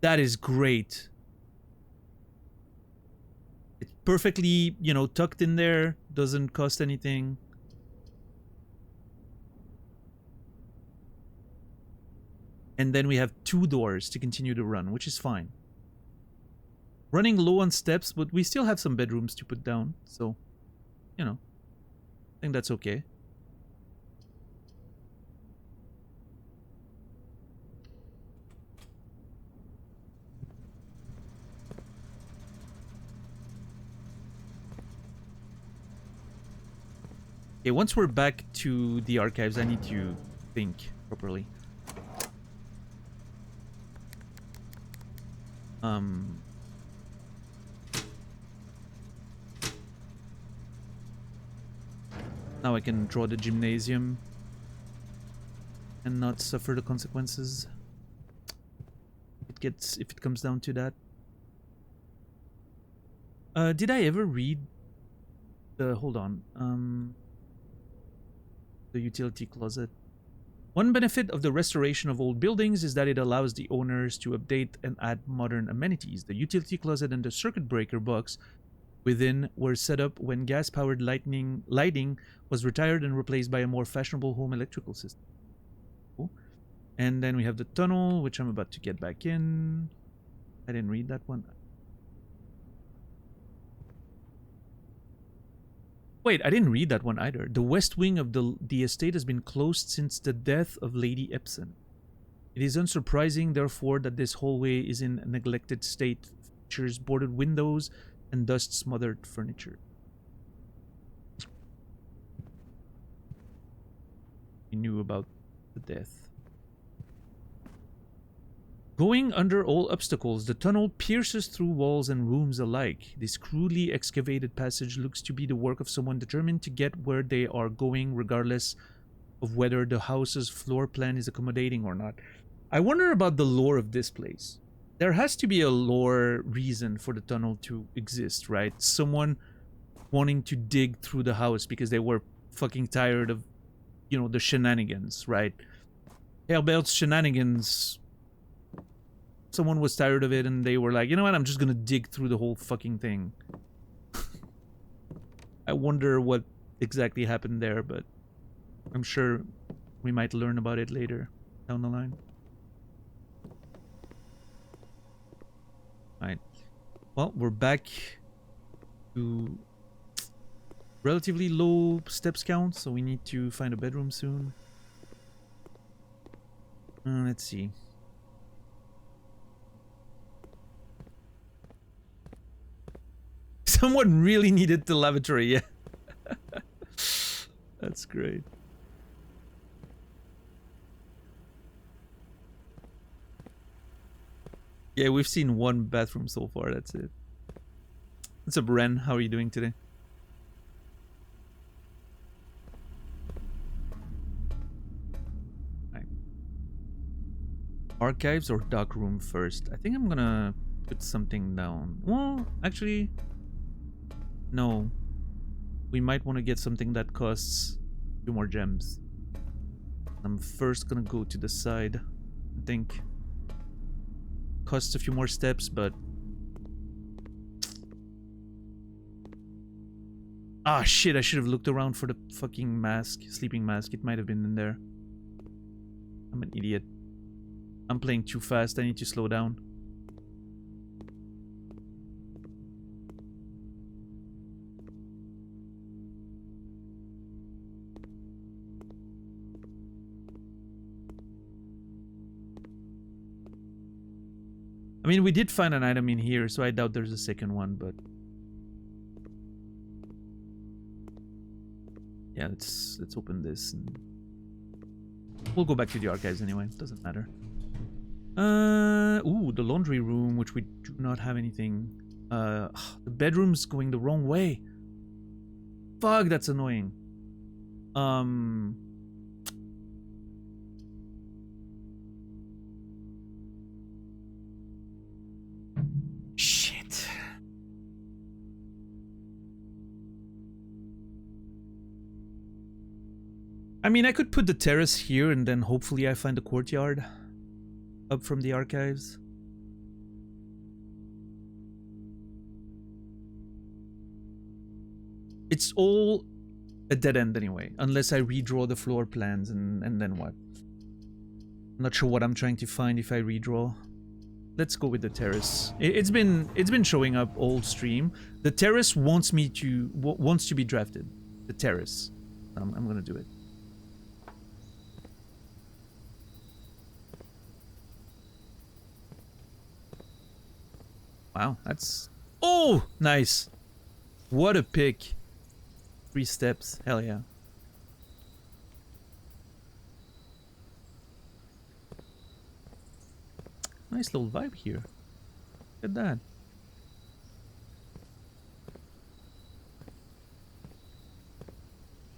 That is great. It's perfectly, you know, tucked in there. Doesn't cost anything. And then we have 2 doors to continue the run, which is fine. Running low on steps, but we still have some bedrooms to put down. So, you know, I think that's okay. Okay, once we're back to the archives, I need to think properly. Now I can draw the gymnasium and not suffer the consequences. If it comes down to that. Did I ever read the hold on. The utility closet. One benefit of the restoration of old buildings is that it allows the owners to update and add modern amenities. The utility closet and the circuit breaker box within were set up when gas-powered lighting was retired and replaced by a more fashionable home electrical system. Cool. And then we have the tunnel, which I'm about to get back in. I didn't read that one. Wait, I didn't read that one either. The west wing of the estate has been closed since the death of Lady Epson. It is unsurprising, therefore, that this hallway is in a neglected state. Features boarded windows and dust-smothered furniture. He knew about the death. Going under all obstacles, the tunnel pierces through walls and rooms alike. This crudely excavated passage looks to be the work of someone determined to get where they are going, regardless of whether the house's floor plan is accommodating or not. I wonder about the lore of this place. There has to be a lore reason for the tunnel to exist, right? Someone wanting to dig through the house because they were fucking tired of, you know, the shenanigans, right? Herbert's shenanigans. Someone was tired of it and they were like, you know what, I'm just gonna dig through the whole fucking thing. I wonder what exactly happened there, but I'm sure we might learn about it later down the line. Alright. Well, we're back to relatively low steps count, so we need to find a bedroom soon. Let's see. Someone really needed the lavatory, yeah. That's great. Yeah, we've seen one bathroom so far, that's it. What's up, Ren? How are you doing today? Right. Archives or Darkroom first? I think I'm gonna put something down. Well, actually, no. We might want to get something that costs a few more gems. I'm first gonna go to the side. I think costs a few more steps, but ah shit, I should have looked around for the fucking mask, sleeping mask. It might have been in there. I'm an idiot. I'm playing too fast. I need to slow down. I mean, we did find an item in here, so I doubt there's a second one, but yeah, let's open this and we'll go back to the archives anyway. Doesn't matter. Ooh, the laundry room, which we do not have anything. The bedroom's going the wrong way. Fuck, that's annoying. Shit. I mean, I could put the terrace here and then hopefully I find the courtyard up from the archives. It's all a dead end anyway, unless I redraw the floor plans and then what? I'm not sure what I'm trying to find if I redraw. Let's go with the terrace. It's been showing up all stream. The terrace wants to be drafted. The terrace. I'm gonna do it. Wow, that's... Oh, nice. What a pick. 3 steps. Hell yeah. Nice little vibe here. Look at that.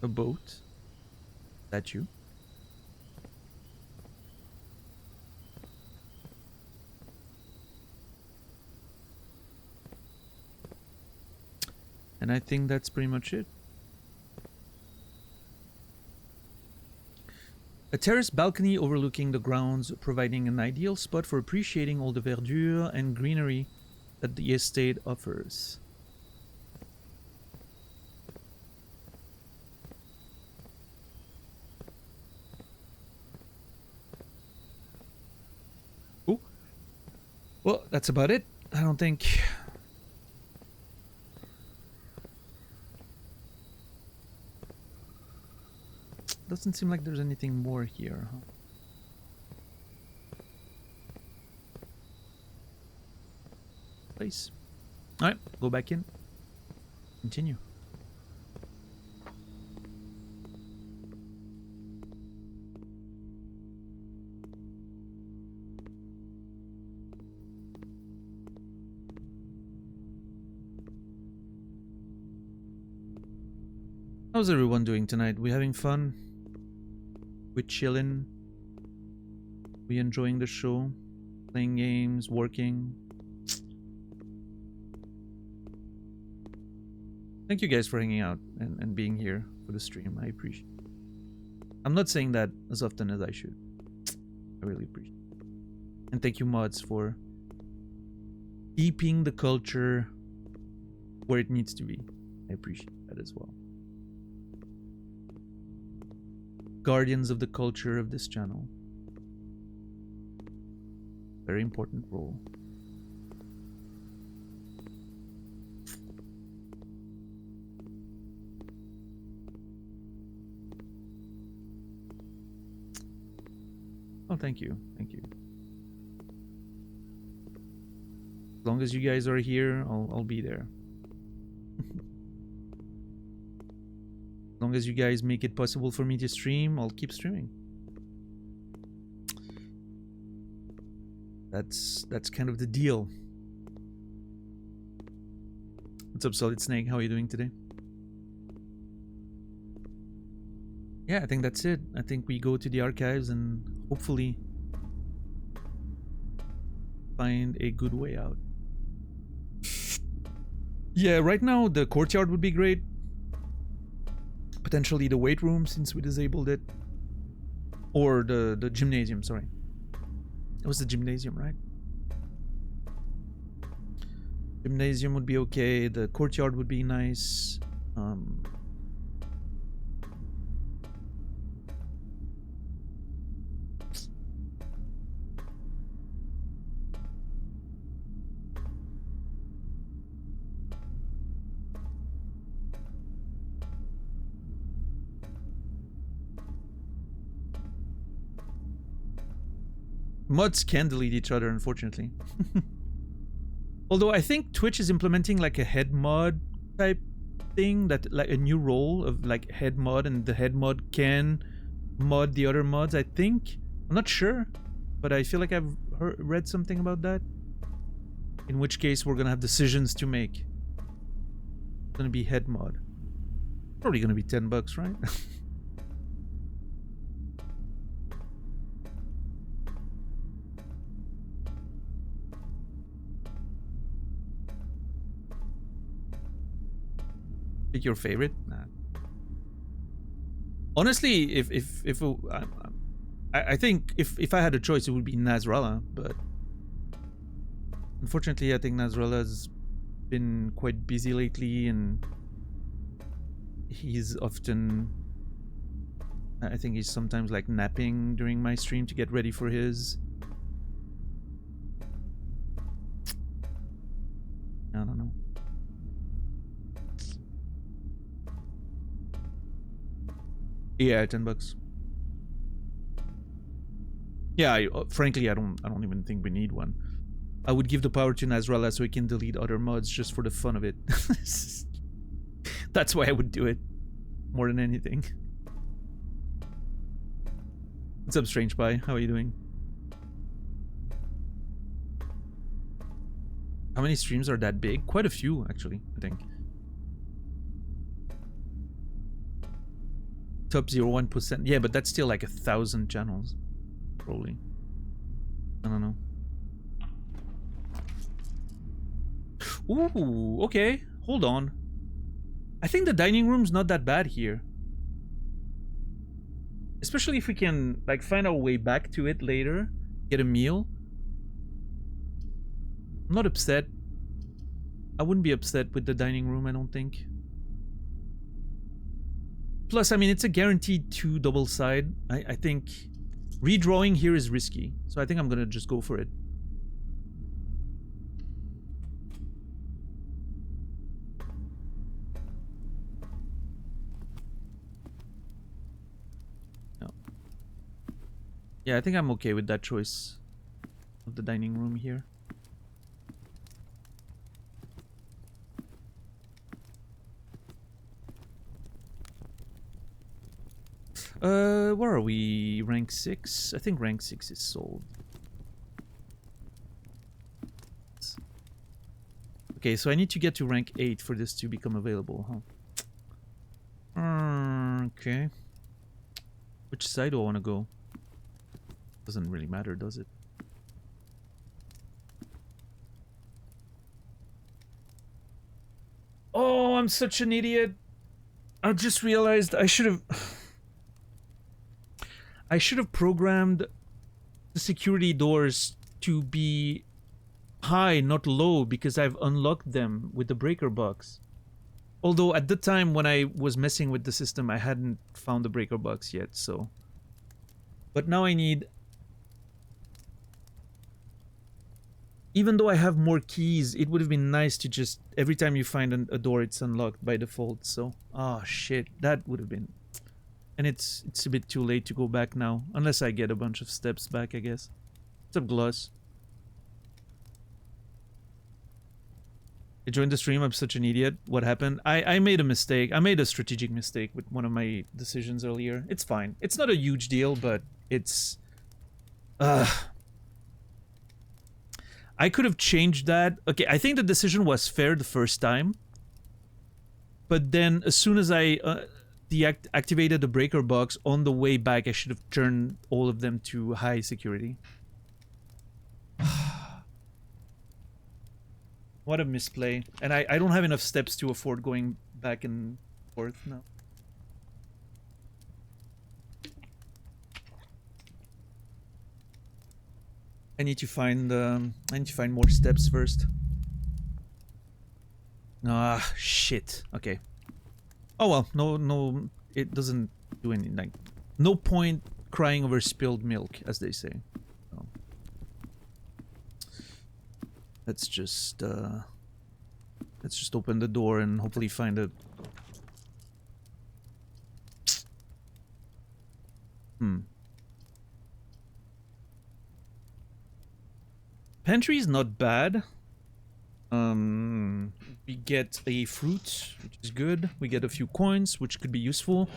A boat. That you? And I think that's pretty much it. A terrace balcony overlooking the grounds, providing an ideal spot for appreciating all the verdure and greenery that the estate offers. Oh, well, that's about it. I don't think... Doesn't seem like there's anything more here, huh? Place. Alright, go back in. Continue. How's everyone doing tonight? We having fun? We chilling? We enjoying the show? Playing games? Working? Thank you guys for hanging out and being here for the stream. I appreciate it. I'm not saying that as often as I should. I really appreciate it. And thank you mods for keeping the culture where it needs to be. I appreciate that as well. Guardians of the culture of this channel. Very important role. Oh, thank you. Thank you. As long as you guys are here, I'll be there. As long as you guys make it possible for me to stream, I'll keep streaming. That's kind of the deal. What's up, Solid Snake? How are you doing today? Yeah, I think that's it. I think we go to the archives and hopefully find a good way out. Yeah, right now the courtyard would be great. Potentially the weight room since we disabled it. Or the gymnasium, sorry. It was the gymnasium, right? Gymnasium would be okay. The courtyard would be nice. Mods can delete each other, unfortunately. Although I think Twitch is implementing like a head mod type thing, that like a new role of like head mod, and the head mod can mod the other mods, I think. I'm not sure, but I feel like I've read something about that. In which case we're gonna have decisions to make. It's gonna be head mod. Probably gonna be $10, right? Pick your favorite? Nah. Honestly, I think if I had a choice, it would be Nasrallah, but unfortunately, I think Nasrallah's been quite busy lately, and he's often, I think he's sometimes like napping during my stream to get ready for his. I don't know. Yeah, $10. Yeah, frankly, I don't even think we need one. I would give the power to Nasrallah so he can delete other mods just for the fun of it. That's why I would do it, more than anything. What's up, Strange Pie? How are you doing? How many streams are that big? Quite a few, actually, I think. Top 0.1%. Yeah, but that's still like 1,000 channels. Probably. I don't know. Ooh, okay. Hold on. I think the dining room's not that bad here. Especially if we can like find our way back to it later. Get a meal. I'm not upset. I wouldn't be upset with the dining room, I don't think. Plus, I mean, it's a guaranteed 2 double side. I think redrawing here is risky. So I think I'm gonna just go for it. No. Yeah, I think I'm okay with that choice of the dining room here. Where are we? Rank 6? I think rank 6 is sold. Okay, so I need to get to rank 8 for this to become available, huh? Okay. Which side do I want to go? Doesn't really matter, does it? Oh, I'm such an idiot. I just realized I should have... I should have programmed the security doors to be high, not low, because I've unlocked them with the breaker box. Although at the time when I was messing with the system, I hadn't found the breaker box yet, so... But now I need... Even though I have more keys, it would have been nice to just... Every time you find a door, it's unlocked by default, so... Oh, shit. That would have been... And it's a bit too late to go back now. Unless I get a bunch of steps back, I guess. What's up, Gloss? I joined the stream, I'm such an idiot. What happened? I made a mistake. I made a strategic mistake with one of my decisions earlier. It's fine. It's not a huge deal, but it's... I could have changed that. Okay, I think the decision was fair the first time. But then, as soon as I deactivated the breaker box, on the way back, I should have turned all of them to high security. What a misplay. And I don't have enough steps to afford going back and forth now. I need to find more steps first. Ah, shit. Okay. Oh well, no, it doesn't do anything. Like, no point crying over spilled milk, as they say. So. Let's just open the door and hopefully find a... Pantry is not bad. We get a fruit, which is good. We get a few coins, which could be useful.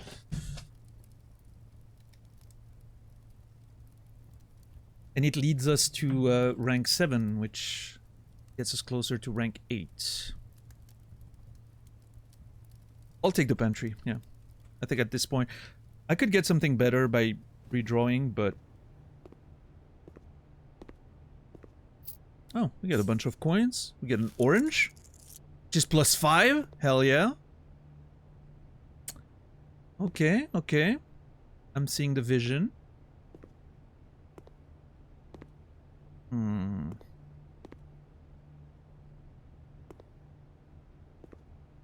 And it leads us to rank 7, which gets us closer to rank 8. I'll take the pantry, yeah. I think at this point, I could get something better by redrawing, but... Oh, we get a bunch of coins. We get an orange. Just +5? Hell yeah. Okay, okay. I'm seeing the vision.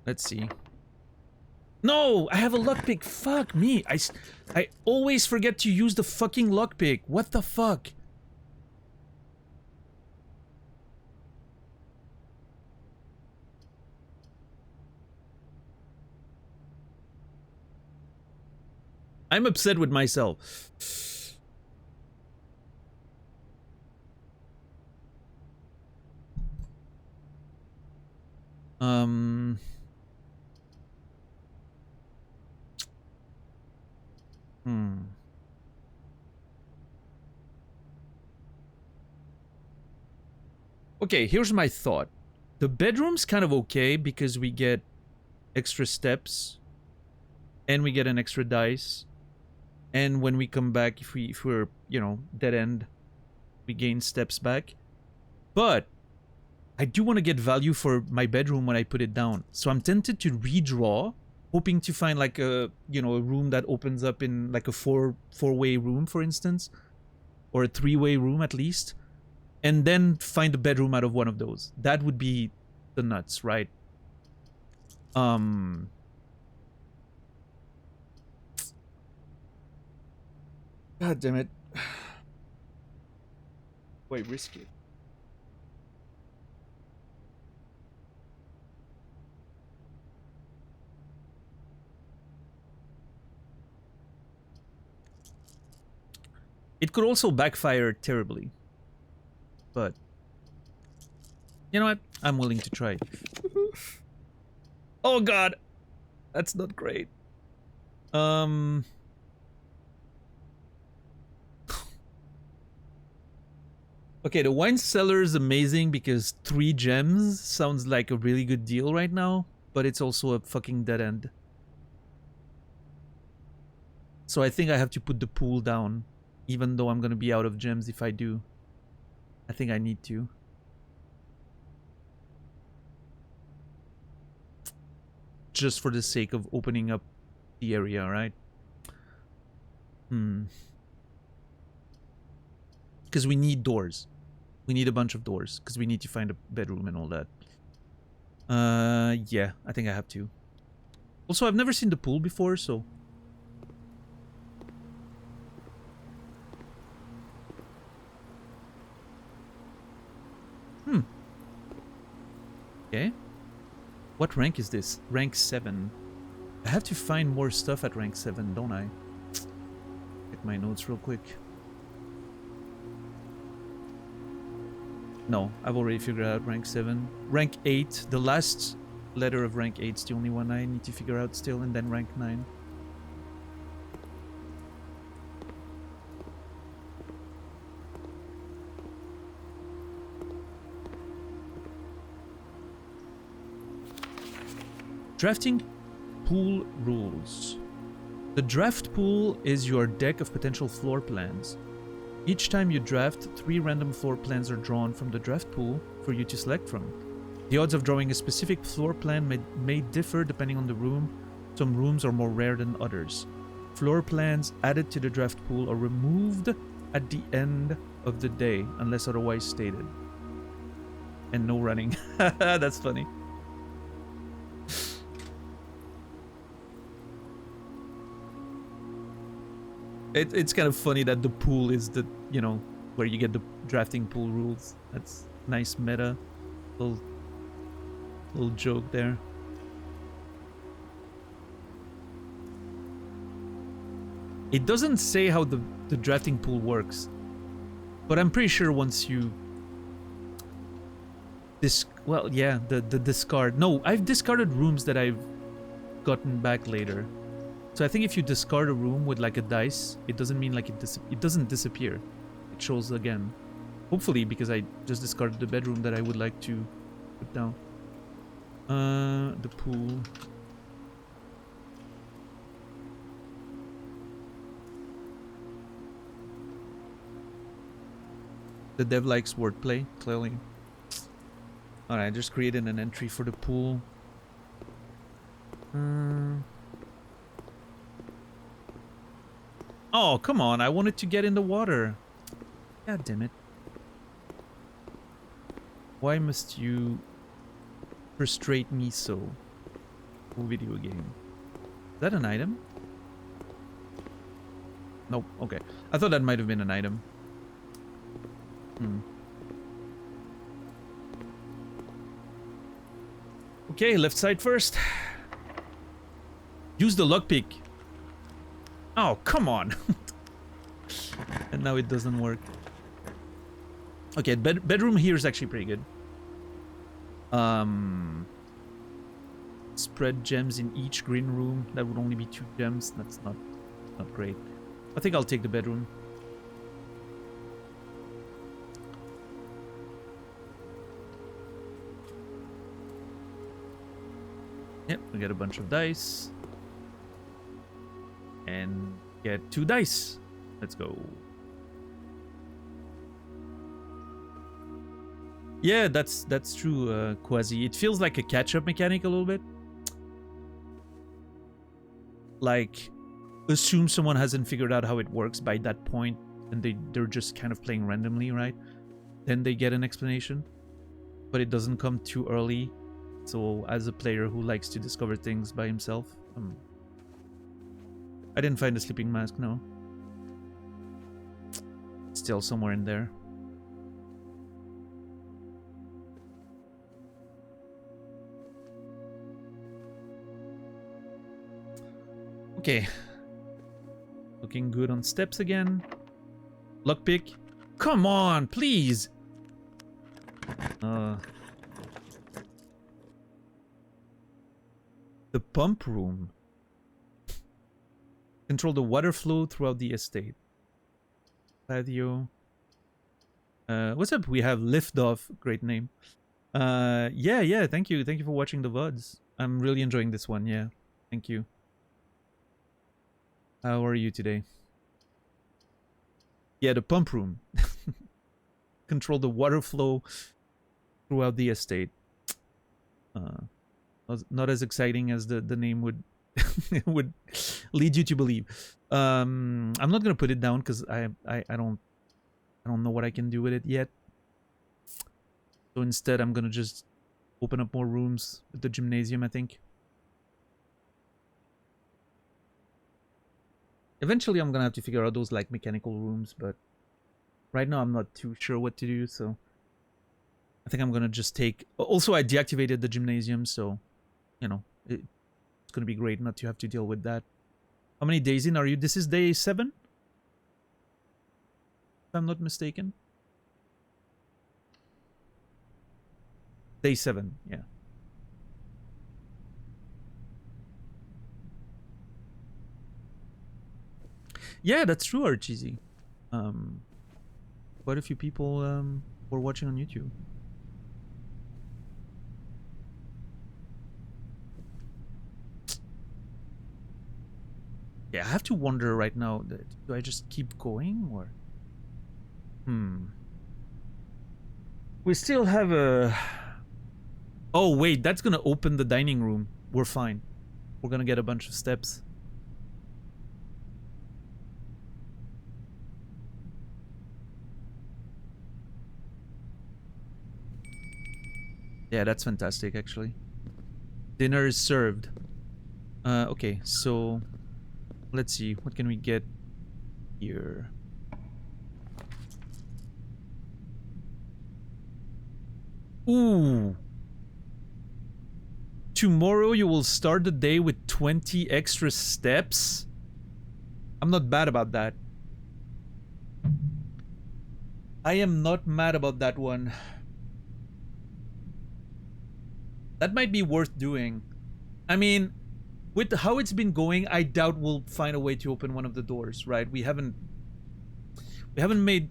Let's see. No! I have a lockpick! Fuck me! I always forget to use the fucking lockpick. What the fuck? I'm upset with myself. Okay, here's my thought. The bedroom's kind of okay because we get extra steps and we get an extra dice. And when we come back, if we're, you know, dead end, we gain steps back. But I do want to get value for my bedroom when I put it down. So I'm tempted to redraw, hoping to find like a, you know, a room that opens up in like a four-way room, for instance, or a 3-way room at least, and then find a bedroom out of one of those. That would be the nuts, right? God damn it. Wait, risky. It could also backfire terribly. But you know what? I'm willing to try. Oh god. That's not great. Okay, the wine cellar is amazing because 3 gems sounds like a really good deal right now, but it's also a fucking dead end. So I think I have to put the pool down, even though I'm gonna be out of gems if I do. I think I need to. Just for the sake of opening up the area, right? Because we need doors. We need a bunch of doors, because we need to find a bedroom and all that. Yeah, I think I have to. Also, I've never seen the pool before, so... Okay. What rank is this? Rank 7. I have to find more stuff at rank 7, don't I? Check my notes real quick. No, I've already figured out rank 7. Rank 8, the last letter of rank 8 is the only one I need to figure out still, and then rank 9. Drafting pool rules. The draft pool is your deck of potential floor plans. Each time you draft, 3 random floor plans are drawn from the draft pool for you to select from. The odds of drawing a specific floor plan may differ depending on the room. Some rooms are more rare than others. Floor plans added to the draft pool are removed at the end of the day unless otherwise stated. And no running. That's funny. It's kind of funny that the pool is the, you know, where you get the drafting pool rules. That's nice meta. Little joke there. It doesn't say how the drafting pool works, but I'm pretty sure once you... well, yeah, the discard. No, I've discarded rooms that I've gotten back later. So I think if you discard a room with like a dice, it doesn't mean like it doesn't disappear. It shows again. Hopefully, because I just discarded the bedroom that I would like to put down. The pool. The dev likes wordplay, clearly. Alright, just created an entry for the pool. Oh, come on. I wanted to get in the water. God damn it. Why must you frustrate me so? Cool video game. Is that an item? Nope. Okay. I thought that might have been an item. Okay, left side first. Use the lockpick. Oh, come on. And now it doesn't work. Okay, bedroom here is actually pretty good. Spread gems in each green room. That would only be 2 gems. That's not great. I think I'll take the bedroom. Yep, we get a bunch of dice. And get 2 dice. Let's go. Yeah, that's true, Quasi. It feels like a catch-up mechanic a little bit. Like, assume someone hasn't figured out how it works by that point, and they're just kind of playing randomly, right? Then they get an explanation, but it doesn't come too early. So, as a player who likes to discover things by himself, I didn't find the sleeping mask, no. Still somewhere in there. Okay. Looking good on steps again. Lockpick. Come on, please! The pump room. Control the water flow throughout the estate. Patio. What's up? We have Liftoff. Great name. Yeah, thank you. Thank you for watching the VODs. I'm really enjoying this one, yeah. Thank you. How are you today? Yeah, the pump room. Control the water flow throughout the estate. Not as exciting as the name would would lead you to believe. I'm not gonna put it down because I don't know what I can do with it yet. So instead, I'm gonna just open up more rooms with the gymnasium, I think. Eventually, I'm gonna have to figure out those like mechanical rooms, but right now I'm not too sure what to do, so I think I'm gonna just take... Also, I deactivated the gymnasium, so, you know, it's gonna be great not to have to deal with that. How many days in are you? This is day 7? If I'm not mistaken. Day 7, yeah. Yeah, that's true, Archeesy. Quite a few people were watching on YouTube. Yeah, I have to wonder right now, do I just keep going or... We still have a... Oh, wait, that's gonna open the dining room. We're fine. We're gonna get a bunch of steps. Yeah, that's fantastic, actually. Dinner is served. Okay, so... Let's see, what can we get here? Ooh! Tomorrow you will start the day with 20 extra steps? I'm not bad about that. I am not mad about that one. That might be worth doing. I mean, with how it's been going, I doubt we'll find a way to open one of the doors, right? We haven't made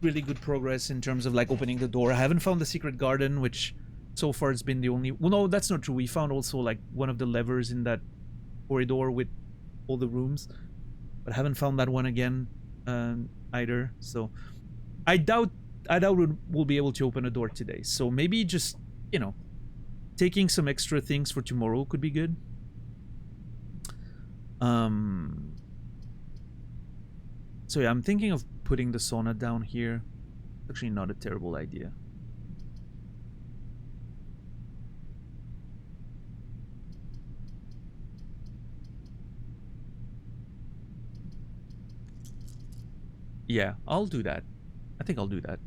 really good progress in terms of like opening the door. I haven't found the secret garden, which so far has been the only... Well, no, that's not true. We found also like one of the levers in that corridor with all the rooms, but I haven't found that one again either. So I doubt we'll be able to open a door today. So maybe just, you know, taking some extra things for tomorrow could be good. So yeah, I'm thinking of putting the sauna down here. Actually, not a terrible idea. Yeah, I'll do that. I think I'll do that.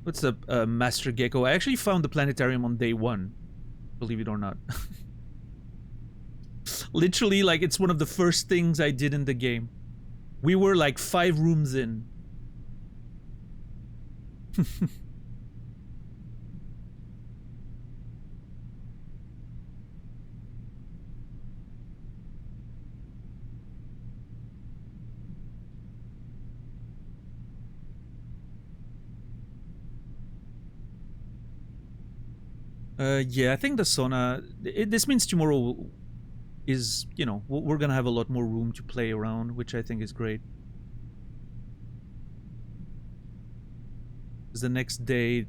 What's up, Master Gecko? I actually found the planetarium on day 1. Believe it or not. Literally, like, it's one of the first things I did in the game. We were like 5 rooms in. Yeah, I think the sauna... this means tomorrow is, you know, we're gonna have a lot more room to play around, which I think is great. Because the next day,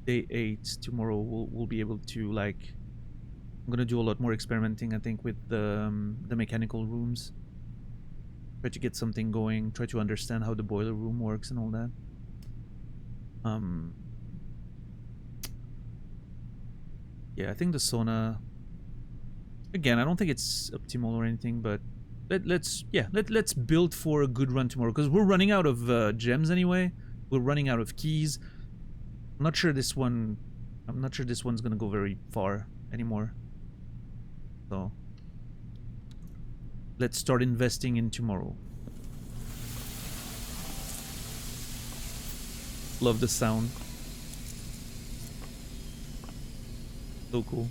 day 8, tomorrow, we'll be able to, like... I'm gonna do a lot more experimenting, I think, with the mechanical rooms. Try to get something going, try to understand how the boiler room works and all that. Yeah, I think the sauna... Again, I don't think it's optimal or anything, but let's build for a good run tomorrow, because we're running out of gems anyway. We're running out of keys. I'm not sure this one's gonna go very far anymore. So let's start investing in tomorrow. Love the sound. So cool.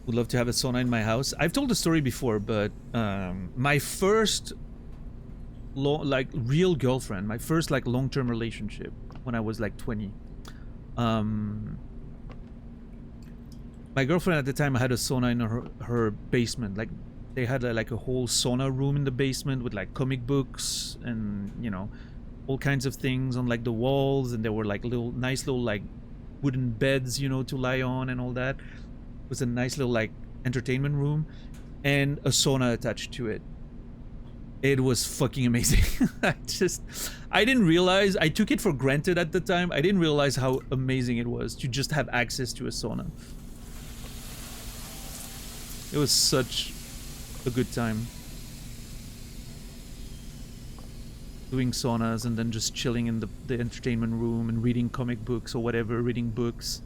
Would love to have a sauna in my house. I've told the story before, but my first real girlfriend, my first like long-term relationship when I was like 20, My girlfriend at the time had a sauna in her basement. Like, they had like a whole sauna room in the basement with like comic books and, you know, all kinds of things on like the walls, and there were like nice little like wooden beds, you know, to lie on and all that. It was a nice little like entertainment room and a sauna attached to it. It was fucking amazing. I didn't realize, I took it for granted at the time. I didn't realize how amazing it was to just have access to a sauna. It was such a good time. Doing saunas and then just chilling in the entertainment room and reading comic books or whatever, reading books.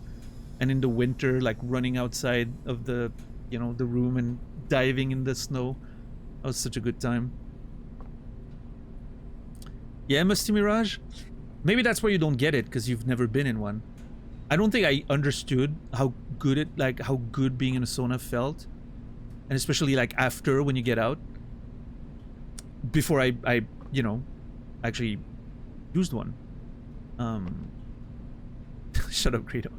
And in the winter, like running outside of the, you know, the room and diving in the snow. That was such a good time. Yeah, Musty Mirage? Maybe that's why you don't get it, because you've never been in one. I don't think I understood how good how good being in a sauna felt. And especially like after, when you get out. Before I you know, actually used one. Shut up, Credo.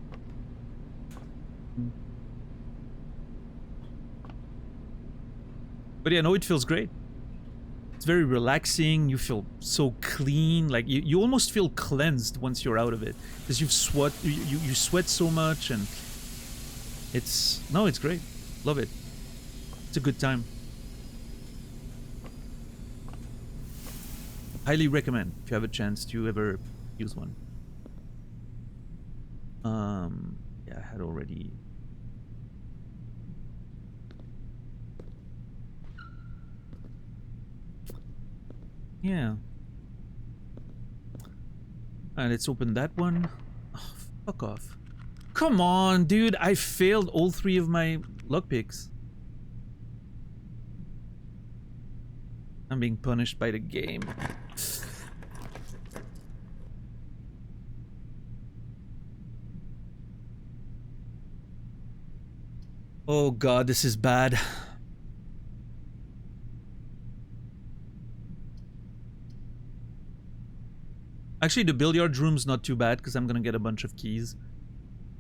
But yeah, no, it feels great. It's very relaxing. You feel so clean. Like you almost feel cleansed once you're out of it, because you've you sweat so much, and it's great. Love it. It's a good time. Highly recommend if you have a chance to ever use one. Yeah, I had already. Yeah. Let's open that one. Oh, fuck off. Come on, dude. I failed all 3 of my lockpicks. I'm being punished by the game. Oh god, this is bad. Actually, the billiard room's not too bad because I'm gonna get a bunch of keys.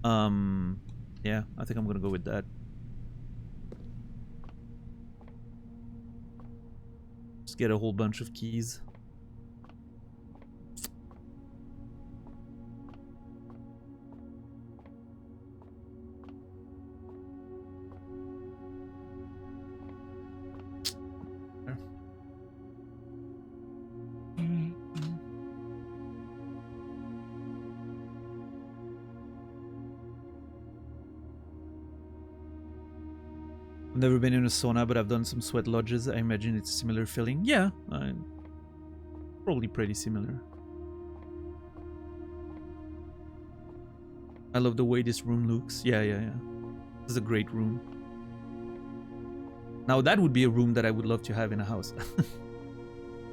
Yeah, I think I'm gonna go with that. Just get a whole bunch of keys. Never been in a sauna, but I've done some sweat lodges. I imagine it's a similar feeling. Yeah, probably pretty similar. I love the way this room looks. Yeah. This is a great room. Now that would be a room that I would love to have in a house.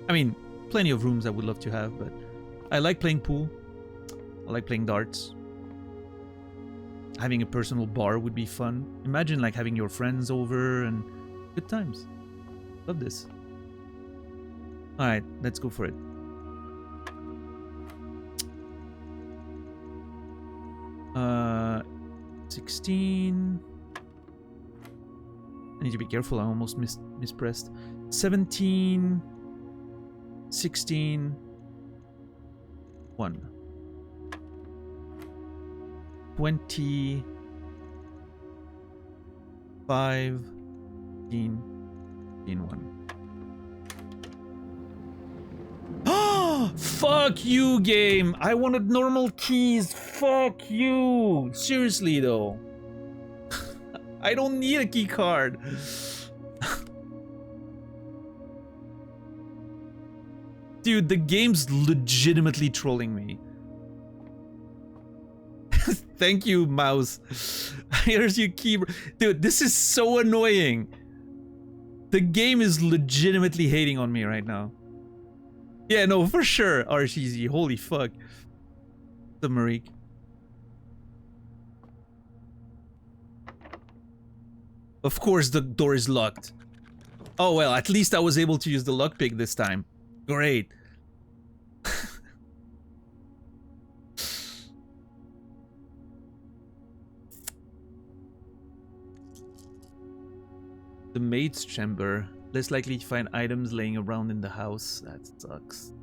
I mean, plenty of rooms I would love to have, but I like playing pool. I like playing darts. Having a personal bar would be fun. Imagine like having your friends over and good times. Love this. Alright, let's go for it. Uh, 16. I need to be careful, I almost mispressed. 17. 16. 1. 20, 5, 15, 1. Oh, fuck you, game. I wanted normal keys. Fuck you. Seriously, though. I don't need a key card. Dude, the game's legitimately trolling me. Thank you, mouse. Here's your keyboard. Dude, this is so annoying. The game is legitimately hating on me right now. Yeah, no, for sure. RCZ, holy fuck. The Marik. Of course the door is locked. Oh well, at least I was able to use the lockpick this time. Great. The maid's chamber. Less likely to find items laying around in the house. That sucks.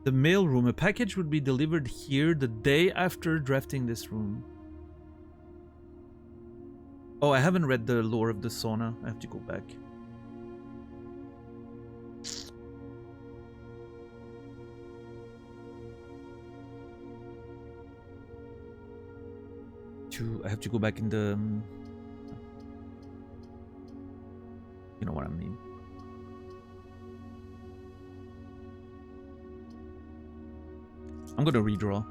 The mailroom. A package would be delivered here the day after drafting this room. Oh, I haven't read the lore of the sauna. I have to go back. I have to go back in the... you know what I mean. I'm gonna redraw.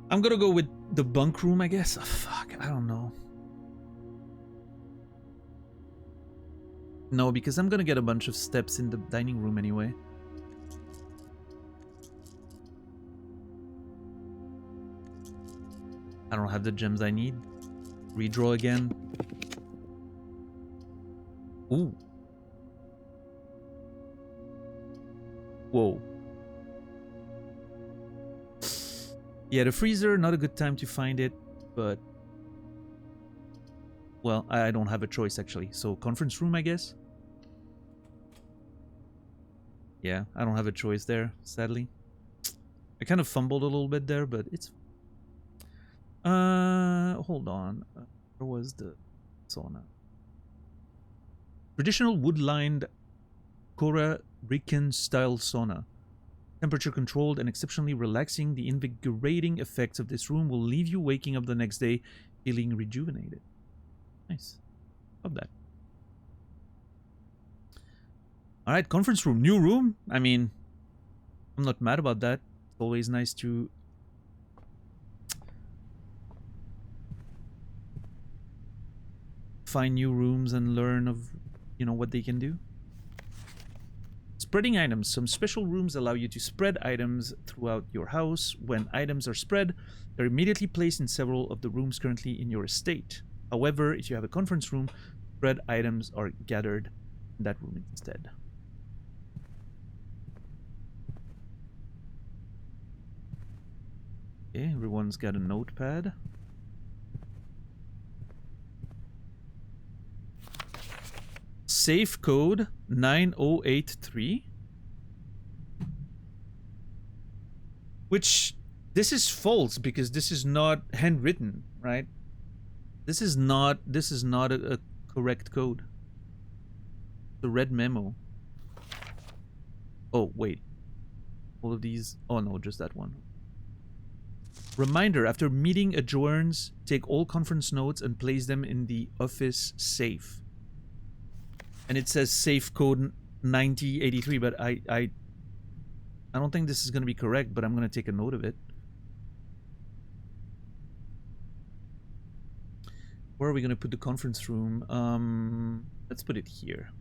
I'm gonna go with the bunk room, I guess. Oh, fuck, I don't know. No, because I'm gonna get a bunch of steps in the dining room anyway. I don't have the gems I need. Redraw again. Ooh. Whoa. Yeah, the freezer, not a good time to find it, but... well, I don't have a choice, actually. So, conference room, I guess? Yeah, I don't have a choice there, sadly. I kind of fumbled a little bit there, but it's... hold on. Where was the sauna? Traditional wood-lined Courtyard style sauna. Temperature controlled and exceptionally relaxing. The invigorating effects of this room will leave you waking up the next day feeling rejuvenated. Nice. Love that. Alright, conference room. New room? I mean, I'm not mad about that. It's always nice to... find new rooms and learn of, you know, what they can do. Spreading items. Some special rooms allow you to spread items throughout your house. When items are spread, they're immediately placed in several of the rooms currently in your estate. However, if you have a conference room, spread items are gathered in that room instead. Okay, everyone's got a notepad. Safe code 9083. Which, this is false because this is not handwritten, right? This is not a correct code. The red memo. Oh, wait. All of these, oh no, just that one. Reminder, after meeting adjourns, take all conference notes and place them in the office safe. And it says safe code 9083, but I don't think this is going to be correct, but I'm going to take a note of it. Where are we going to put the conference room? Let's put it here.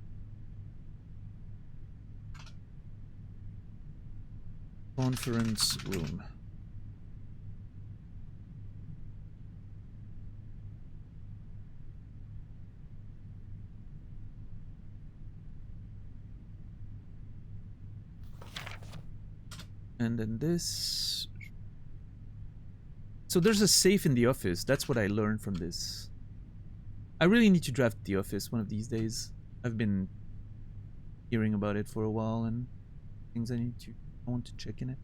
Conference room. And then this. So there's a safe in the office. That's what I learned from this. I really need to draft the office one of these days. I've been hearing about it for a while and things I want to check in it.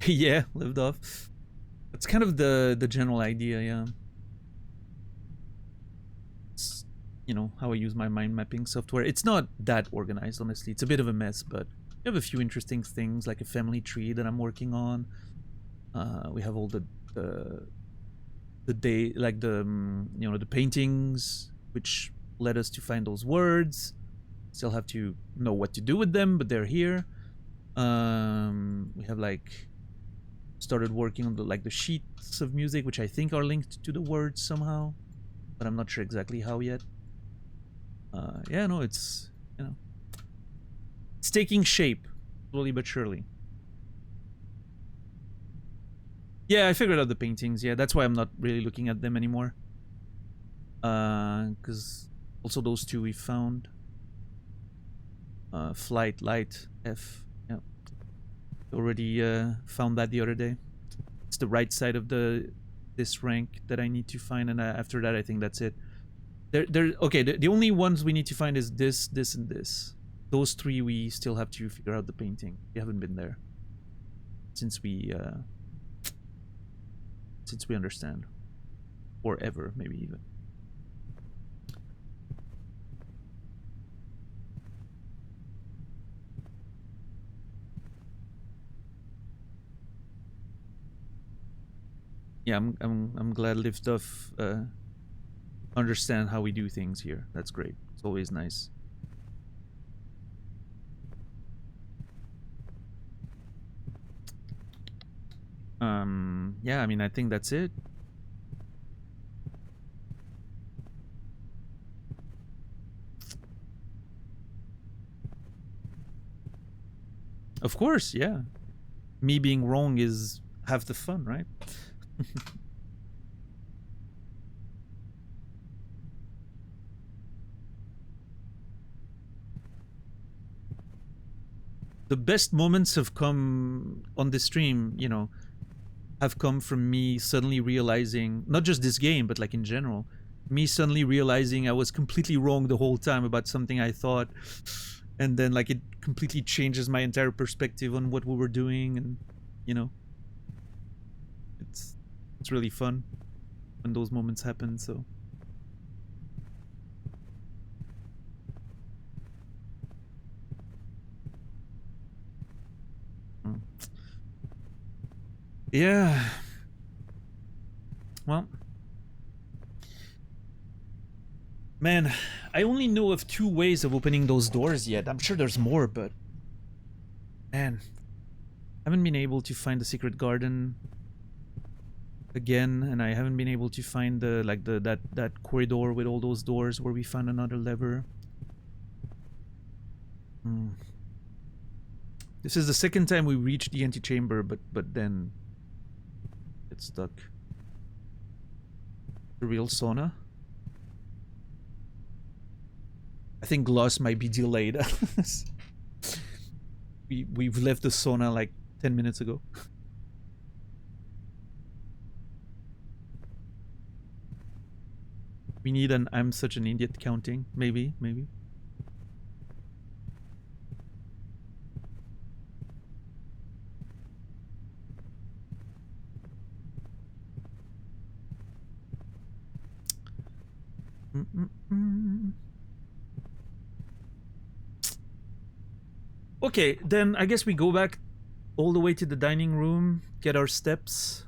Yeah, lived off. That's kind of the general idea, yeah. You know, how I use my mind mapping software. It's not that organized, honestly. It's a bit of a mess, but we have a few interesting things, like a family tree that I'm working on. We have all the day, like the, you know, the paintings, which led us to find those words. Still have to know what to do with them, but they're here. We have like started working on the sheets of music, which I think are linked to the words somehow, but I'm not sure exactly how yet. Yeah, no, it's, it's taking shape, slowly but surely. Yeah, I figured out the paintings. Yeah, that's why I'm not really looking at them anymore. Because also those two we found. Flight, light, F. Yeah, already found that the other day. It's the right side of this rank that I need to find, and after that, I think that's it. Okay. The only ones we need to find is this, this, and this. Those three we still have to figure out the painting. We haven't been there since we understand, or ever, maybe even. Yeah, I'm glad Liftduff understand how we do things here. That's great. It's always nice. Yeah, I mean, I think that's it. Of course, yeah. Me being wrong is half the fun, right? The best moments have come on the stream, have come from me suddenly realizing, not just this game, but like in general, me suddenly realizing I was completely wrong the whole time about something I thought, and then like it completely changes my entire perspective on what we were doing, and it's really fun when those moments happen. So yeah, well, man, I only know of 2 ways of opening those doors yet. I'm sure there's more, but man, I haven't been able to find the secret garden again, and I haven't been able to find that corridor with all those doors where we found another lever. This is the second time we reached the antechamber, but then it's stuck. The real sauna? I think Gloss might be delayed. We've left the sauna like 10 minutes ago. We need an I'm such an idiot counting. Maybe. Okay, then I guess we go back all the way to the dining room, get our steps.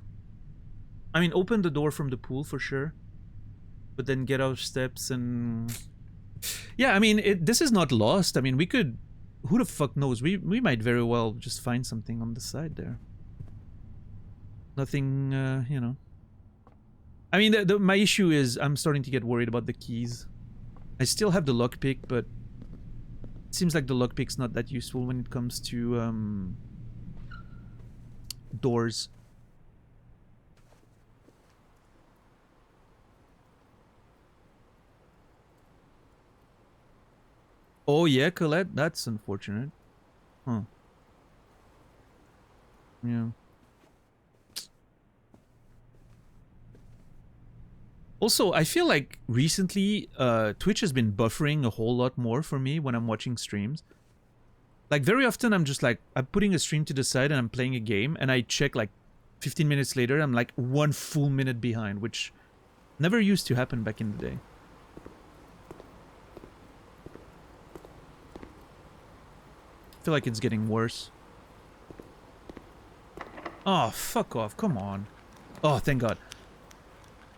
I mean, open the door from the pool for sure, but then get our steps and... Yeah, I mean, this is not lost. I mean, we could... Who the fuck knows? We might very well just find something on the side there. Nothing, I mean, my issue is I'm starting to get worried about the keys. I still have the lockpick, but it seems like the lockpick's not that useful when it comes to doors. Oh yeah, Colette? That's unfortunate. Huh. Yeah. Also, I feel like recently Twitch has been buffering a whole lot more for me when I'm watching streams. Like very often I'm just like, I'm putting a stream to the side and I'm playing a game and I check like 15 minutes later, I'm like 1 full minute behind, which never used to happen back in the day. I feel like it's getting worse. Oh, fuck off, come on. Oh, thank God.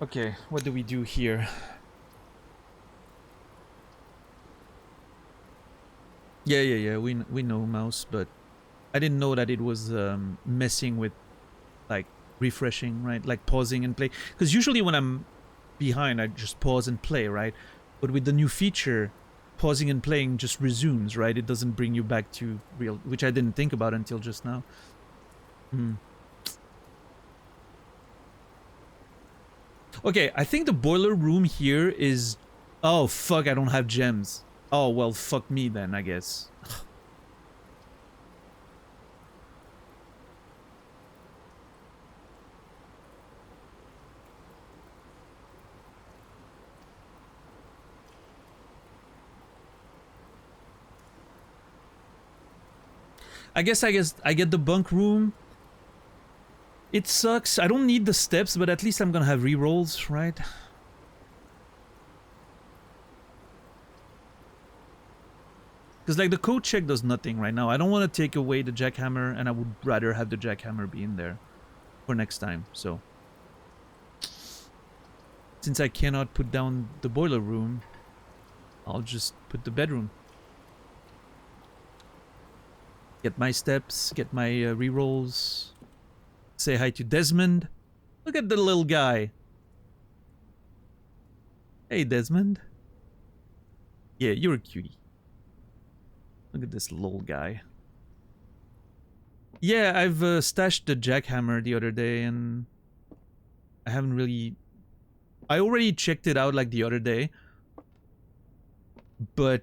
Okay, what do we do here? Yeah, we know mouse, but I didn't know that it was messing with, like, refreshing, right? Like pausing and play. Because usually when I'm behind, I just pause and play, right? But with the new feature, pausing and playing just resumes, right? It doesn't bring you back to real, which I didn't think about until just now. Okay, I think the boiler room here is... Oh, fuck, I don't have gems. Oh, well, fuck me then, I guess. I guess I get the bunk room. It sucks. I don't need the steps, but at least I'm gonna have rerolls, right? Because like the code check does nothing right now. I don't want to take away the jackhammer, and I would rather have the jackhammer be in there for next time. So since I cannot put down the boiler room, I'll just put the bedroom. Get my steps, get my rerolls. Say hi to Desmond. Look at the little guy. Hey, Desmond. Yeah, you're a cutie. Look at this little guy. Yeah, I've stashed the jackhammer the other day, and I haven't really... I already checked it out like the other day, but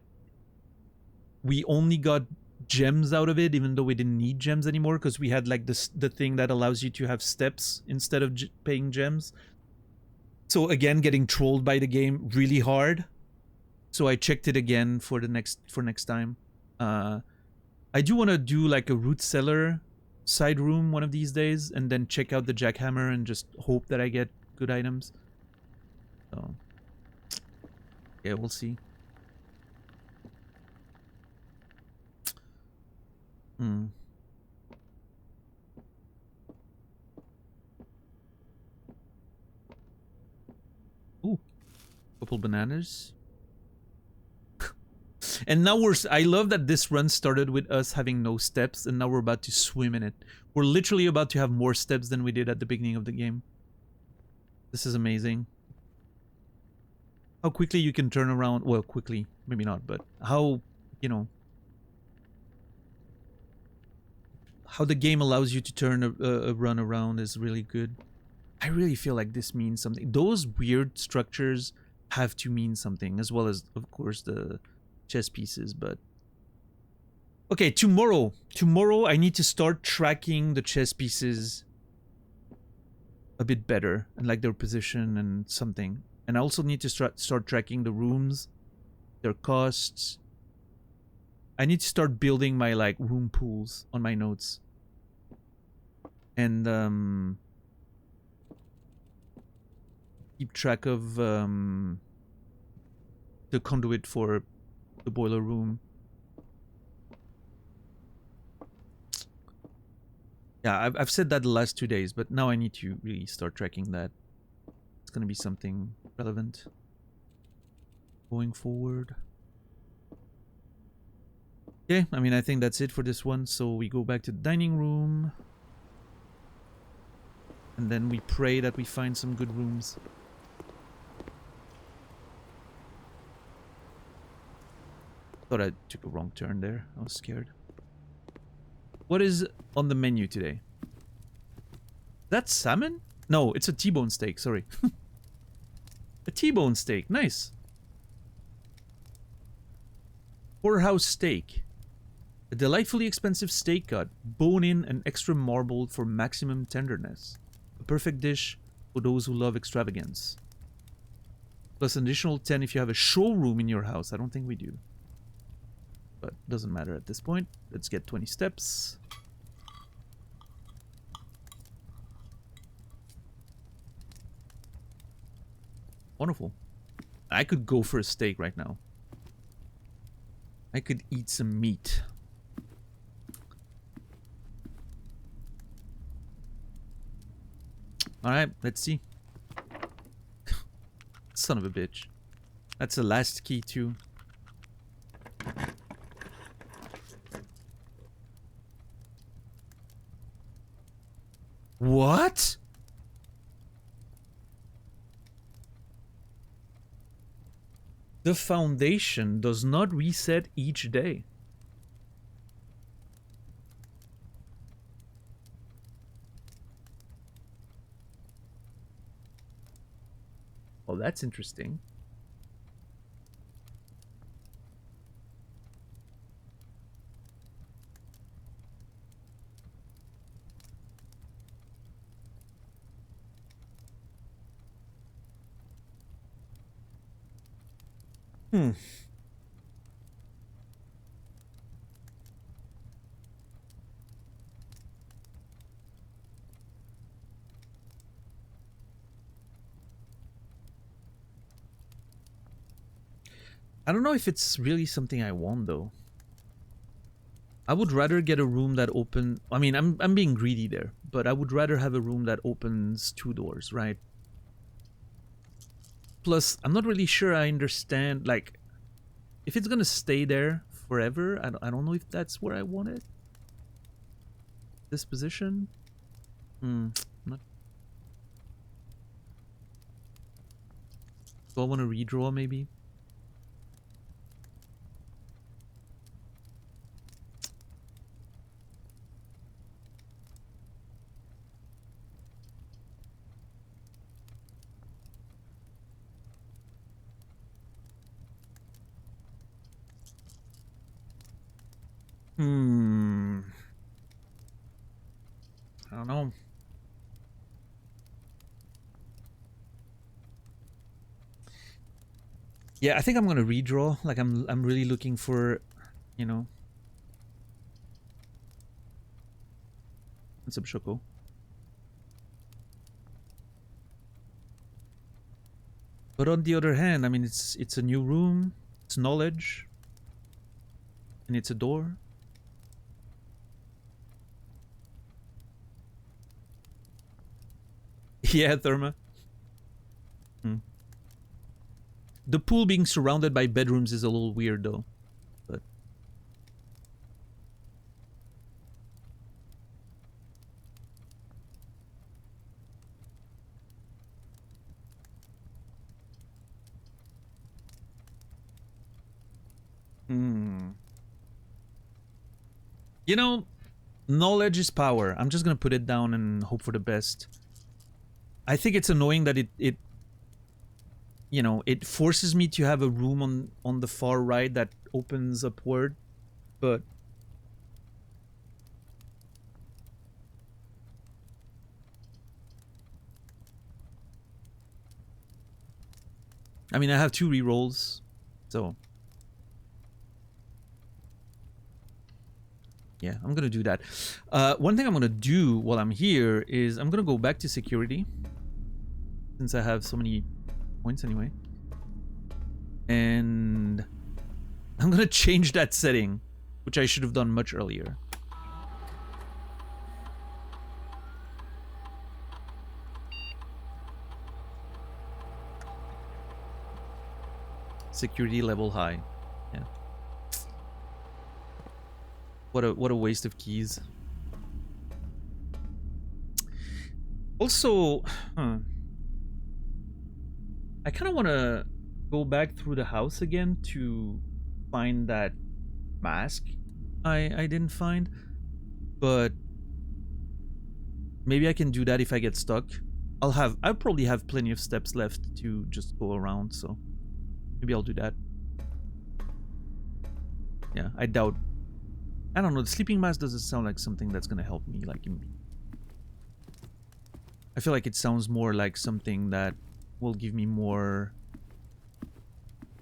we only got gems out of it, even though we didn't need gems anymore, because we had like this the thing that allows you to have steps instead of paying gems. So again, getting trolled by the game really hard. So I checked it again for the next time. I do want to do like a root cellar side room one of these days, and then check out the jackhammer and just hope that I get good items. So yeah, we'll see. Ooh, couple bananas. And now I love that this run started with us having no steps, and now we're about to swim in it. We're literally about to have more steps than we did at the beginning of the game. This is amazing. How quickly you can turn around, well, quickly, maybe not, but how, you know, how the game allows you to turn a run around is really good. I really feel like this means something. Those weird structures have to mean something, as well as, of course, the chess pieces, but... Okay, tomorrow I need to start tracking the chess pieces a bit better, and like their position and something. And I also need to start tracking the rooms, their costs. I need to start building my like room pools on my notes. And keep track of the conduit for the boiler room. Yeah, I've said that the last 2 days, but now I need to really start tracking that. It's gonna be something relevant going forward. Okay, I mean, I think that's it for this one. So we go back to the dining room. And then we pray that we find some good rooms. Thought I took a wrong turn there. I was scared. What is on the menu today? That's salmon? No, it's a T-bone steak, sorry. A T-bone steak, nice. Porterhouse steak. A delightfully expensive steak cut, bone-in and extra marbled for maximum tenderness. A perfect dish for those who love extravagance. Plus an additional 10 if you have a showroom in your house. I don't think we do. But doesn't matter at this point. Let's get 20 steps. Wonderful. I could go for a steak right now. I could eat some meat. Alright, let's see. Son of a bitch. That's the last key too. What? The foundation does not reset each day. Oh, that's interesting. Hmm. I don't know if it's really something I want though. I would rather get a room that open. I mean, I'm being greedy there, but I would rather have a room that opens 2 doors, right? Plus, I'm not really sure I understand, like, if it's gonna stay there forever. I don't know if that's where I want it. This position. Not. Do I want to redraw maybe? I don't know. Yeah, I think I'm gonna redraw. Like I'm really looking for, you know, some choco. But on the other hand, I mean, it's a new room, it's knowledge, and it's a door. Yeah, Therma. The pool being surrounded by bedrooms is a little weird though. But you know, knowledge is power. I'm just gonna put it down and hope for the best. I think it's annoying that it you know, it forces me to have a room on the far right that opens upward, but I mean, I have 2 rerolls, so yeah, I'm gonna do that. One thing I'm gonna do while I'm here is I'm gonna go back to security, since I have so many points anyway. And I'm gonna change that setting, which I should have done much earlier. Security level high. Yeah. What a waste of keys. Also, I kind of want to go back through the house again to find that mask I didn't find, but maybe I can do that if I get stuck. I'll probably have plenty of steps left to just go around, so maybe I'll do that. Yeah, I doubt. I don't know, the sleeping mask doesn't sound like something that's gonna help me, like, I feel like it sounds more like something that will give me more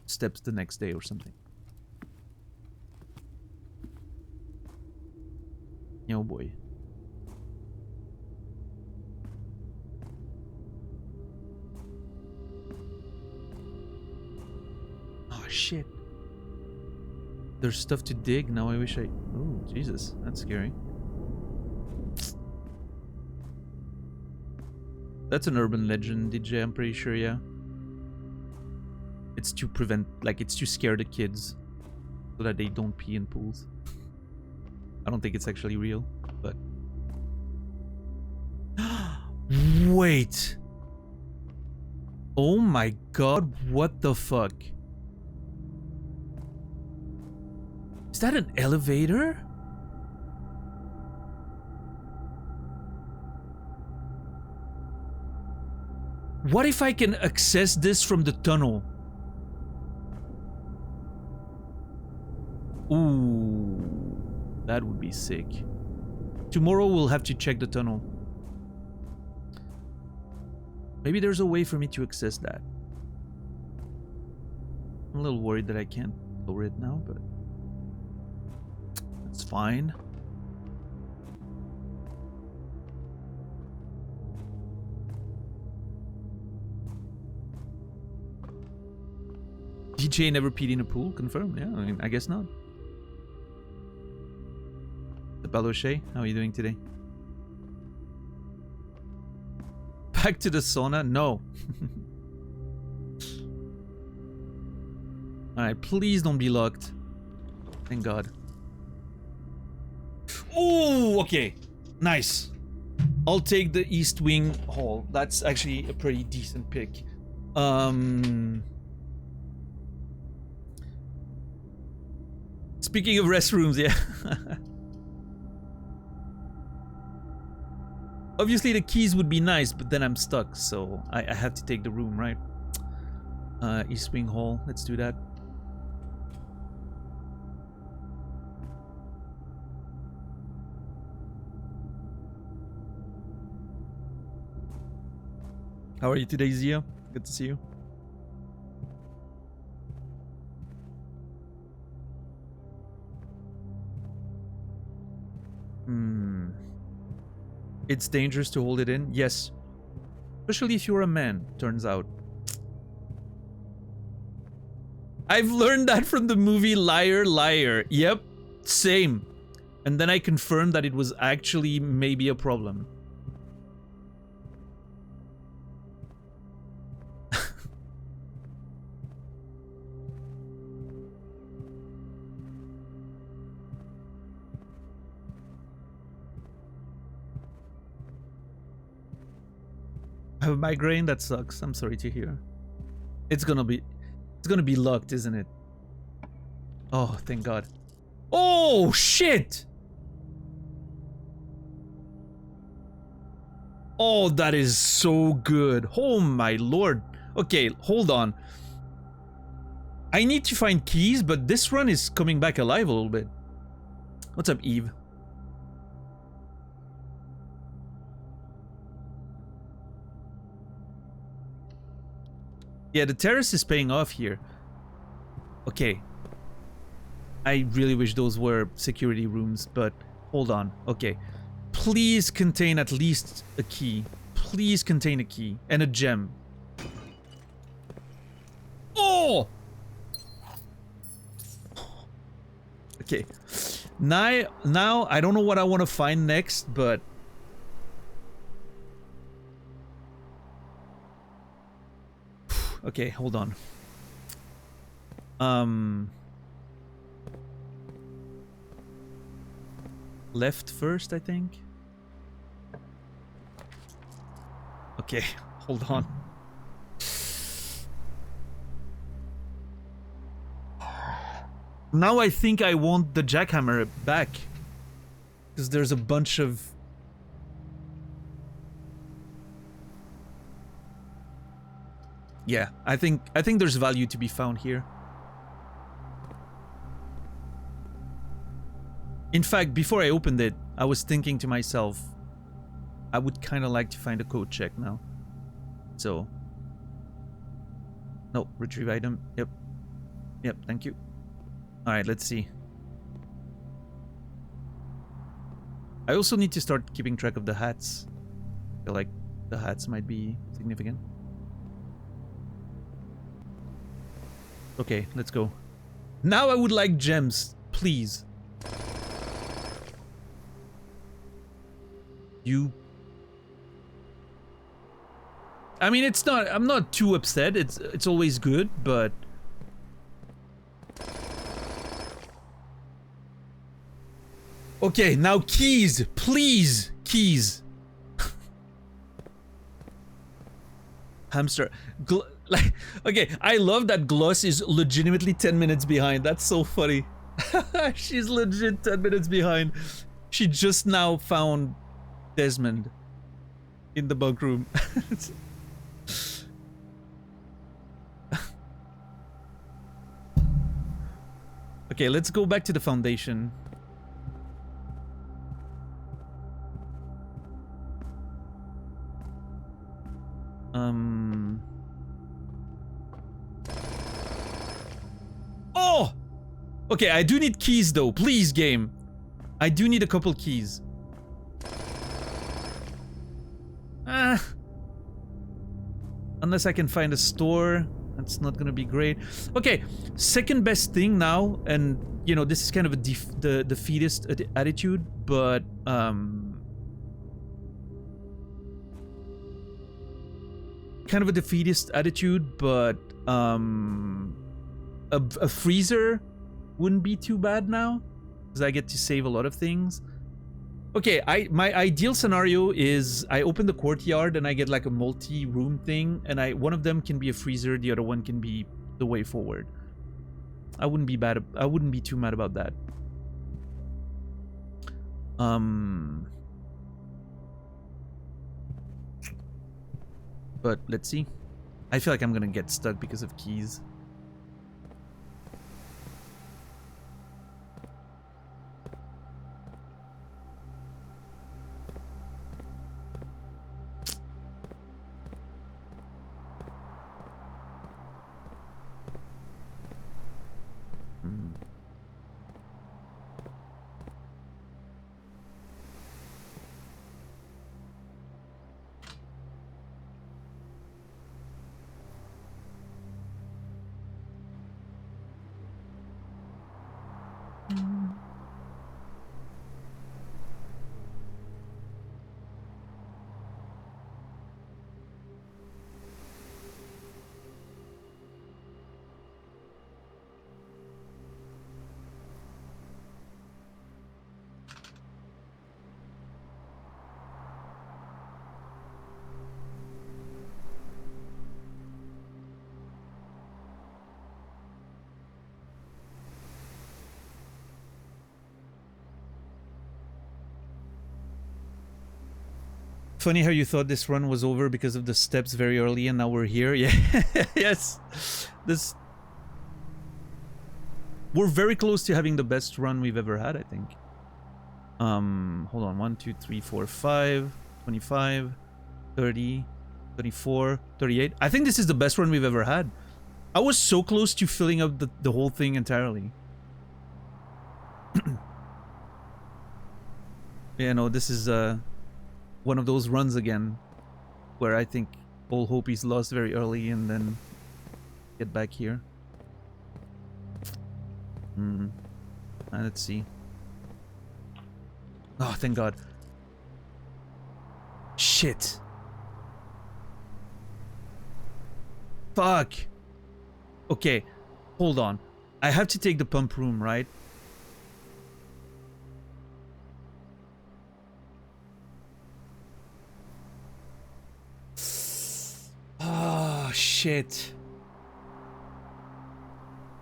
steps the next day or something. Oh boy. Oh shit. There's stuff to dig. Now I wish I... Oh, Jesus. That's scary. That's an urban legend, DJ, I'm pretty sure, yeah. It's to prevent... Like, it's to scare the kids so that they don't pee in pools. I don't think it's actually real, but... Wait! Oh my god, what the fuck? Is that an elevator? What if I can access this from the tunnel? Ooh, that would be sick. Tomorrow we'll have to check the tunnel. Maybe there's a way for me to access that. I'm a little worried that I can't lower it now, but it's fine. DJ never peed in a pool? Confirmed. Yeah, I mean, I guess not. The Baloche, how are you doing today? Back to the sauna? No. Alright, please don't be locked. Thank God. Oh, okay. Nice. I'll take the East Wing Hall. That's actually a pretty decent pick. Speaking of restrooms, yeah. Obviously the keys would be nice, but then I'm stuck, so I have to take the room, right? East Wing Hall, let's do that. How are you today, Zia? Good to see you. It's dangerous to hold it in? Yes. Especially if you're a man, turns out. I've learned that from the movie Liar, Liar. Yep, same. And then I confirmed that it was actually maybe a problem. I have a migraine? That sucks. I'm sorry to hear. It's gonna be locked, isn't it? Oh, thank God. Oh, shit! Oh, that is so good. Oh my lord. Okay, hold on. I need to find keys, but this run is coming back alive a little bit. What's up, Eve? Yeah, the terrace is paying off here. Okay. I really wish those were security rooms, but hold on. Okay. Please contain at least a key. Please contain a key and a gem. Oh! Okay. Now I don't know what I want to find next, but okay, hold on. Left first, I think. Okay, hold on. Now I think I want the jackhammer back. Because there's a bunch of... Yeah, I think there's value to be found here. In fact, before I opened it, I was thinking to myself, I would kind of like to find a code check now. So... No, retrieve item. Yep. Yep, thank you. Alright, let's see. I also need to start keeping track of the hats. I feel like the hats might be significant. Okay, let's go. Now I would like gems, please. You... I mean, it's not... I'm not too upset. It's always good, but... Okay, now keys, please, keys. Hamster. Like, okay, I love that Gloss is legitimately 10 minutes behind. That's so funny. She's legit 10 minutes behind. She just now found Desmond in the bunk room. Okay, let's go back to the foundation. Oh! Okay, I do need keys though. Please, game. I do need a couple keys. Unless I can find a store. That's not gonna be great. Okay, second best thing now, and you know, this is kind of a the defeatist attitude, but kind of a defeatist attitude, but a freezer wouldn't be too bad now, because I get to save a lot of things. Okay, my ideal scenario is I open the courtyard and I get like a multi-room thing, and one of them can be a freezer, the other one can be the way forward. I wouldn't be too mad about that. But let's see. I feel like I'm gonna get stuck because of keys. Funny how you thought this run was over because of the steps very early and now we're here. Yeah. Yes. We're very close to having the best run we've ever had, I think. Hold on. 1, 2, 3, 4, 5, 25, 30, 34, 38. I think this is the best run we've ever had. I was so close to filling up the whole thing entirely. Yeah, no, this is one of those runs again where I think all hope is lost very early and then get back here. Let's see. Oh, thank God. Shit. Fuck. Okay, hold on. I have to take the pump room, right? Oh, shit.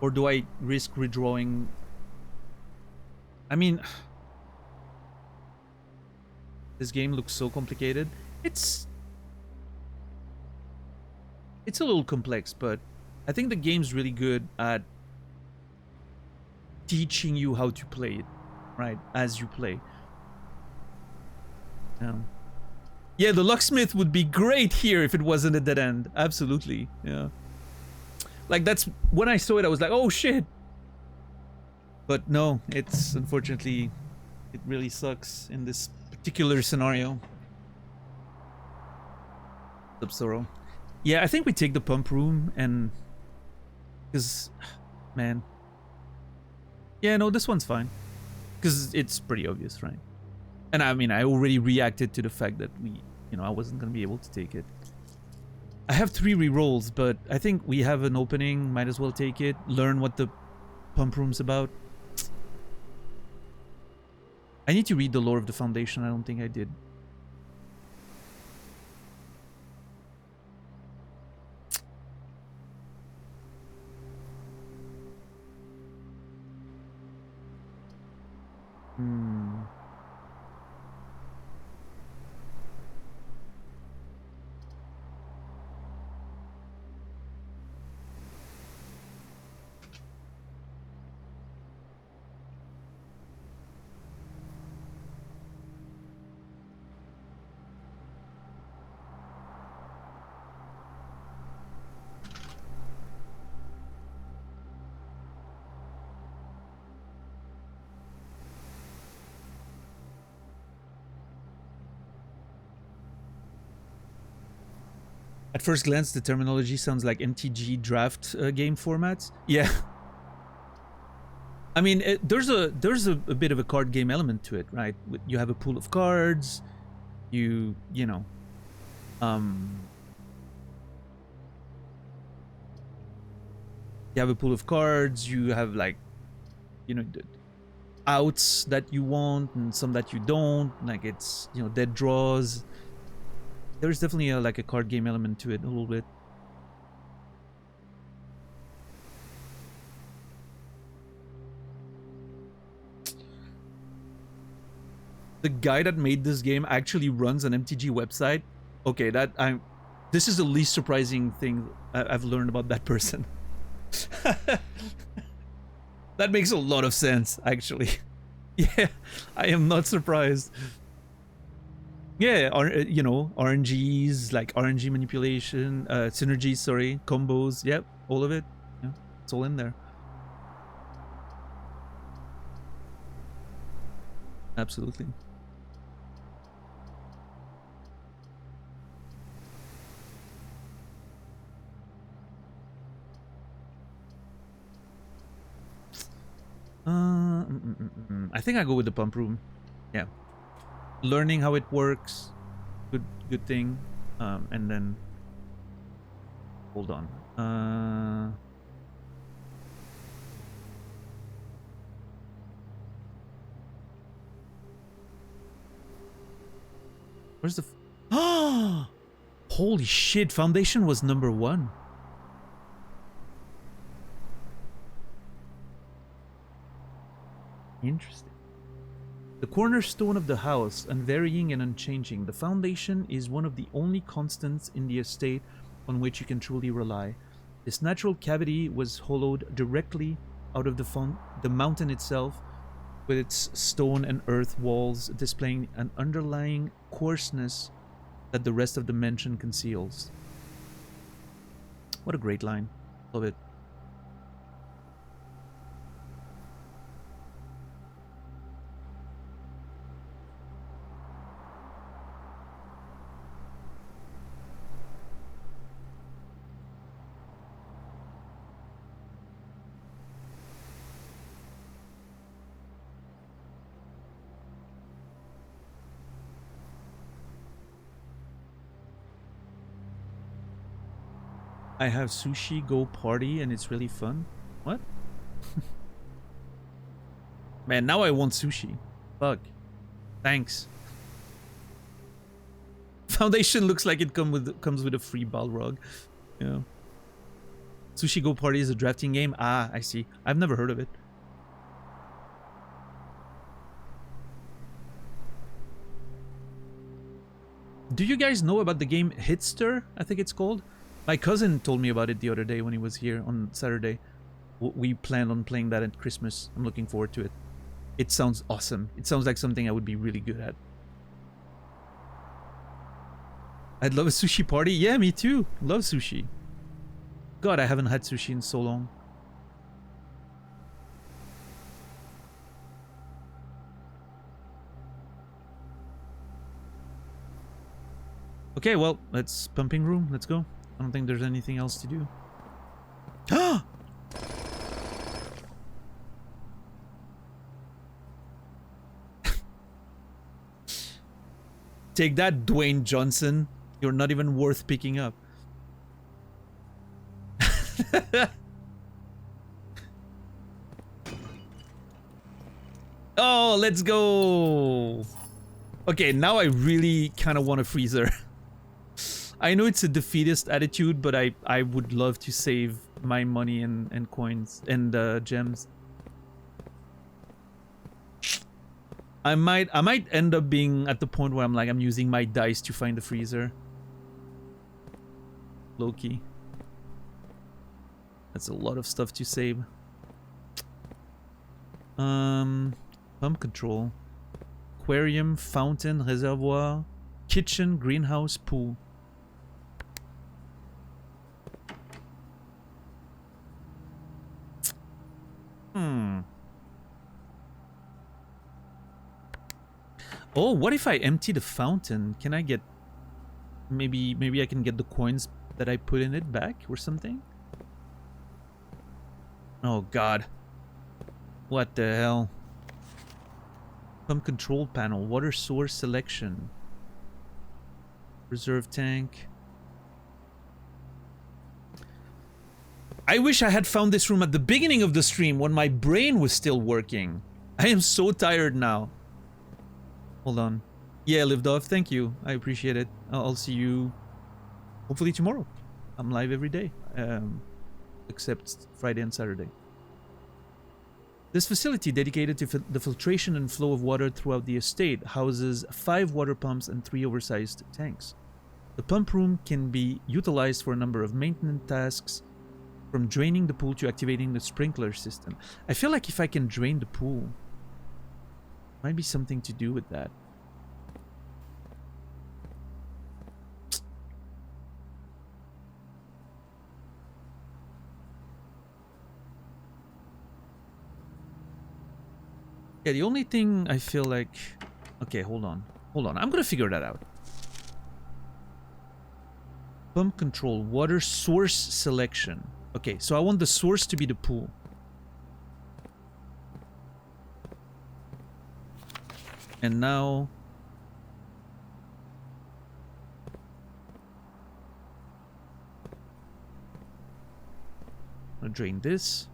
Or do I risk redrawing? I mean, this game looks so complicated. It's a little complex, but I think the game's really good at teaching you how to play it, right? As you play. Yeah, the locksmith would be great here if it wasn't a dead end. Absolutely, yeah. Like, that's when I saw it, I was like, oh shit. But no, it's unfortunately, it really sucks in this particular scenario. Sub-Sorrow. Yeah, I think we take the pump room and... Because, man. Yeah, no, this one's fine. Because it's pretty obvious, right? And I mean, I already reacted to the fact that I wasn't going to be able to take it. I have 3 rerolls, but I think we have an opening. Might as well take it. Learn what the pump room's about. I need to read the lore of the foundation. I don't think I did. Hmm. At first glance, the terminology sounds like MTG draft game formats. Yeah. I mean, there's a bit of a card game element to it, right? You have a pool of cards. You know, you have a pool of cards. You have like, you know, outs that you want and some that you don't. Like it's, you know, dead draws. There's definitely like a card game element to it a little bit. The guy that made this game actually runs an MTG website. Okay, this is the least surprising thing I've learned about that person. That makes a lot of sense, actually. Yeah, I am not surprised. Yeah, you know, RNGs, like RNG manipulation, synergies, sorry, combos, yep, all of it. Yeah, it's all in there. Absolutely. I think I go with the pump room. Yeah. Learning how it works, good thing. And then hold on. Where's the holy shit, Foundation was #1. Interesting. The cornerstone of the house, unvarying and unchanging, the foundation is one of the only constants in the estate on which you can truly rely. This natural cavity was hollowed directly out of the mountain itself, with its stone and earth walls displaying an underlying coarseness that the rest of the mansion conceals. What a great line. Love it. I have sushi go party and it's really fun. What? Man, now I want sushi. Fuck. Thanks. Foundation looks like it comes with a free Balrog. You know. Sushi Go Party is a drafting game? Ah, I see. I've never heard of it. Do you guys know about the game Hitster? I think it's called. My cousin told me about it the other day when he was here on Saturday. We planned on playing that at Christmas. I'm looking forward to it. It sounds awesome. It sounds like something I would be really good at. I'd love a sushi party. Yeah, me too. Love sushi. God, I haven't had sushi in so long. Okay, well, let's pumping room. Let's go. I don't think there's anything else to do. Ah! Take that, Dwayne Johnson. You're not even worth picking up. Oh, let's go. Okay, now I really kind of want a freezer. I know it's a defeatist attitude, but I would love to save my money and coins and gems. I might end up being at the point where I'm using my dice to find the freezer. Low-key. That's a lot of stuff to save. Pump control. Aquarium, fountain, reservoir, kitchen, greenhouse, pool. Oh, what if I empty the fountain? Can I get... Maybe I can get the coins that I put in it back or something? Oh, God. What the hell? Pump control panel. Water source selection. Reserve tank. I wish I had found this room at the beginning of the stream when my brain was still working. I am so tired now. Hold on. Yeah, lived off. Thank you. I appreciate it. I'll see you hopefully tomorrow. I'm live every day. Except Friday and Saturday. This facility, dedicated to the filtration and flow of water throughout the estate, houses 5 water pumps and 3 oversized tanks. The pump room can be utilized for a number of maintenance tasks, from draining the pool to activating the sprinkler system. I feel like if I can drain the pool, might be something to do with that. Yeah, the only thing I feel like... Okay, hold on. Hold on. I'm gonna figure that out. Pump control. Water source selection. Okay, so I want the source to be the pool. And now... I'm gonna drain this.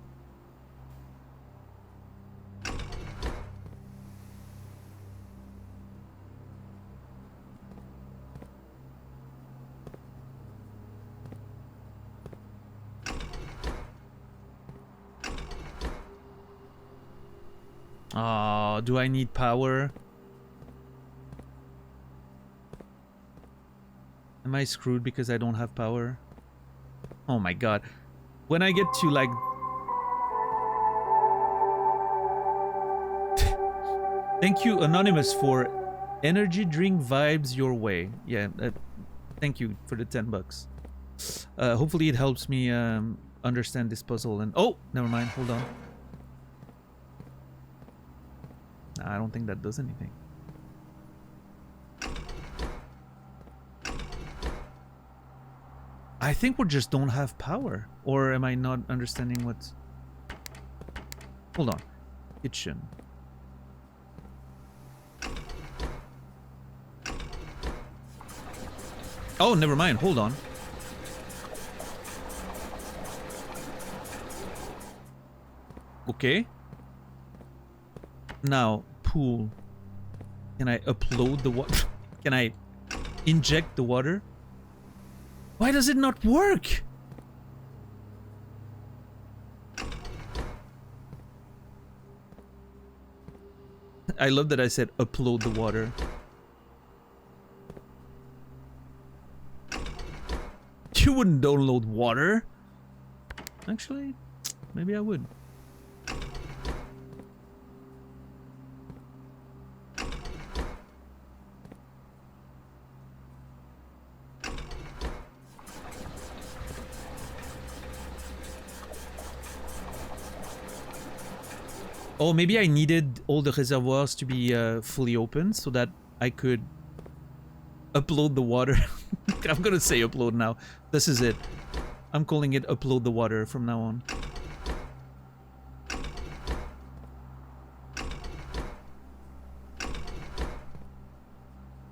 Oh, do I need power? Am I screwed because I don't have power? Oh my god. When I get to like... Thank you, Anonymous, for energy drink vibes your way. Yeah, thank you for the 10 bucks. Hopefully it helps me understand this puzzle and... Oh, never mind, hold on. I don't think that does anything. I think we just don't have power. Or am I not understanding what's... Hold on. Kitchen. Oh, never mind. Hold on. Okay. Now, pool. Can I upload the water? Can I inject the water? Why does it not work? I love that I said upload the water. You wouldn't download water. Actually, maybe I would. Oh, maybe I needed all the reservoirs to be fully open so that I could upload the water. I'm gonna say upload now. This is it. I'm calling it upload the water from now on.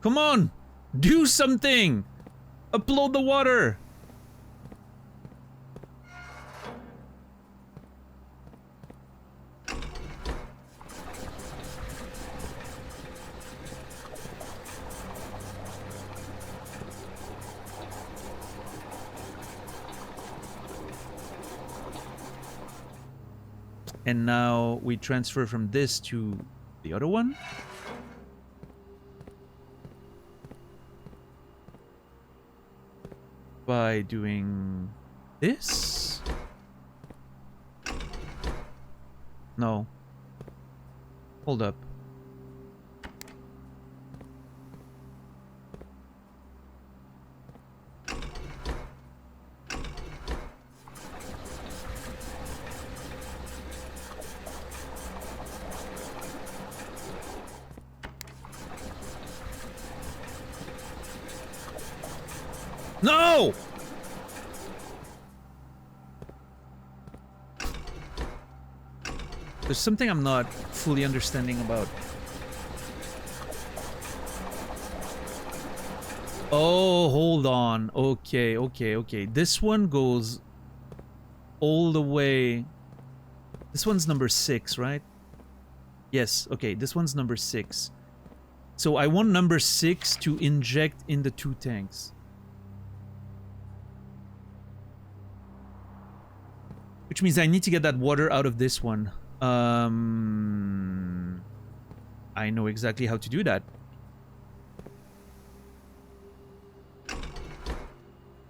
Come on! Do something! Upload the water! And now we transfer from this to the other one? By doing this? No. Hold up. No! There's something I'm not fully understanding about. Oh, hold on. Okay. This one goes all the way. This one's number 6, right? Yes, okay, this one's number 6. So I want number 6 to inject in the 2 tanks. Which means I need to get that water out of this one. I know exactly how to do that.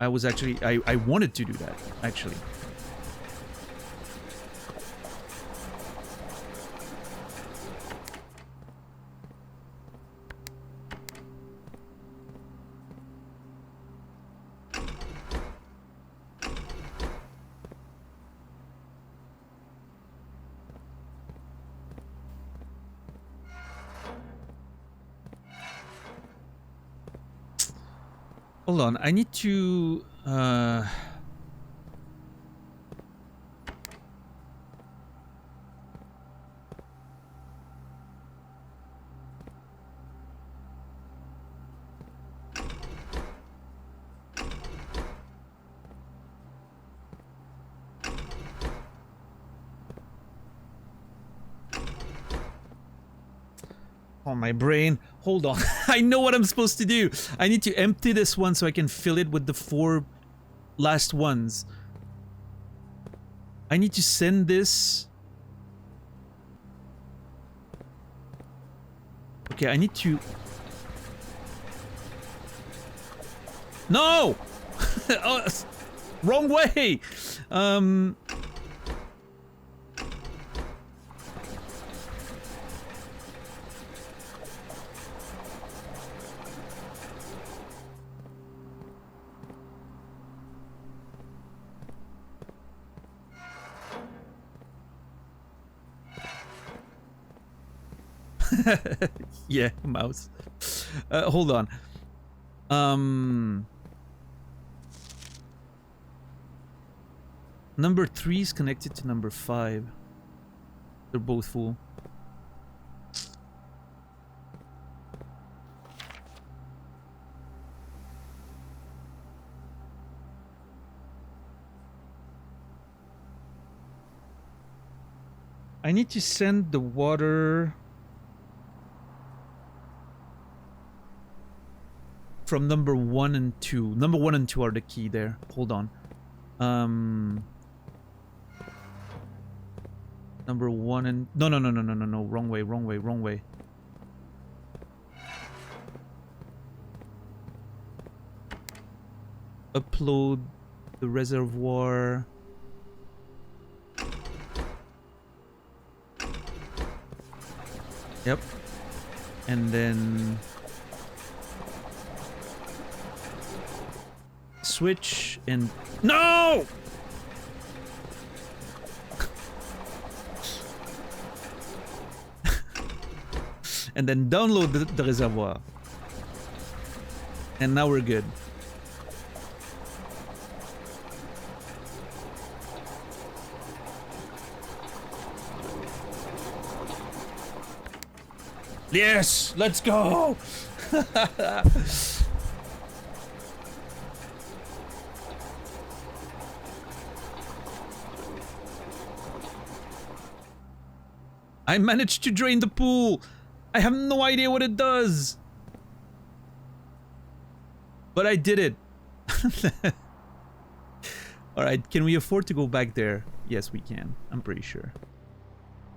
I wanted to do that, actually. Hold on, I need to... Oh, my brain. Hold on. I know what I'm supposed to do. I need to empty this one so I can fill it with the 4 last ones. I need to send this... Okay, I need to... No! Oh, wrong way! Yeah, mouse. Hold on. Number 3 is connected to number 5. They're both full. I need to send the water from number 1 and 2. Number 1 and 2 are the key there. Hold on. Number 1 and... No. Wrong way. Upload the reservoir. Yep. And then... switch and... No! And then download the reservoir. And now we're good. Yes! Let's go! I managed to drain the pool! I have no idea what it does! But I did it! Alright, can we afford to go back there? Yes, we can. I'm pretty sure.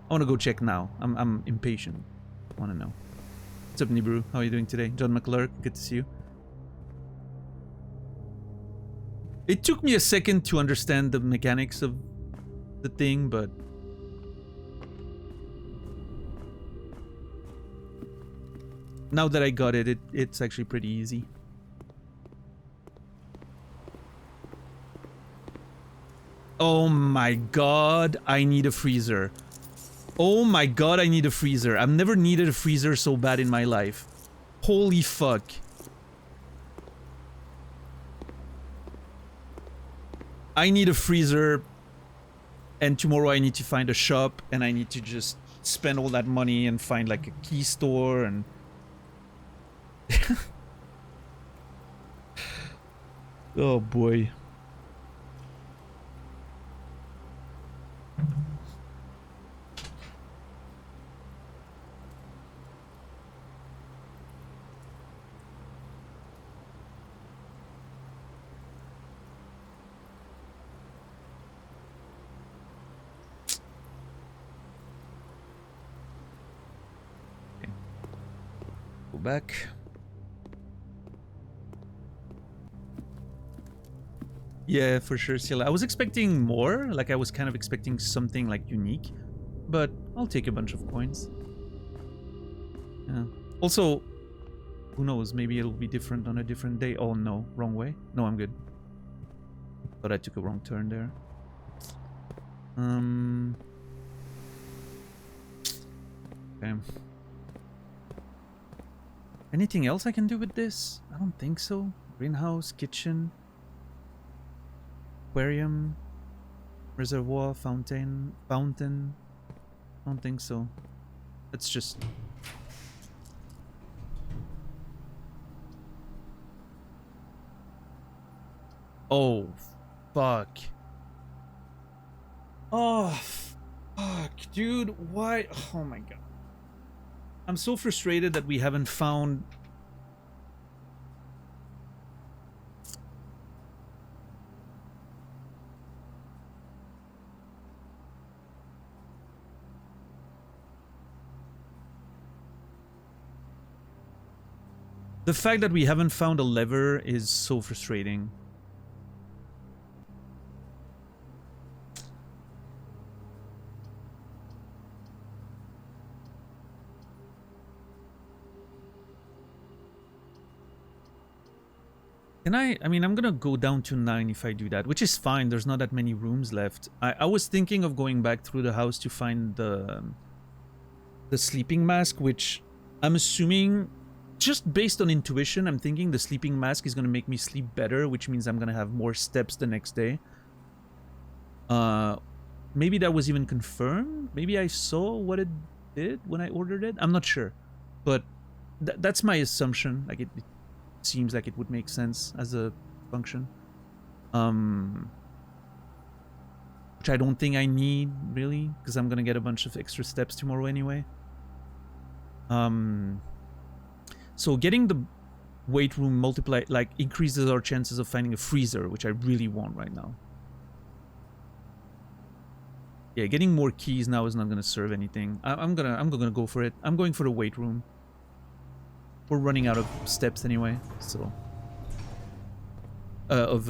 I wanna go check now. I'm impatient. want to know. What's up, Nibru? How are you doing today? John McClurk, good to see you. It took me a second to understand the mechanics of the thing, but now that I got it, it's actually pretty easy. Oh my god, I need a freezer. Oh my god, I need a freezer. I've never needed a freezer so bad in my life. Holy fuck. I need a freezer, and tomorrow I need to find a shop, and I need to just spend all that money and find like a key store and... Oh boy. Back. Yeah, for sure, Cellar. I was expecting more, like I was kind of expecting something like unique, but I'll take a bunch of coins. Yeah. Also, who knows, maybe it'll be different on a different day. Oh no, wrong way. No, I'm good. Thought I took a wrong turn there. Okay. Anything else I can do with this? I don't think so. Greenhouse, kitchen, aquarium, reservoir, fountain. I don't think so. Let's just... Oh, fuck. Oh, fuck, dude. Why? Oh my god. I'm so frustrated that we haven't found... The fact that we haven't found a lever is so frustrating. Can I mean, I'm gonna go down to 9 if I do that, which is fine. There's not that many rooms left. I was thinking of going back through the house to find the sleeping mask, which I'm assuming, just based on intuition, I'm thinking the sleeping mask is gonna make me sleep better, which means I'm gonna have more steps the next day. Maybe that was even confirmed. Maybe I saw what it did when I ordered it. I'm not sure, but that's my assumption. Like it seems like it would make sense as a function, which I don't think I need really, because I'm gonna get a bunch of extra steps tomorrow anyway. So getting the weight room increases our chances of finding a freezer, which I really want right now. Yeah, getting more keys now is not gonna serve anything. I'm gonna go for it. I'm going for the weight room. We're running out of steps anyway, so of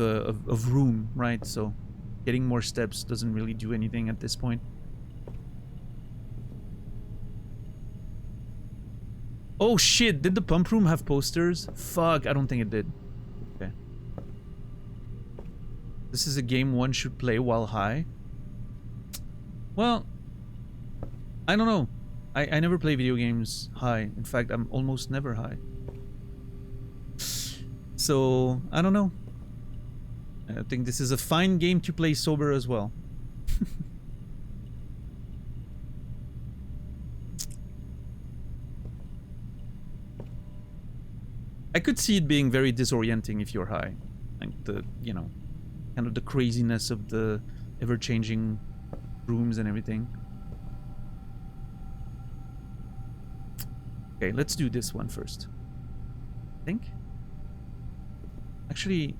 room, right? So getting more steps doesn't really do anything at this point. Oh shit, did the pump room have posters? Fuck, I don't think it did. Okay. This is a game one should play while high. Well, I don't know. I never play video games high. In fact, I'm almost never high. So, I don't know. I think this is a fine game to play sober as well. I could see it being very disorienting if you're high. Like the, you know, kind of the craziness of the ever-changing rooms and everything. Okay, let's do this one first. I think. Actually,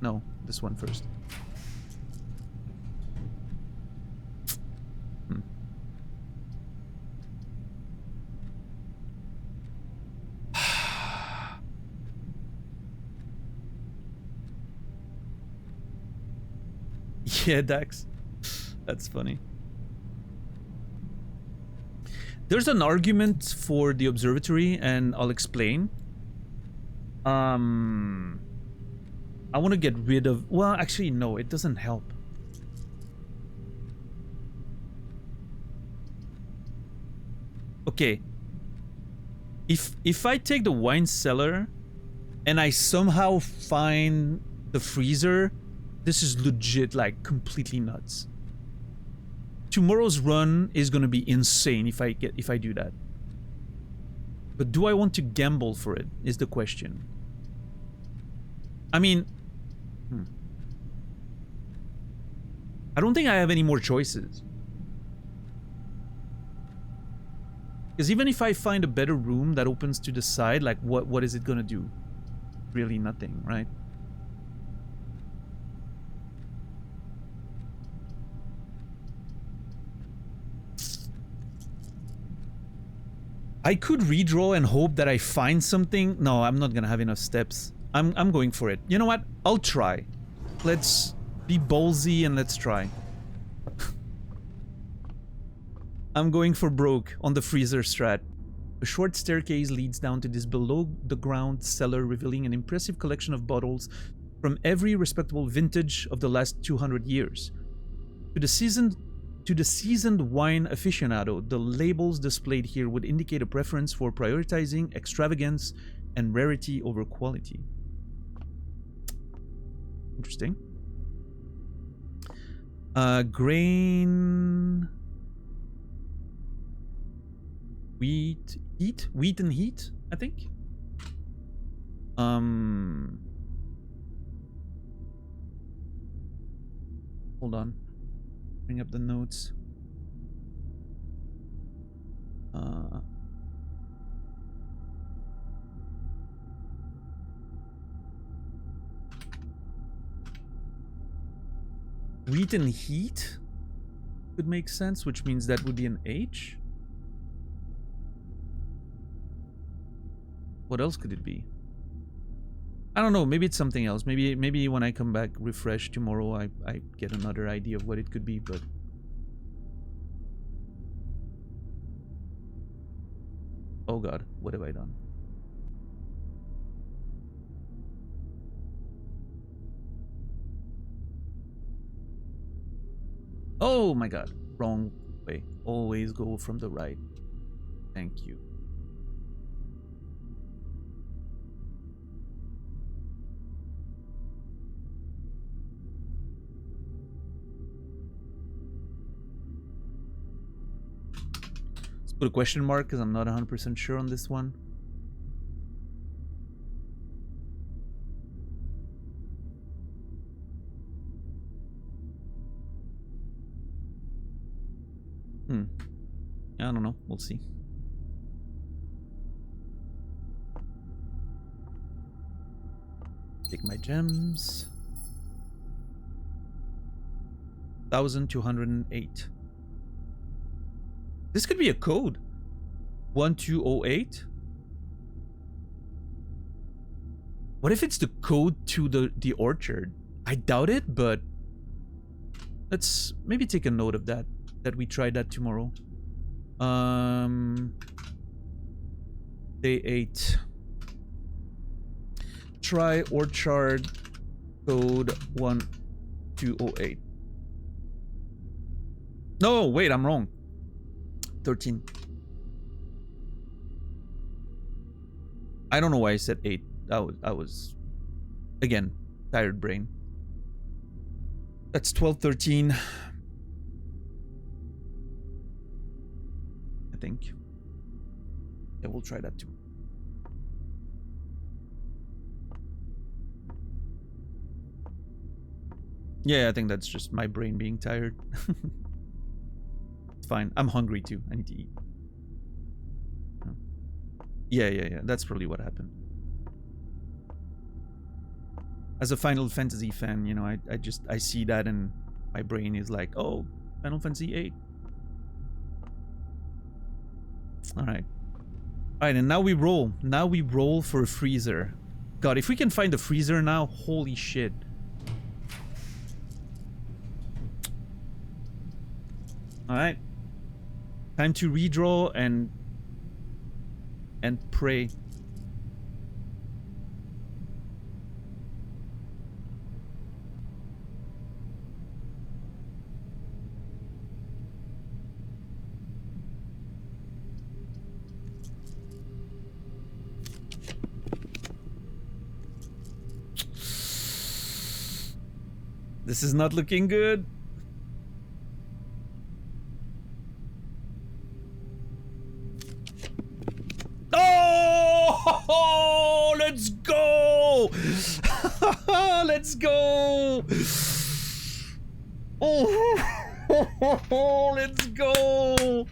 no, this one first. Yeah, Dax. That's funny. There's an argument for the observatory, and I'll explain. I want to get rid of... Well, actually, no, it doesn't help. Okay. If I take the wine cellar and I somehow find the freezer, this is legit, like, completely nuts. Tomorrow's run is gonna be insane if I do that. But do I want to gamble for it, is the question. I mean... I don't think I have any more choices. Because even if I find a better room that opens to the side, like, what is it gonna do? Really nothing, right? I could redraw and hope that I find something. No, I'm not gonna have enough steps. I'm going for it. You know what? I'll try. Let's be ballsy and let's try. I'm going for broke on the freezer strat. A short staircase leads down to this below-the-ground cellar, revealing an impressive collection of bottles from every respectable vintage of the last 200 years. To the seasoned wine aficionado, the labels displayed here would indicate a preference for prioritizing extravagance and rarity over quality. Interesting. Grain... Wheat and heat, I think. Hold on. Bring up the notes. Wheat and heat could make sense, which means that would be an H. What else could it be? I don't know. Maybe it's something else. Maybe when I come back refreshed tomorrow, I get another idea of what it could be. But oh god, what have I done? Oh my god, wrong way. Always go from the right. Thank you. Put a question mark because I'm not 100% sure on this one. I don't know. We'll see. Take my gems. 1,208. This could be a code. 1208. What if it's the code to the orchard? I doubt it, but let's maybe take a note of that we try that tomorrow. Day 8. Try orchard code 1208. No, wait, I'm wrong. 13. I don't know why I said 8. I was again, tired brain. That's 1213. I think. Yeah, we'll try that too. Yeah, I think that's just my brain being tired. It's fine. I'm hungry too. I need to eat. Yeah. That's probably what happened. As a Final Fantasy fan, you know, I see that and my brain is like, oh, Final Fantasy 8. Alright. Alright, and now we roll. Now we roll for a freezer. God, if we can find a freezer now, holy shit. Alright. Time to redraw and pray. This is not looking good. Oh, let's go! Let's go! Oh, let's go!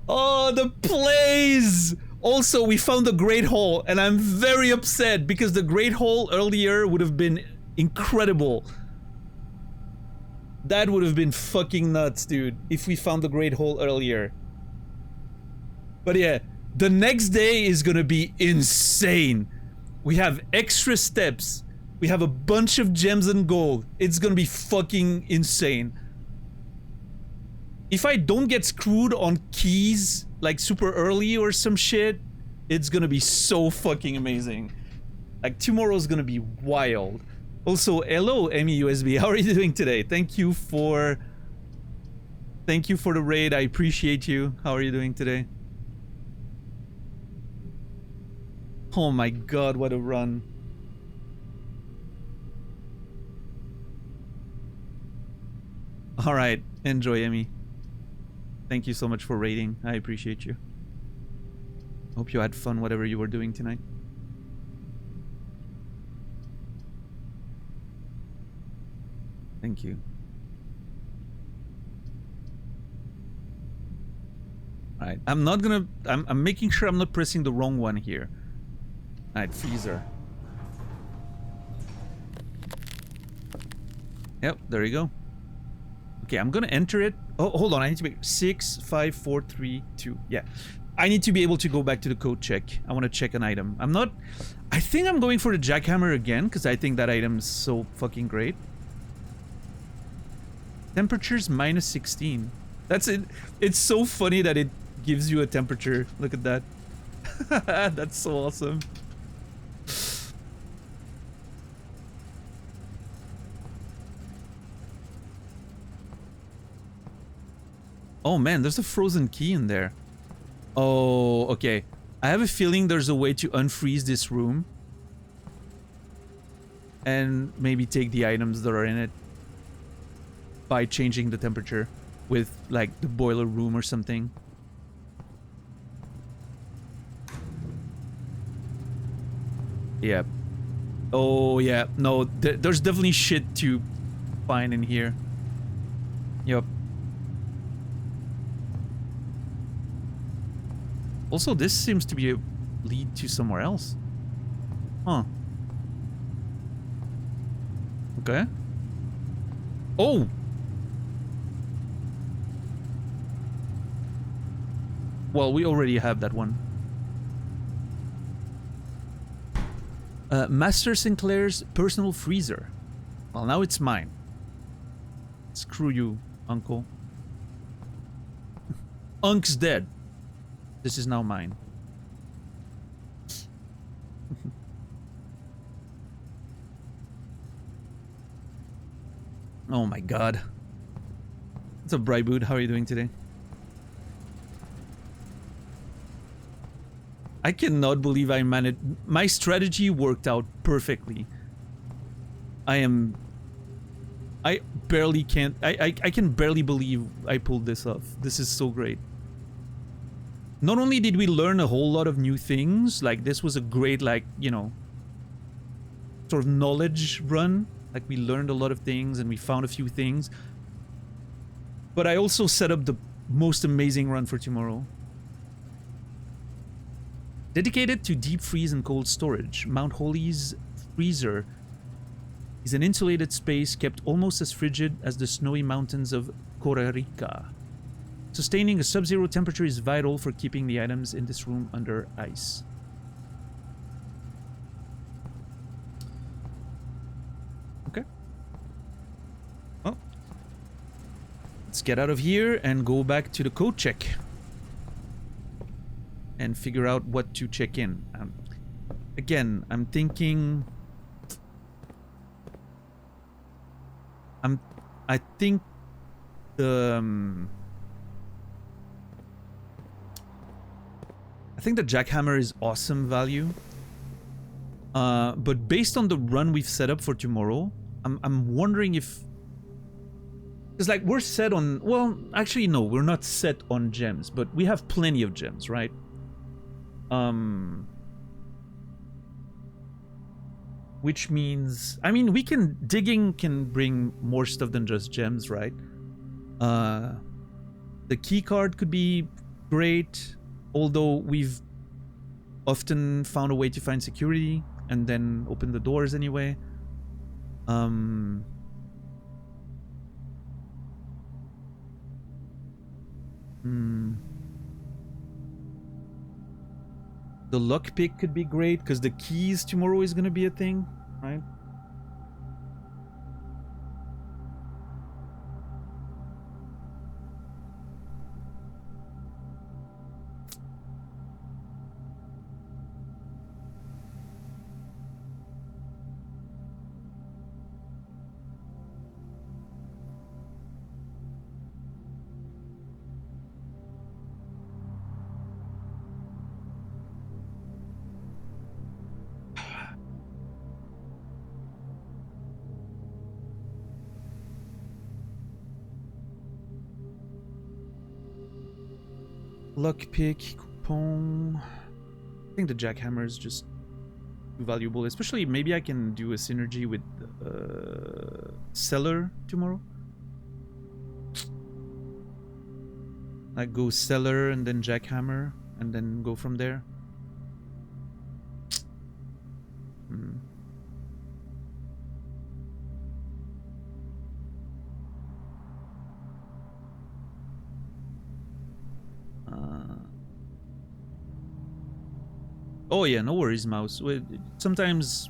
Oh, the plays! Also, we found the Great Hall, and I'm very upset because the Great Hall earlier would have been incredible. That would have been fucking nuts, dude, if we found the Great Hall earlier. But yeah, the next day is gonna be insane. We have extra steps. We have a bunch of gems and gold. It's gonna be fucking insane. If I don't get screwed on keys, like super early or some shit, it's gonna be so fucking amazing. Like, tomorrow's gonna be wild. Also, hello, MEUSB. How are you doing today? Thank you for the raid. I appreciate you. How are you doing today? Oh my god, what a run. Alright, enjoy, Emmy. Thank you so much for raiding. I appreciate you. Hope you had fun whatever you were doing tonight. Thank you. Alright, I'm not gonna... I'm making sure I'm not pressing the wrong one here. Alright, freezer. Yep, there you go. Okay, I'm gonna enter it. Oh, hold on, I need to make 6, 5, 4, 3, 2. Yeah. I need to be able to go back to the code check. I want to check an item. I'm not... I think I'm going for the jackhammer again, because I think that item's so fucking great. Temperature's minus 16. That's it. It's so funny that it gives you a temperature. Look at that. That's so awesome. Oh man, there's a frozen key in there. Oh, okay. I have a feeling there's a way to unfreeze this room. And maybe take the items that are in it. By changing the temperature. With, like, the boiler room or something. Yeah. Oh, yeah. No, there's definitely shit to find in here. Yup. Also, this seems to be a lead to somewhere else. Huh. Okay. Oh! Well, we already have that one. Master Sinclair's personal freezer. Well, now it's mine. Screw you, Uncle. Unc's dead. This is now mine. Oh my god. What's up, Bryboot? How are you doing today? I cannot believe I managed. My strategy worked out perfectly. I barely can't. I can barely believe I pulled this off. This is so great. Not only did we learn a whole lot of new things, like this was a great, like, you know, sort of knowledge run. Like we learned a lot of things and we found a few things. But I also set up the most amazing run for tomorrow. Dedicated to deep freeze and cold storage, Mount Holy's freezer is an insulated space kept almost as frigid as the snowy mountains of Costa Rica. Sustaining a sub-zero temperature is vital for keeping the items in this room under ice. Okay. Oh. Let's get out of here and go back to the code check. And figure out what to check in. Again, I'm thinking... I think the... I think the jackhammer is awesome value. But based on the run we've set up for tomorrow, I'm wondering if... Because, like, we're set on... Well, actually, no, we're not set on gems, but we have plenty of gems, right? Which means... I mean, digging can bring more stuff than just gems, right? The key card could be great, although we've often found a way to find security and then open the doors anyway. The lockpick could be great because the keys tomorrow is going to be a thing, right? Lockpick, coupon. I think the jackhammer is just too valuable. Especially, maybe I can do a synergy with Cellar tomorrow. Like go Cellar and then jackhammer and then go from there. Oh yeah, no worries, Mouse. Sometimes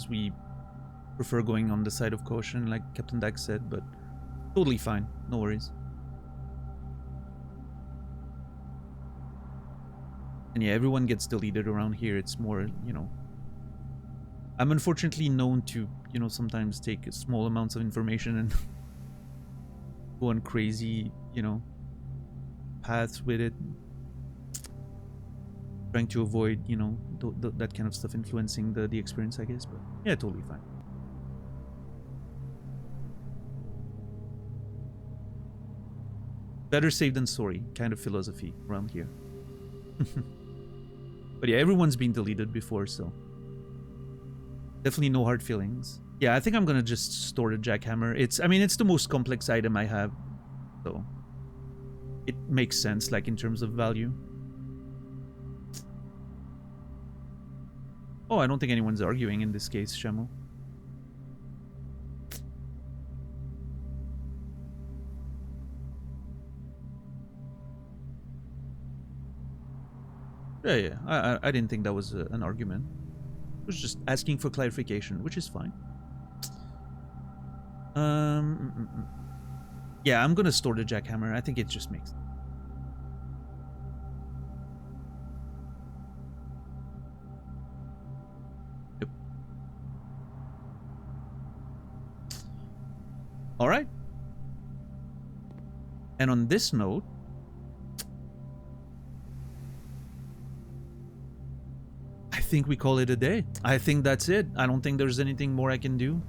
we prefer going on the side of caution, like Captain Dax said, but totally fine. No worries. And yeah, everyone gets deleted around here. It's more, you know... I'm unfortunately known to, you know, sometimes take small amounts of information and go on crazy, you know, paths with it. Trying to avoid, you know, that kind of stuff influencing the experience, I guess. But yeah, totally fine. Better safe than sorry kind of philosophy around here. But yeah, everyone's been deleted before, so definitely no hard feelings. Yeah, I think I'm gonna just store the jackhammer. I mean, it's the most complex item I have, so it makes sense, like in terms of value. Oh, I don't think anyone's arguing in this case, Shamu. Yeah. I didn't think that was an argument. I was just asking for clarification, which is fine. Yeah, I'm gonna store the jackhammer. I think it just makes sense. Yep. All right. And on this note, I think we call it a day. I think that's it. I don't think there's anything more I can do.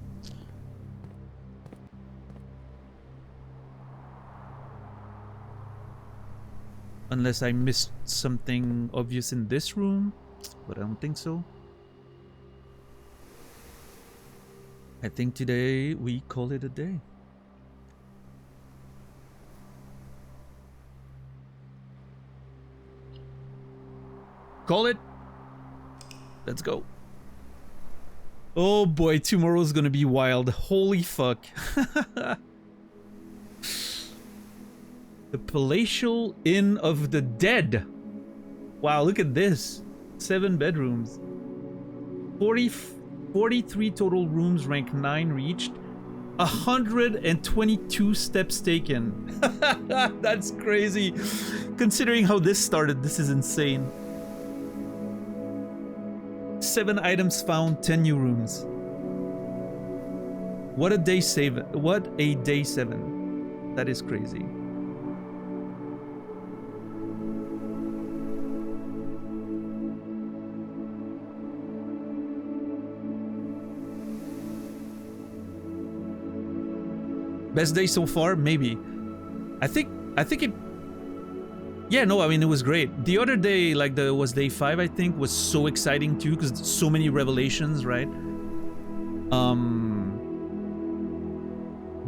Unless I missed something obvious in this room, but I don't think so. I think today we call it a day. Call it. Let's go. Oh boy, tomorrow's gonna be wild. Holy fuck. The Palatial Inn of the Dead. Wow, look at this. 7 bedrooms. 43 total rooms, rank 9 reached. 122 steps taken. That's crazy. Considering how this started, this is insane. 7 items found, 10 new rooms. What a day 7. What a day 7. That is crazy. Best day so far? Maybe. I think it... Yeah, no, I mean, it was great. The other day, like, was day 5, I think, was so exciting too, because so many revelations, right?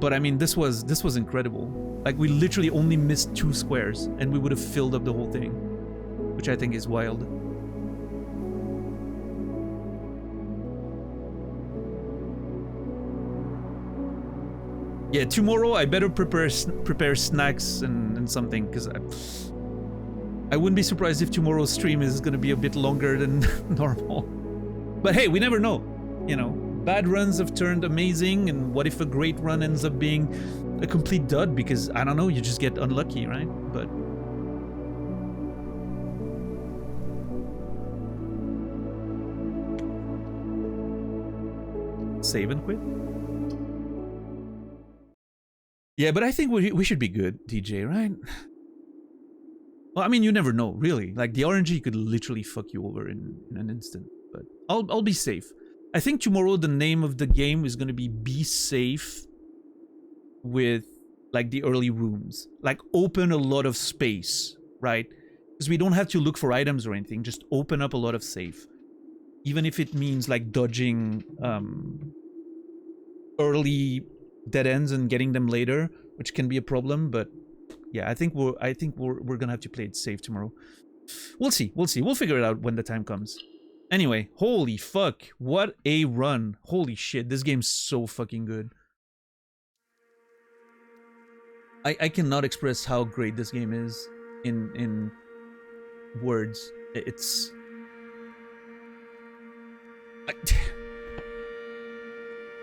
But I mean, this was incredible. Like, we literally only missed 2 squares, and we would have filled up the whole thing, which I think is wild. Yeah, tomorrow I better prepare snacks and something, because I wouldn't be surprised if tomorrow's stream is going to be a bit longer than normal. But hey, we never know, you know. Bad runs have turned amazing, and what if a great run ends up being a complete dud? Because, I don't know, you just get unlucky, right? But... Save and quit? Yeah, but I think we should be good, DJ, right? Well, I mean, you never know, really. Like, the RNG could literally fuck you over in an instant. But I'll be safe. I think tomorrow the name of the game is going to be Safe with, like, the early rooms. Like, open a lot of space, right? Because we don't have to look for items or anything. Just open up a lot of safe. Even if it means, like, dodging early dead ends and getting them later, which can be a problem, but yeah, I think we're gonna have to play it safe tomorrow. We'll see. We'll figure it out when the time comes. Anyway, holy fuck, what a run. Holy shit, this game's so fucking good. I cannot express how great this game is in words. It's...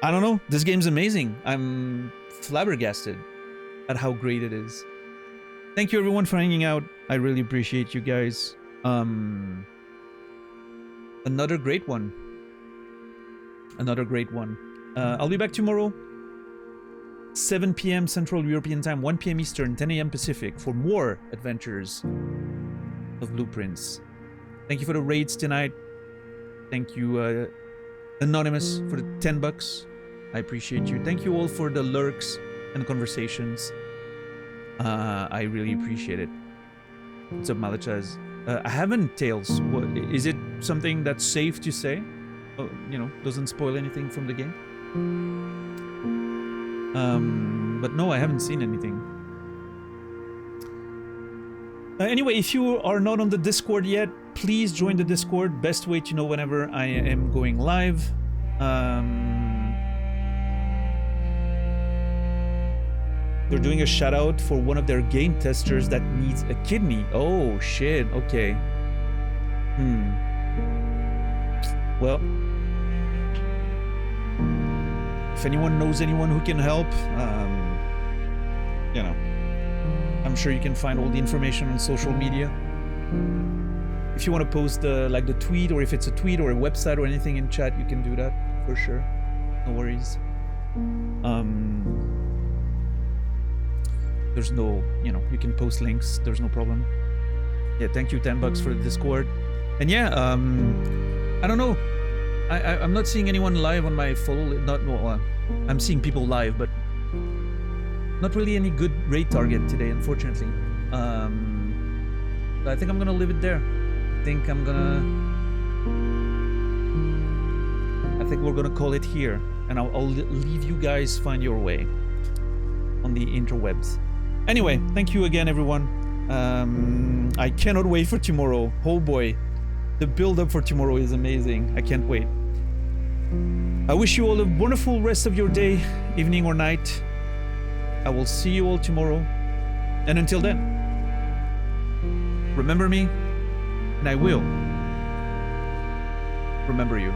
I don't know. This game's amazing. I'm flabbergasted at how great it is. Thank you everyone for hanging out. I really appreciate you guys. Another great one. Another great one. I'll be back tomorrow. 7 p.m. Central European Time, 1 p.m. Eastern, 10 a.m. Pacific for more adventures of Blueprints. Thank you for the raids tonight. Thank you, Anonymous, for the 10 bucks. I appreciate you. Thank you all for the lurks and conversations. I really appreciate it. What's up, Malachaz? I haven't, Tails. What, is it something that's safe to say? Oh, you know, doesn't spoil anything from the game? But no, I haven't seen anything. Anyway, if you are not on the Discord yet, please join the Discord. Best way to know whenever I am going live. They're doing a shout out for one of their game testers that needs a kidney. Oh shit, okay. Well, if anyone knows anyone who can help, you know, I'm sure you can find all the information on social media. If you want to post like the tweet, or if it's a tweet or a website or anything in chat, you can do that for sure. No worries. There's no, you know, you can post links. There's no problem. Yeah, thank you, 10 bucks for the Discord. And yeah, I don't know. I'm not seeing anyone live on my follow. Well, I'm seeing people live, but not really any good raid target today, unfortunately. I think I'm gonna leave it there. I think we're gonna call it here, and I'll leave you guys find your way on the interwebs. Anyway, thank you again, everyone. I cannot wait for tomorrow. Oh boy, the build-up for tomorrow is amazing. I can't wait. I wish you all a wonderful rest of your day, evening or night. I will see you all tomorrow. And until then, remember me, and I will remember you.